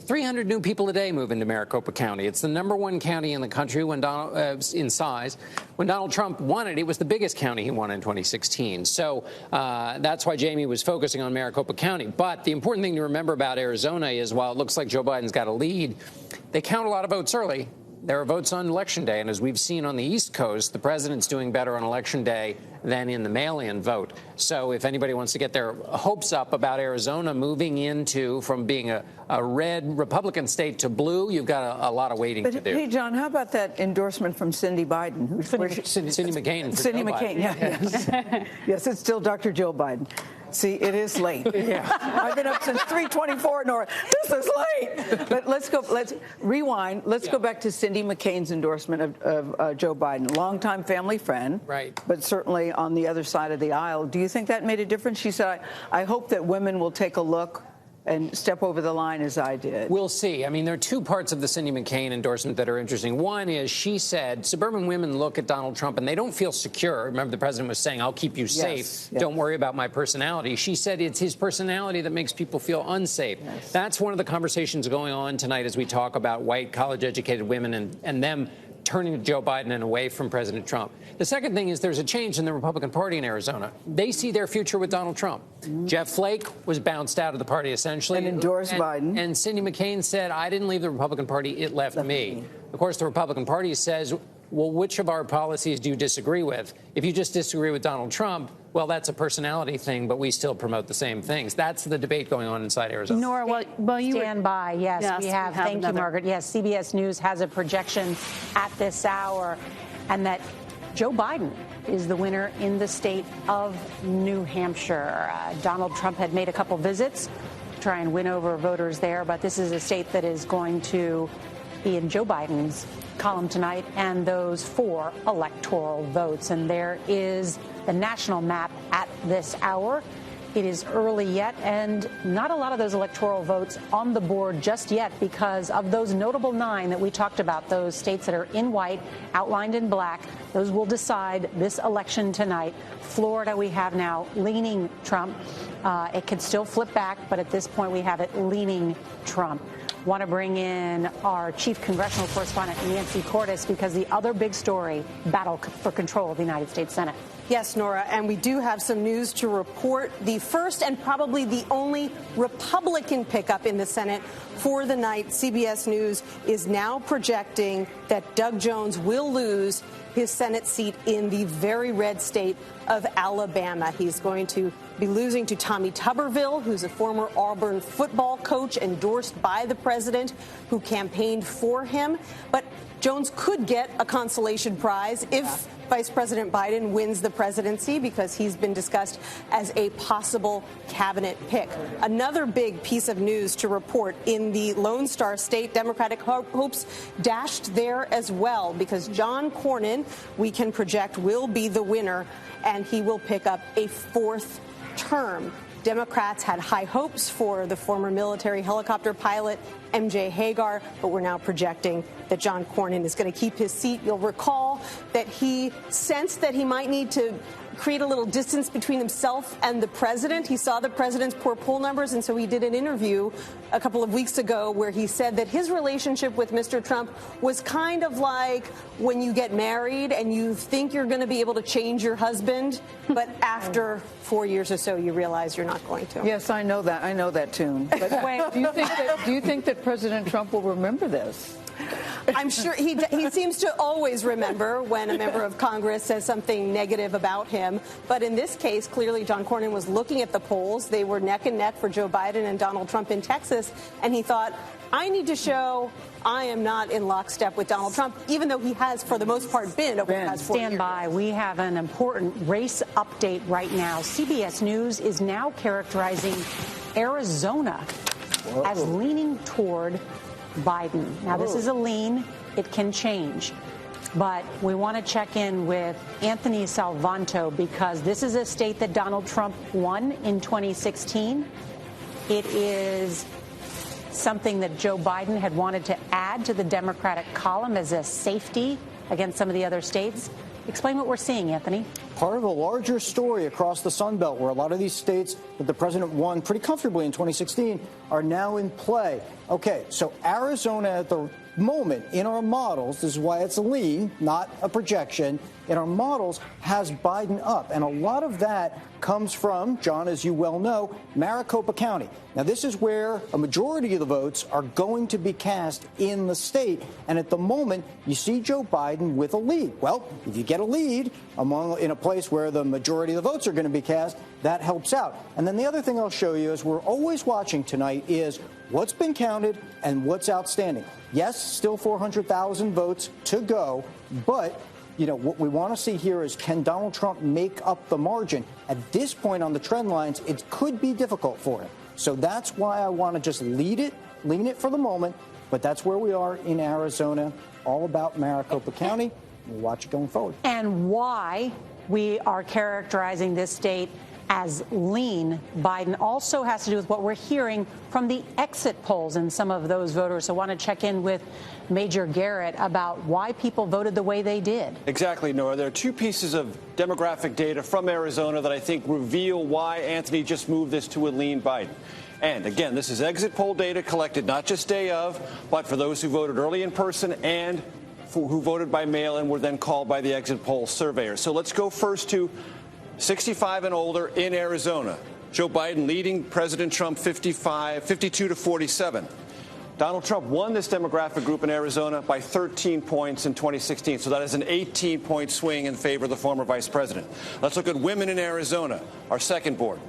300 new people a day move into Maricopa County. It's the #1 county in the country in size. When Donald Trump won it, it was the biggest county he won in 2016. So that's why Jamie was focusing on Maricopa County. But the important thing to remember about Arizona is while it looks like Joe Biden's got a lead, they count a lot of votes early. There are votes on Election Day, and as we've seen on the East Coast, the president's doing better on Election Day than in the mail-in vote. So if anybody wants to get their hopes up about Arizona moving from being a red Republican state to blue, you've got a lot of waiting to do. Hey, John, how about that endorsement from Cindy Biden? Cindy McCain. Cindy McCain, yes. Yes, it's still Dr. Joe Biden. See, it is late. Yeah. I've been up since 3:24, Nora. This is late. But let's rewind. Let's go back to Cindy McCain's endorsement of Joe Biden. Longtime family friend. Right. But certainly on the other side of the aisle. Do you think that made a difference? She said, I hope that women will take a look and step over the line as I did. We'll see. I mean, there are two parts of the Cindy McCain endorsement that are interesting. One is she said suburban women look at Donald Trump and they don't feel secure. Remember, the president was saying, I'll keep you safe. Yes. Don't worry about my personality. She said it's his personality that makes people feel unsafe. Yes. That's one of the conversations going on tonight as we talk about white college-educated women and them turning to Joe Biden and away from President Trump. The second thing is there's a change in the Republican Party in Arizona. They see their future with Donald Trump. Mm-hmm. Jeff Flake was bounced out of the party, essentially. And endorsed Biden. And Cindy McCain said, I didn't leave the Republican Party, it left me. Of course, the Republican Party says, well, which of our policies do you disagree with? If you just disagree with Donald Trump, well, that's a personality thing, but we still promote the same things. That's the debate going on inside Arizona. Nora, well, you stand by. Yes, we have. Thank you, Margaret. Yes, CBS News has a projection at this hour, and that Joe Biden is the winner in the state of New Hampshire. Donald Trump had made a couple visits to try and win over voters there, but this is a state that is going to be in Joe Biden's column tonight, and those 4 electoral votes. And there is the national map at this hour. It is early yet, and not a lot of those electoral votes on the board just yet because of those notable 9 that we talked about, those states that are in white, outlined in black. Those will decide this election tonight. Florida, we have now leaning Trump. It could still flip back, but at this point we have it leaning Trump. Want to bring in our chief congressional correspondent, Nancy Cordes, because the other big story, battle for control of the United States Senate. Yes, Nora, and we do have some news to report. The first and probably the only Republican pickup in the Senate for the night. CBS News is now projecting that Doug Jones will lose his Senate seat in the very red state of Alabama. He's going to be losing to Tommy Tuberville, who's a former Auburn football coach endorsed by the president who campaigned for him. But Jones could get a consolation prize if Vice President Biden wins the presidency, because he's been discussed as a possible cabinet pick. Another big piece of news to report in the Lone Star State, Democratic hopes dashed there as well, because John Cornyn, we can project, will be the winner, and he will pick up a fourth term. Democrats had high hopes for the former military helicopter pilot MJ Hagar, but we're now projecting that John Cornyn is going to keep his seat. You'll recall that he sensed that he might need to create a little distance between himself and the president. He saw the president's poor poll numbers, and so he did an interview a couple of weeks ago where he said that his relationship with Mr. Trump was kind of like when you get married and you think you're going to be able to change your husband, but after 4 years or so, you realize you're not going to. Yes, I know that. I know that tune. But do you think that President Trump will remember this? I'm sure he seems to always remember when a member of Congress says something negative about him. But in this case, clearly John Cornyn was looking at the polls. They were neck and neck for Joe Biden and Donald Trump in Texas. And he thought, I need to show I am not in lockstep with Donald Trump, even though he has, for the most part, been over the past 4 years. Stand by. We have an important race update right now. CBS News is now characterizing Arizona as leaning toward Biden. Now, this is a lean. It can change. But we want to check in with Anthony Salvanto, because this is a state that Donald Trump won in 2016. It is something that Joe Biden had wanted to add to the Democratic column as a safety against some of the other states. Explain what we're seeing, Anthony. Part of a larger story across the Sun Belt, where a lot of these states that the president won pretty comfortably in 2016 are now in play. Okay, so Arizona at the moment in our models, this is why it's a lean, not a projection, in our models has Biden up. And a lot of that comes from, John, as you well know, Maricopa County. Now, this is where a majority of the votes are going to be cast in the state. And at the moment, you see Joe Biden with a lead. Well, if you get a lead in a place where the majority of the votes are going to be cast, that helps out. And then the other thing I'll show you is we're always watching tonight is what's been counted and what's outstanding. Yes, still 400,000 votes to go, but you know, what we want to see here is, can Donald Trump make up the margin? At this point on the trend lines, it could be difficult for him. So that's why I want to just lean it for the moment. But that's where we are in Arizona, all about Maricopa County. We'll watch it going forward. And why we are characterizing this state as lean Biden also has to do with what we're hearing from the exit polls and some of those voters. So I want to check in with Major Garrett about why people voted the way they did. Exactly, Nora. There are two pieces of demographic data from Arizona that I think reveal why Anthony just moved this to a lean Biden. And again, this is exit poll data collected not just day of, but for those who voted early in person and who voted by mail and were then called by the exit poll surveyor. So let's go first to 65 and older in Arizona. Joe Biden leading President Trump 52 to 47. Donald Trump won this demographic group in Arizona by 13 points in 2016. So that is an 18-point swing in favor of the former vice president. Let's look at women in Arizona, our second board.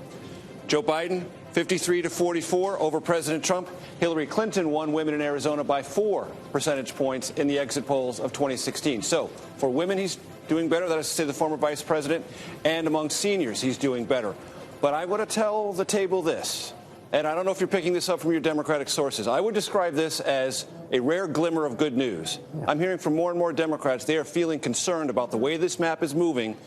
Joe Biden, 53 to 44 over President Trump. Hillary Clinton won women in Arizona by 4 percentage points in the exit polls of 2016. So for women, he's doing better. That is to say, the former vice president. And among seniors, he's doing better. But I want to tell the table this, and I don't know if you're picking this up from your Democratic sources. I would describe this as a rare glimmer of good news. Yeah. I'm hearing from more and more Democrats they are feeling concerned about the way this map is moving,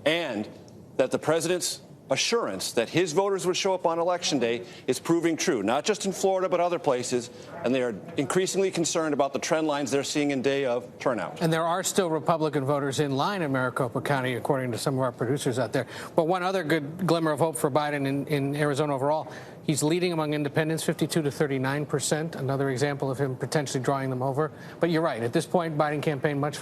and that the president's assurance that his voters would show up on Election Day is proving true, not just in Florida, but other places. And they are increasingly concerned about the trend lines they're seeing in day of turnout. And there are still Republican voters in line in Maricopa County, according to some of our producers out there. But one other good glimmer of hope for Biden in Arizona overall, he's leading among independents, 52 to 39%. Another example of him potentially drawing them over. But you're right. At this point, Biden campaign much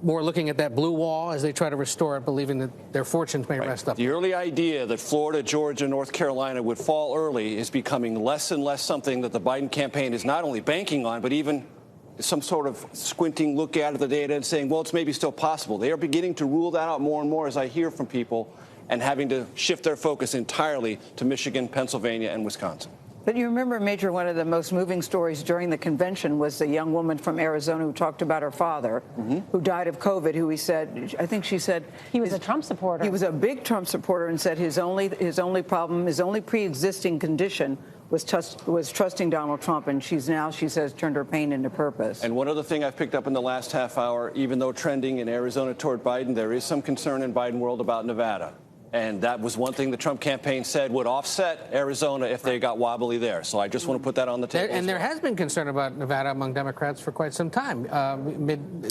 more looking at that blue wall as they try to restore it, believing that their fortunes may rest up. The early idea that Florida, Georgia, North Carolina would fall early is becoming less and less something that the Biden campaign is not only banking on, but even some sort of squinting look at the data and saying, well, it's maybe still possible. They are beginning to rule that out more and more as I hear from people, and having to shift their focus entirely to Michigan, Pennsylvania, and Wisconsin. But you remember, Major, one of the most moving stories during the convention was the young woman from Arizona who talked about her father, who died of COVID, who I think she said he was a Trump supporter. He was a big Trump supporter and said his only pre-existing condition was trusting Donald Trump, and she says, turned her pain into purpose. And one other thing I've picked up in the last half hour, even though trending in Arizona toward Biden, there is some concern in Biden world about Nevada. And that was one thing the Trump campaign said would offset Arizona if they got wobbly there. So I just want to put that on the table. And there has been concern about Nevada among Democrats for quite some time.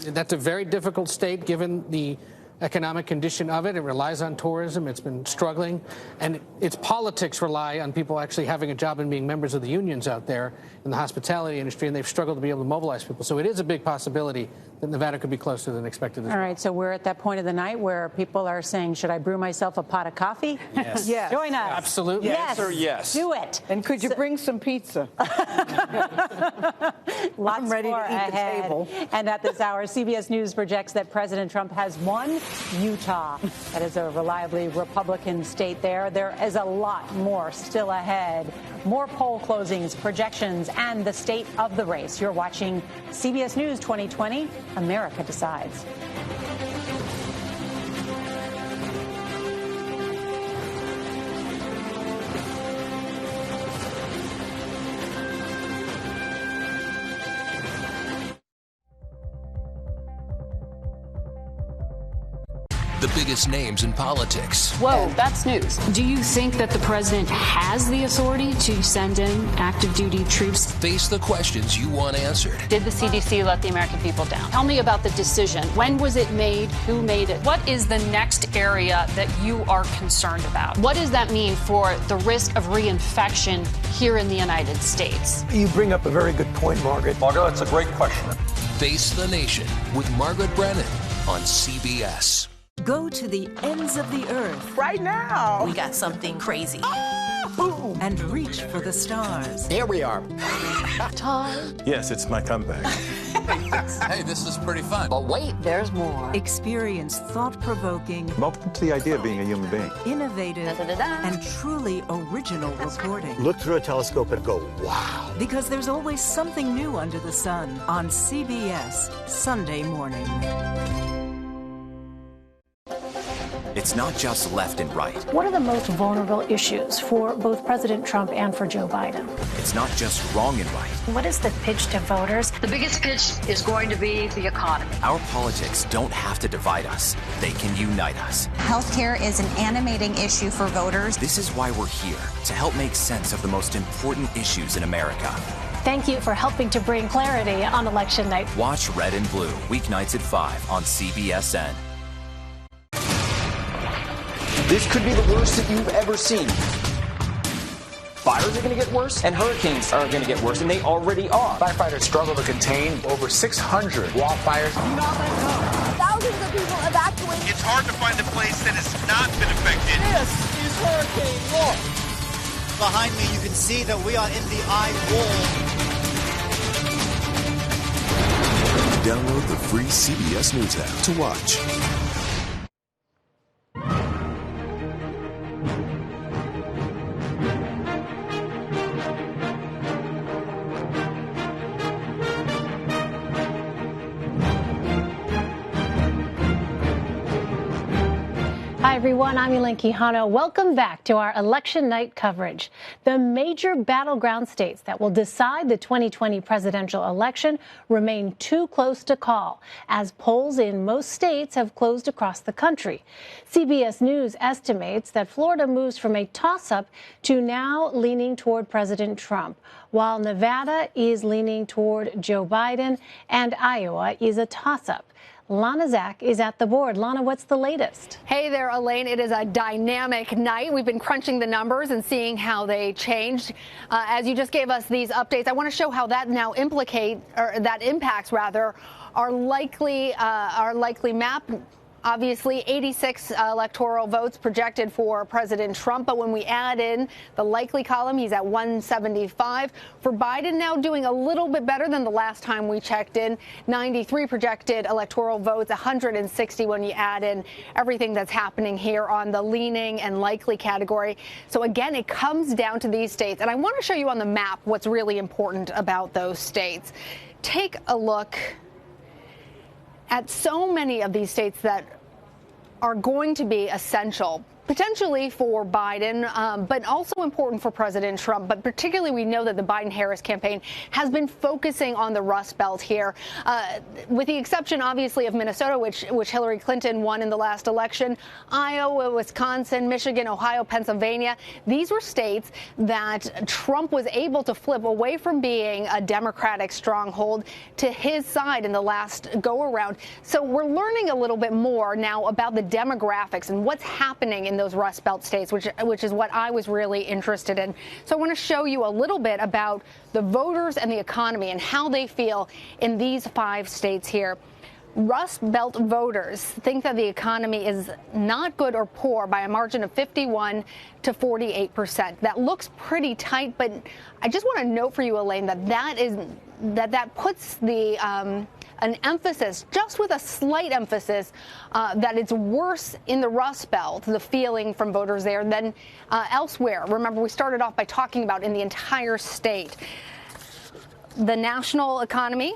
That's a very difficult state given the economic condition of it. It relies on tourism. It's been struggling. And its politics rely on people actually having a job and being members of the unions out there in the hospitality industry, and they've struggled to be able to mobilize people. So it is a big possibility that Nevada could be closer than expected. All right, so we're at that point of the night where people are saying, should I brew myself a pot of coffee? Yes. Yes. Join us. Absolutely. Yes. Yes or yes. Do it. And could you bring some pizza? Lots I'm ready more to eat ahead. the table. And at this hour, CBS News projects that President Trump has won Utah. That is a reliably Republican state there. There is a lot more still ahead. More poll closings, projections, and the state of the race. You're watching CBS News 2020. America decides. The biggest names in politics. Whoa, that's news. Do you think that the president has the authority to send in active duty troops? Face the questions you want answered. Did the CDC let the American people down? Tell me about the decision. When was it made? Who made it? What is the next area that you are concerned about? What does that mean for the risk of reinfection here in the United States? You bring up a very good point, Margaret. Margaret, that's a great question. Face the Nation with Margaret Brennan on CBS. Go to the ends of the earth. Right now. We got something crazy. And reach for the stars. Here we are. Time. Yes, it's my comeback. Hey, this is pretty fun. But wait, there's more. Experience thought-provoking, Welcome to the idea of being a human being. innovative, and truly original reporting. Look through a telescope and go, wow. Because there's always something new under the sun on CBS Sunday morning. It's not just left and right. What are the most vulnerable issues for both President Trump and for Joe Biden? It's not just wrong and right. What is the pitch to voters? The biggest pitch is going to be the economy. Our politics don't have to divide us. They can unite us. Healthcare is an animating issue for voters. This is why we're here, to help make sense of the most important issues in America. Thank you for helping to bring clarity on election night. Watch Red and Blue, weeknights at 5 on CBSN. This could be the worst that you've ever seen. Fires are going to get worse, and hurricanes are going to get worse, and they already are. Firefighters struggle to contain over 600 wildfires. Thousands of people evacuated. It's hard to find a place that has not been affected. This is hurricane look. Behind me, you can see that we are in the eye wall. Download the free CBS News app to watch. Hi, everyone. I'm Elaine Quijano. Welcome back to our election night coverage. The major battleground states that will decide the 2020 presidential election remain too close to call, as polls in most states have closed across the country. CBS News estimates that Florida moves from a toss-up to now leaning toward President Trump, while Nevada is leaning toward Joe Biden and Iowa is a toss-up. Lana Zach is at the board. Lana, what's the latest? Hey there, Elaine. It is a dynamic night. We've been crunching the numbers and seeing how they changed. As you just gave us these updates, I want to show how that now impacts our likely map. Obviously, 86 electoral votes projected for President Trump. But when we add in the likely column, he's at 175. For Biden, now doing a little bit better than the last time we checked in. 93 projected electoral votes, 160 when you add in everything that's happening here on the leaning and likely category. So again, it comes down to these states. And I want to show you on the map what's really important about those states. Take a look at so many of these states that are going to be essential, potentially for Biden, but also important for President Trump. But particularly, we know that the Biden-Harris campaign has been focusing on the Rust Belt here, with the exception, obviously, of Minnesota, which Hillary Clinton won in the last election, Iowa, Wisconsin, Michigan, Ohio, Pennsylvania. These were states that Trump was able to flip away from being a Democratic stronghold to his side in the last go-around. So we're learning a little bit more now about the demographics and what's happening in those Rust Belt states, which is what I was really interested in. So I want to show you a little bit about the voters and the economy and how they feel in these 5 states here. Rust Belt voters think that the economy is not good or poor by a margin of 51 to 48%. That looks pretty tight, but I just want to note for you, Elaine, that puts the an emphasis, just with a slight emphasis, that it's worse in the Rust Belt, the feeling from voters there, than elsewhere. Remember, we started off by talking about in the entire state. The national economy,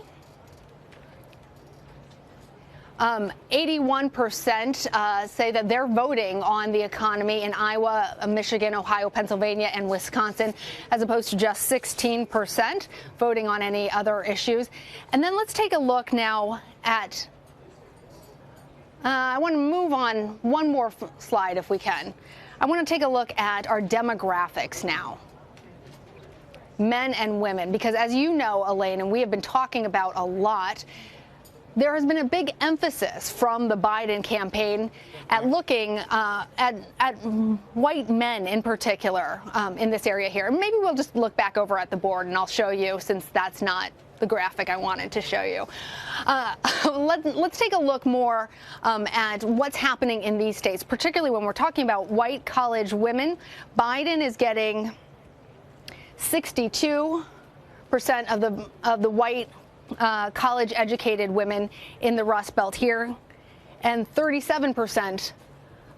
81% say that they're voting on the economy in Iowa, Michigan, Ohio, Pennsylvania, and Wisconsin, as opposed to just 16% voting on any other issues. And then let's take a look now at, I want to move on one more slide if we can. I want to take a look at our demographics now. Men and women, because as you know, Elaine, and we have been talking about a lot, there has been a big emphasis from the Biden campaign at looking at white men in particular in this area here. Maybe we'll just look back over at the board and I'll show you, since that's not the graphic I wanted to show you. Let's take a look more at what's happening in these states, particularly when we're talking about white college women. Biden is getting 62% of the white college-educated women in the Rust Belt here, and 37%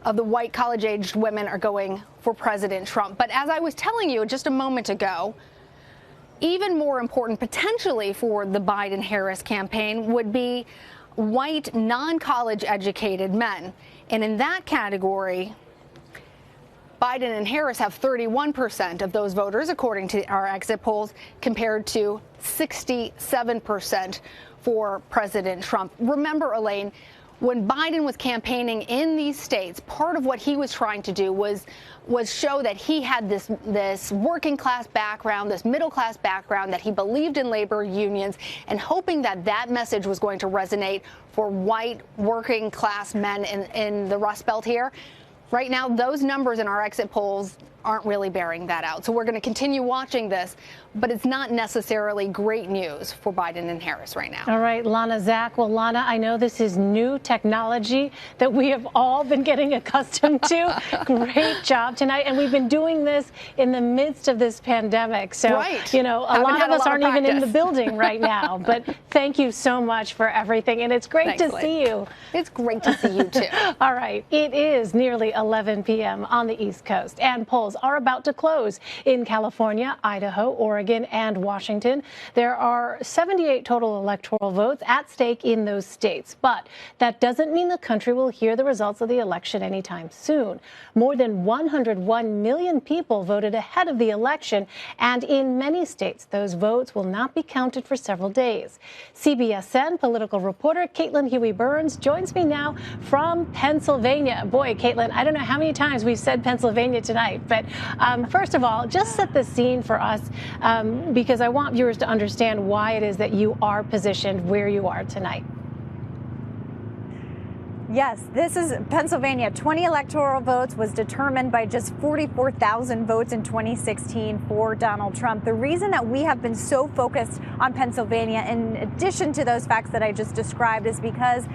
of the white college-aged women are going for President Trump. But as I was telling you just a moment ago, even more important potentially for the Biden-Harris campaign would be white, non-college educated men. And in that category, Biden and Harris have 31% of those voters, according to our exit polls, compared to 67% for President Trump. Remember, Elaine, when Biden was campaigning in these states, part of what he was trying to do was show that he had this working class background, this middle class background, that he believed in labor unions, and hoping that that message was going to resonate for white working class men in the Rust Belt here. Right now, those numbers in our exit polls aren't really bearing that out. So we're going to continue watching this, but it's not necessarily great news for Biden and Harris right now. All right, Lana, Zach. Well, Lana, I know this is new technology that we have all been getting accustomed to. Great job tonight. And we've been doing this in the midst of this pandemic. So, right. You know, a lot of us aren't even in the building right now. But thank you so much for everything. And it's great to see you. It's great to see you, too. All right. It is nearly 11 p.m. on the East Coast, and polls are about to close in California, Idaho, Oregon, and Washington. There are 78 total electoral votes at stake in those states, but that doesn't mean the country will hear the results of the election anytime soon. More than 101 million people voted ahead of the election, and in many states, those votes will not be counted for several days. CBSN political reporter Caitlin Huey-Burns joins me now from Pennsylvania. Boy, Caitlin, I don't know how many times we've said Pennsylvania tonight, but first of all, just set the scene for us, because I want viewers to understand why it is that you are positioned where you are tonight. Yes, this is Pennsylvania. 20 electoral votes was determined by just 44,000 votes in 2016 for Donald Trump. The reason that we have been so focused on Pennsylvania, in addition to those facts that I just described, is because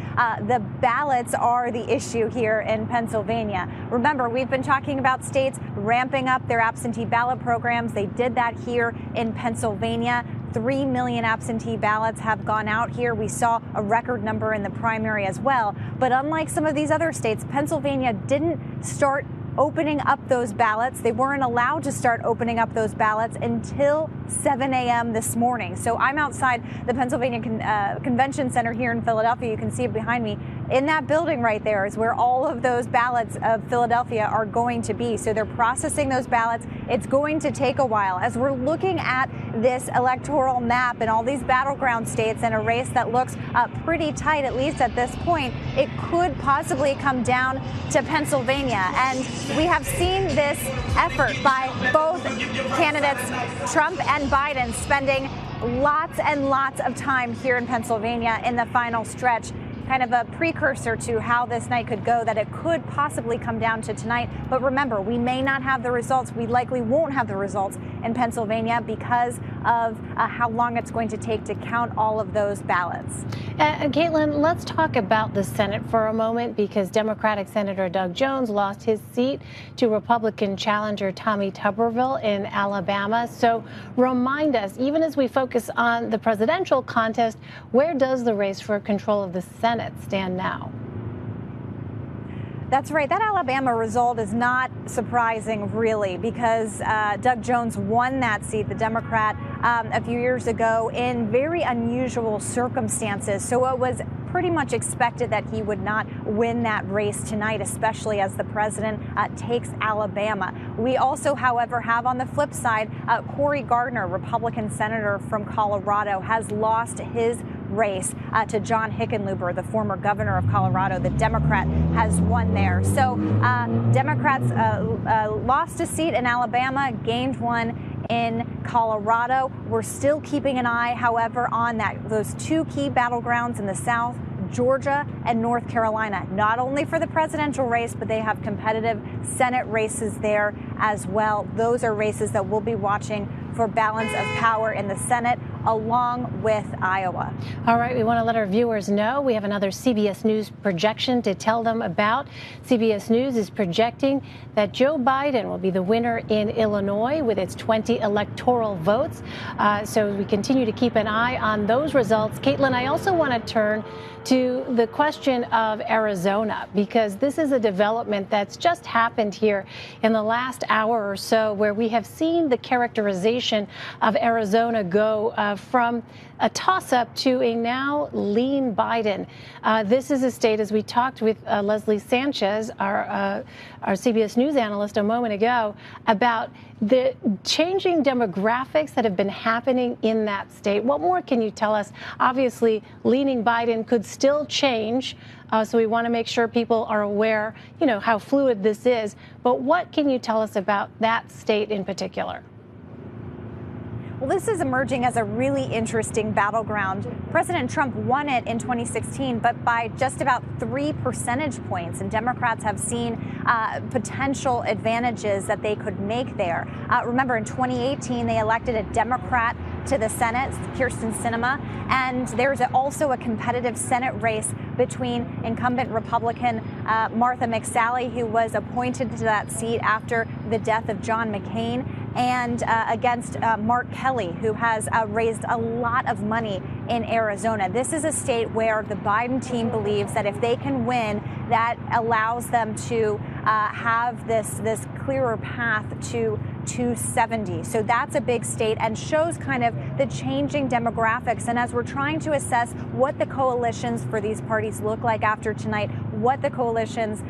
the ballots are the issue here in Pennsylvania. Remember, we've been talking about states ramping up their absentee ballot programs. They did that here in Pennsylvania. 3 million absentee ballots have gone out here. We saw a record number in the primary as well. But unlike some of these other states, Pennsylvania didn't start opening up those ballots. They weren't allowed to start opening up those ballots until 7 a.m. this morning. So I'm outside the Pennsylvania Convention Center here in Philadelphia. You can see it behind me. In that building right there is where all of those ballots of Philadelphia are going to be. So they're processing those ballots. It's going to take a while. As we're looking at this electoral map and all these battleground states in a race that looks pretty tight, at least at this point, it could possibly come down to Pennsylvania. And we have seen this effort by both candidates, Trump and Biden, spending lots and lots of time here in Pennsylvania in the final stretch. Kind of a precursor to how this night could go, that it could possibly come down to tonight. But remember, we may not have the results. We likely won't have the results in Pennsylvania because of how long it's going to take to count all of those ballots. Caitlin, let's talk about the Senate for a moment, because Democratic Senator Doug Jones lost his seat to Republican challenger Tommy Tuberville in Alabama. So remind us, even as we focus on the presidential contest, where does the race for control of the Senate stand now? That's right. That Alabama result is not surprising, really, because Doug Jones won that seat, the Democrat, a few years ago in very unusual circumstances. So it was pretty much expected that he would not win that race tonight, especially as the president takes Alabama. We also, however, have on the flip side, Cory Gardner, Republican senator from Colorado, has lost his race to John Hickenlooper, the former governor of Colorado. The Democrat has won there. So Democrats lost a seat in Alabama, gained one in Colorado. We're still keeping an eye, however, on those two key battlegrounds in the South, Georgia and North Carolina, not only for the presidential race, but they have competitive Senate races there as well. Those are races that we'll be watching for balance of power in the Senate, along with Iowa. All right, we want to let our viewers know we have another CBS News projection to tell them about. CBS News is projecting that Joe Biden will be the winner in Illinois with its 20 electoral votes. So we continue to keep an eye on those results. Caitlin, I also want to turn to the question of Arizona, because this is a development that's just happened here in the last hour or so, where we have seen the characterization of Arizona go from a toss-up to a now lean Biden. This is a state, as we talked with Leslie Sanchez, our CBS News analyst, a moment ago, about the changing demographics that have been happening in that state. What more can you tell us? Obviously, leaning Biden could still change, so we want to make sure people are aware, how fluid this is. But what can you tell us about that state in particular? Well, this is emerging as a really interesting battleground. President Trump won it in 2016, but by just about 3 percentage points. And Democrats have seen potential advantages that they could make there. Remember, in 2018, they elected a Democrat to the Senate, Kyrsten Sinema, and there's also a competitive Senate race between incumbent Republican Martha McSally, who was appointed to that seat after the death of John McCain, and against Mark Kelly, who has raised a lot of money in Arizona. This is a state where the Biden team believes that if they can win, that allows them to have this clearer path to 270. So that's a big state and shows kind of the changing demographics. And as we're trying to assess what the coalitions for these parties look like after tonight, what the coalitions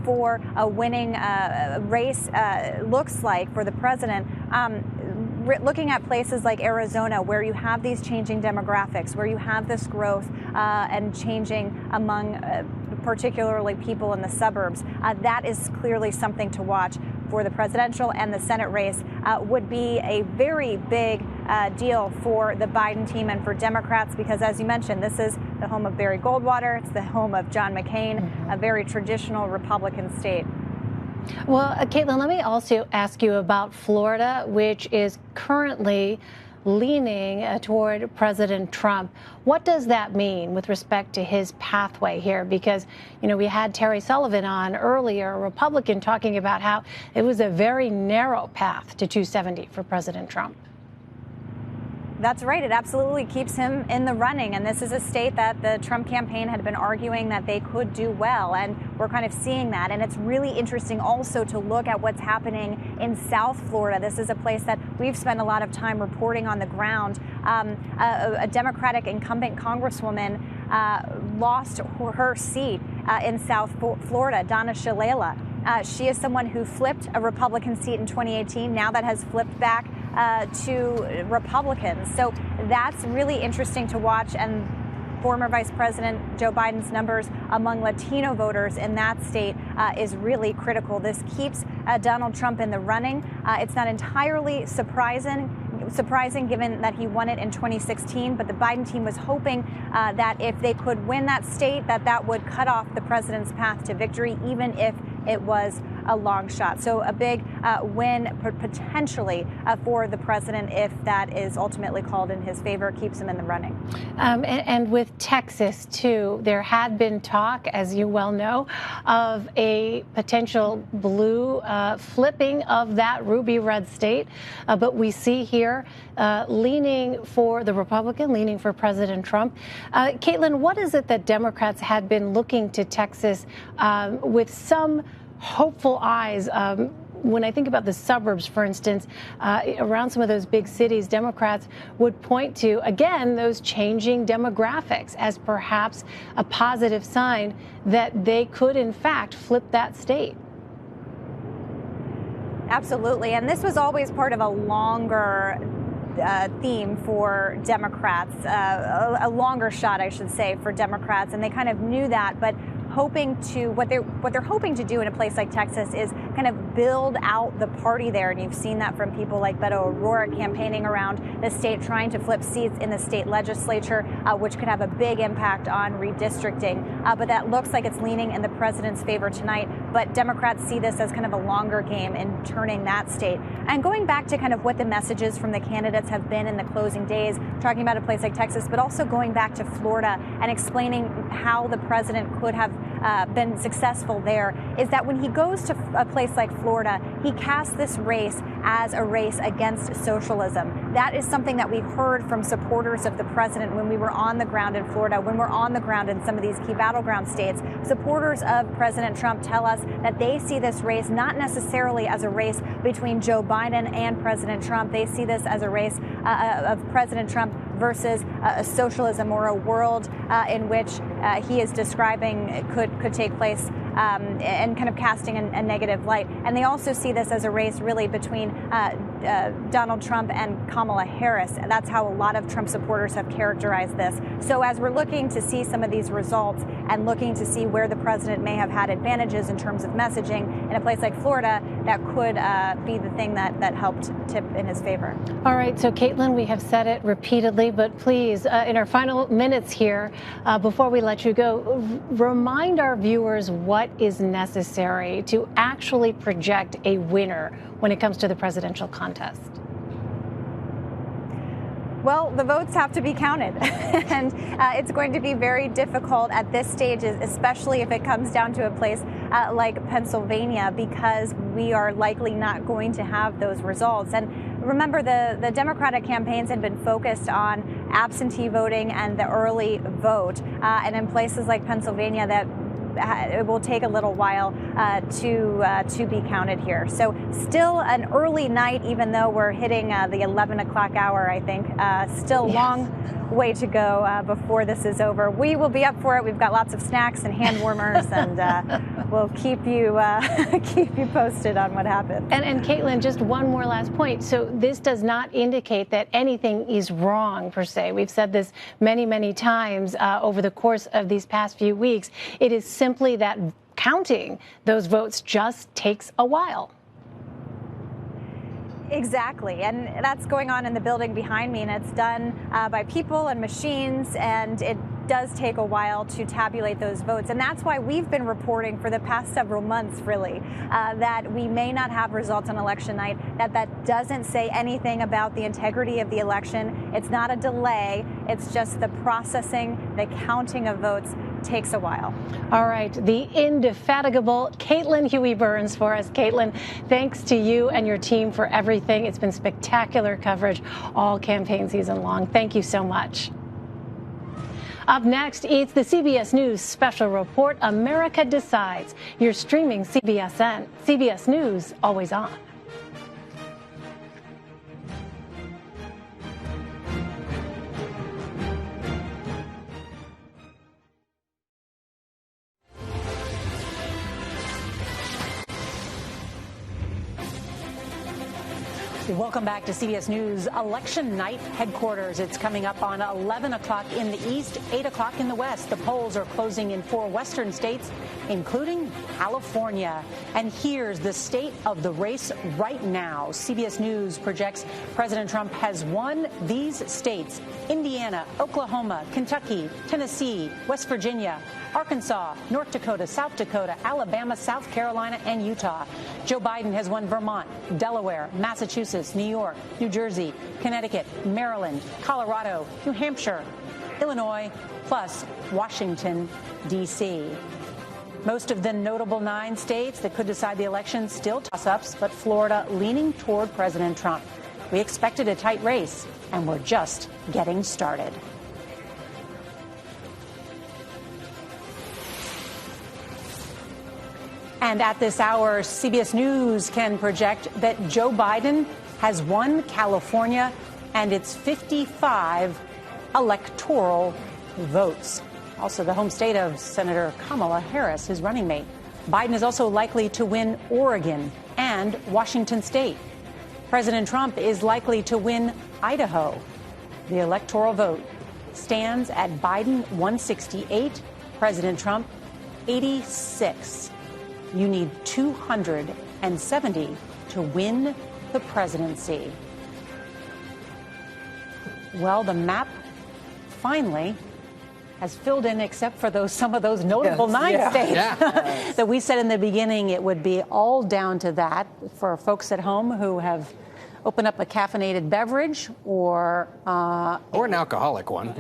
for a winning race looks like for the president, looking at places like Arizona, where you have these changing demographics, where you have this growth and changing among particularly people in the suburbs, that is clearly something to watch for the presidential and the Senate race. Would be a very big deal for the Biden team and for Democrats, because as you mentioned, this is the home of Barry Goldwater. It's the home of John McCain, a very traditional Republican state. Well, Caitlin, let me also ask you about Florida, which is currently leaning toward President Trump. What does that mean with respect to his pathway here? Because, we had Terry Sullivan on earlier, a Republican, talking about how it was a very narrow path to 270 for President Trump. That's right. It absolutely keeps him in the running. And this is a state that the Trump campaign had been arguing that they could do well. And we're kind of seeing that. And it's really interesting also to look at what's happening in South Florida. This is a place that we've spent a lot of time reporting on the ground. A Democratic incumbent congresswoman lost her seat in South Florida, Donna Shalala. She is someone who flipped a Republican seat in 2018. Now that has flipped back to Republicans. So that's really interesting to watch. And former Vice President Joe Biden's numbers among Latino voters in that state is really critical. This keeps Donald Trump in the running. It's not entirely surprising given that he won it in 2016, but the Biden team was hoping that if they could win that state, that would cut off the president's path to victory, even if it was a long shot. So a big win potentially for the president if that is ultimately called in his favor, keeps him in the running. And with Texas, too, there had been talk, as you well know, of a potential blue flipping of that ruby red state. But we see here leaning for the Republican, leaning for President Trump. Caitlin, what is it that Democrats had been looking to Texas with some hopeful eyes? When I think about the suburbs, for instance, around some of those big cities, Democrats would point to, again, those changing demographics as perhaps a positive sign that they could, in fact, flip that state. Absolutely. And this was always part of a longer theme for Democrats, a longer shot, I should say, for Democrats. And they kind of knew that. But hoping to what they're hoping to do in a place like Texas is kind of build out the party there. And you've seen that from people like Beto O'Rourke campaigning around the state, trying to flip seats in the state legislature, which could have a big impact on redistricting. But that looks like it's leaning in the president's favor tonight. But Democrats see this as kind of a longer game in turning that state. And going back to kind of what the messages from the candidates have been in the closing days, talking about a place like Texas, but also going back to Florida and explaining how the president could have been successful there, is that when he goes to a place like Florida, he casts this race as a race against socialism. That is something that we heard from supporters of the president when we were on the ground in Florida, when we're on the ground in some of these key battleground states. Supporters of President Trump tell us that they see this race not necessarily as a race between Joe Biden and President Trump. They see this as a race of President Trump versus a socialism, or a world in which he is describing could take place, and kind of casting a negative light. And they also see this as a race really between Donald Trump and Kamala Harris. That's how a lot of Trump supporters have characterized this. So as we're looking to see some of these results and looking to see where the president may have had advantages in terms of messaging in a place like Florida, that could be the thing that helped tip in his favor. All right. So, Caitlin, we have said it repeatedly, but please, in our final minutes here, before we let you go, remind our viewers what is necessary to actually project a winner when it comes to the presidential contest. Well, the votes have to be counted, and it's going to be very difficult at this stage, especially if it comes down to a place like Pennsylvania, because we are likely not going to have those results. And remember, the Democratic campaigns had been focused on absentee voting and the early vote, and in places like Pennsylvania, that it will take a little while to be counted here. So still an early night, even though we're hitting the 11 o'clock hour, I think. Still a long way to go before this is over. We will be up for it. We've got lots of snacks and hand warmers, and we'll keep you posted on what happens. And Caitlin, just one more last point. So this does not indicate that anything is wrong, per se. We've said this many, many times over the course of these past few weeks. It is simply that counting those votes just takes a while. Exactly. And that's going on in the building behind me, and it's done by people and machines, and it does take a while to tabulate those votes. And that's why we've been reporting for the past several months, really, that we may not have results on election night, that doesn't say anything about the integrity of the election. It's not a delay. It's just the processing, the counting of votes takes a while. All right. The indefatigable Caitlin Huey-Burns for us. Caitlin, thanks to you and your team for everything. It's been spectacular coverage all campaign season long. Thank you so much. Up next, it's the CBS News special report, America Decides. You're streaming CBS News, always on. Welcome back to CBS News Election Night Headquarters. It's coming up on 11 o'clock in the east, 8 o'clock in the west. The polls are closing in 4 western states, including California. And here's the state of the race right now. CBS News projects President Trump has won these states: Indiana, Oklahoma, Kentucky, Tennessee, West Virginia, Arkansas, North Dakota, South Dakota, Alabama, South Carolina, and Utah. Joe Biden has won Vermont, Delaware, Massachusetts, New York, New Jersey, Connecticut, Maryland, Colorado, New Hampshire, Illinois, plus Washington, D.C. Most of the notable 9 states that could decide the election still toss-ups, but Florida leaning toward President Trump. We expected a tight race, and we're just getting started. And at this hour, CBS News can project that Joe Biden has won California and its 55 electoral votes. Also the home state of Senator Kamala Harris, his running mate. Biden is also likely to win Oregon and Washington state. President Trump is likely to win Idaho. The electoral vote stands at Biden 168, President Trump 86. You need 270 to win the presidency. Well, the map finally has filled in, except for some of those notable 9 states that we said in the beginning it would be all down to that. For folks at home who have opened up a caffeinated beverage or an alcoholic one.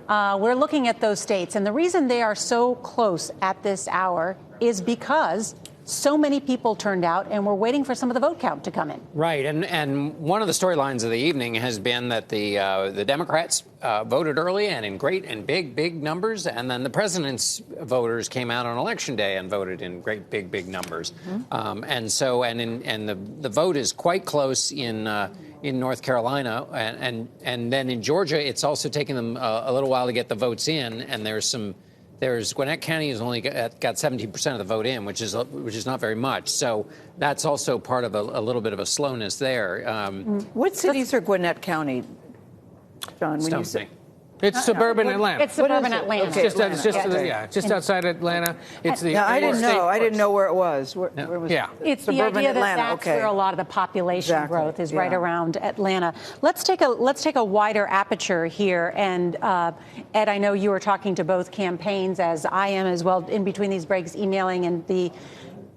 We're looking at those states. And the reason they are so close at this hour is because so many people turned out, and we're waiting for some of the vote count to come in. Right, and one of the storylines of the evening has been that the Democrats voted early and in great and big numbers, and then the president's voters came out on Election Day and voted in great big numbers. Mm-hmm. And the vote is quite close in North Carolina, and then in Georgia, it's also taken them a little while to get the votes in, and There's Gwinnett County has only got 17% of the vote in, which is not very much. So that's also part of a little bit of a slowness there. What cities are Gwinnett County, John? When you say it's suburban Atlanta. It's suburban Atlanta. Okay, it's just outside Atlanta. It's the. I didn't know where it was. Where was it? It's the idea that that's where a lot of the population growth is, right around Atlanta. Let's take a wider aperture here. And Ed, I know you were talking to both campaigns, as I am as well, in between these breaks, emailing, and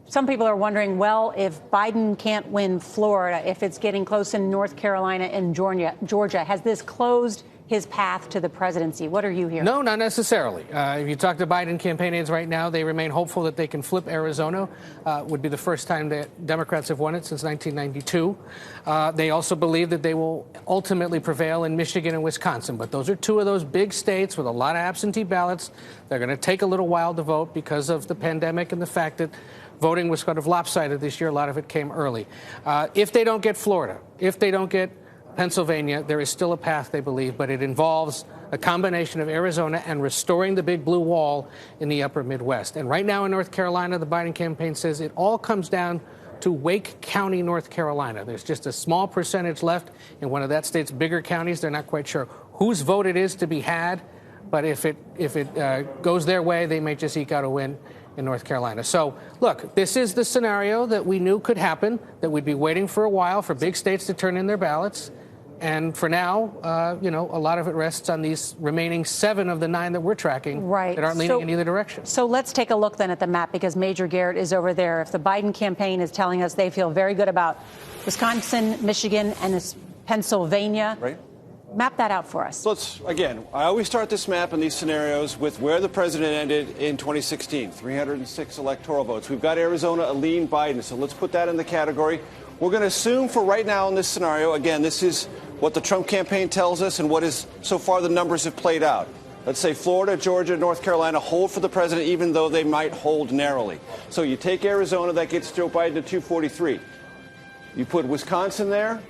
some people are wondering, well, if Biden can't win Florida, if it's getting close in North Carolina and Georgia, has this closed his path to the presidency? What are you hearing? No, not necessarily. If you talk to Biden campaign aides right now, they remain hopeful that they can flip Arizona. Would be the first time that Democrats have won it since 1992. They also believe that they will ultimately prevail in Michigan and Wisconsin. But those are 2 of those big states with a lot of absentee ballots. They're going to take a little while to vote because of the pandemic and the fact that voting was kind of lopsided this year. A lot of it came early. If they don't get Florida, if they don't get Pennsylvania, there is still a path, they believe, but it involves a combination of Arizona and restoring the big blue wall in the upper Midwest. And right now in North Carolina, the Biden campaign says it all comes down to Wake County, North Carolina. There's just a small percentage left in one of that state's bigger counties. They're not quite sure whose vote it is to be had, but if it goes their way, they may just eke out a win in North Carolina. So, look, this is the scenario that we knew could happen, that we'd be waiting for a while for big states to turn in their ballots. And for now, a lot of it rests on these remaining 7 of the 9 that we're tracking that aren't leaning in either direction. So let's take a look then at the map, because Major Garrett is over there. If the Biden campaign is telling us they feel very good about Wisconsin, Michigan, and Pennsylvania, map that out for us. So again, I always start this map in these scenarios with where the president ended in 2016, 306 electoral votes. We've got Arizona, a lean Biden, so let's put that in the category. We're going to assume for right now in this scenario, again, this is what the Trump campaign tells us and what is so far the numbers have played out. Let's say Florida, Georgia, North Carolina hold for the president, even though they might hold narrowly. So you take Arizona, that gets Joe Biden to 243. You put Wisconsin there,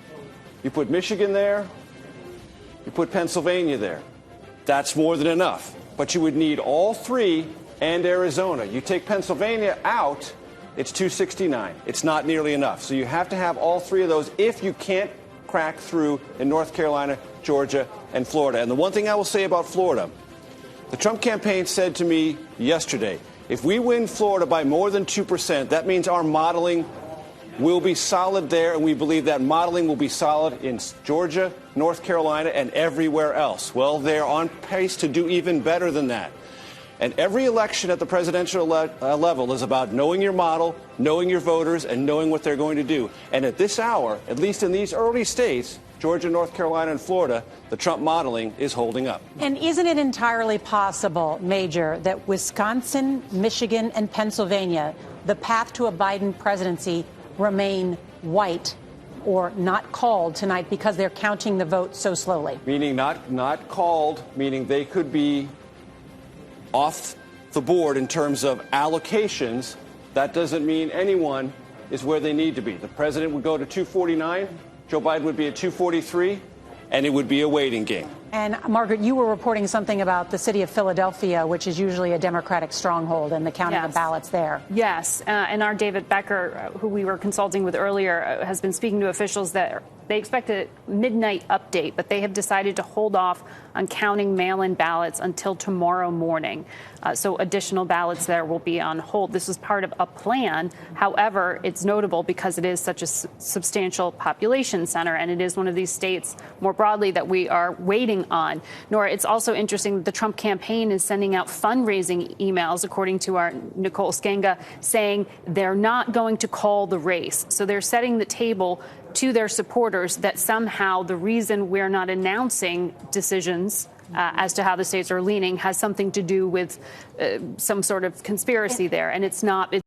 you put Michigan there, you put Pennsylvania there. That's more than enough. But you would need all 3 and Arizona. You take Pennsylvania out, it's 269. It's not nearly enough. So you have to have all 3 of those if you can't crack through in North Carolina, Georgia, and Florida. And the one thing I will say about Florida, the Trump campaign said to me yesterday, if we win Florida by more than 2%, that means our modeling will be solid there, and we believe that modeling will be solid in Georgia, North Carolina, and everywhere else. Well, they're on pace to do even better than that. And every election at the presidential level is about knowing your model, knowing your voters, and knowing what they're going to do. And at this hour, at least in these early states, Georgia, North Carolina, and Florida, the Trump modeling is holding up. And isn't it entirely possible, Major, that Wisconsin, Michigan, and Pennsylvania, the path to a Biden presidency, remain white or not called tonight because they're counting the vote so slowly? Meaning not called, meaning they could be off the board in terms of allocations. That doesn't mean anyone is where they need to be. The president would go to 249, Joe Biden would be at 243, and it would be a waiting game. And Margaret, you were reporting something about the city of Philadelphia, which is usually a Democratic stronghold, and the counting of ballots there. Yes, and our David Becker, who we were consulting with earlier, has been speaking to officials that they expect a midnight update, but they have decided to hold off on counting mail-in ballots until tomorrow morning. So additional ballots there will be on hold. This is part of a plan. However, it's notable because it is such a substantial population center, and it is one of these states more broadly that we are waiting on. Nora, it's also interesting that the Trump campaign is sending out fundraising emails, according to our Nicole Skenga, saying they're not going to call the race. So they're setting the table to their supporters that somehow the reason we're not announcing decisions as to how the states are leaning has something to do with some sort of conspiracy there. And it's not.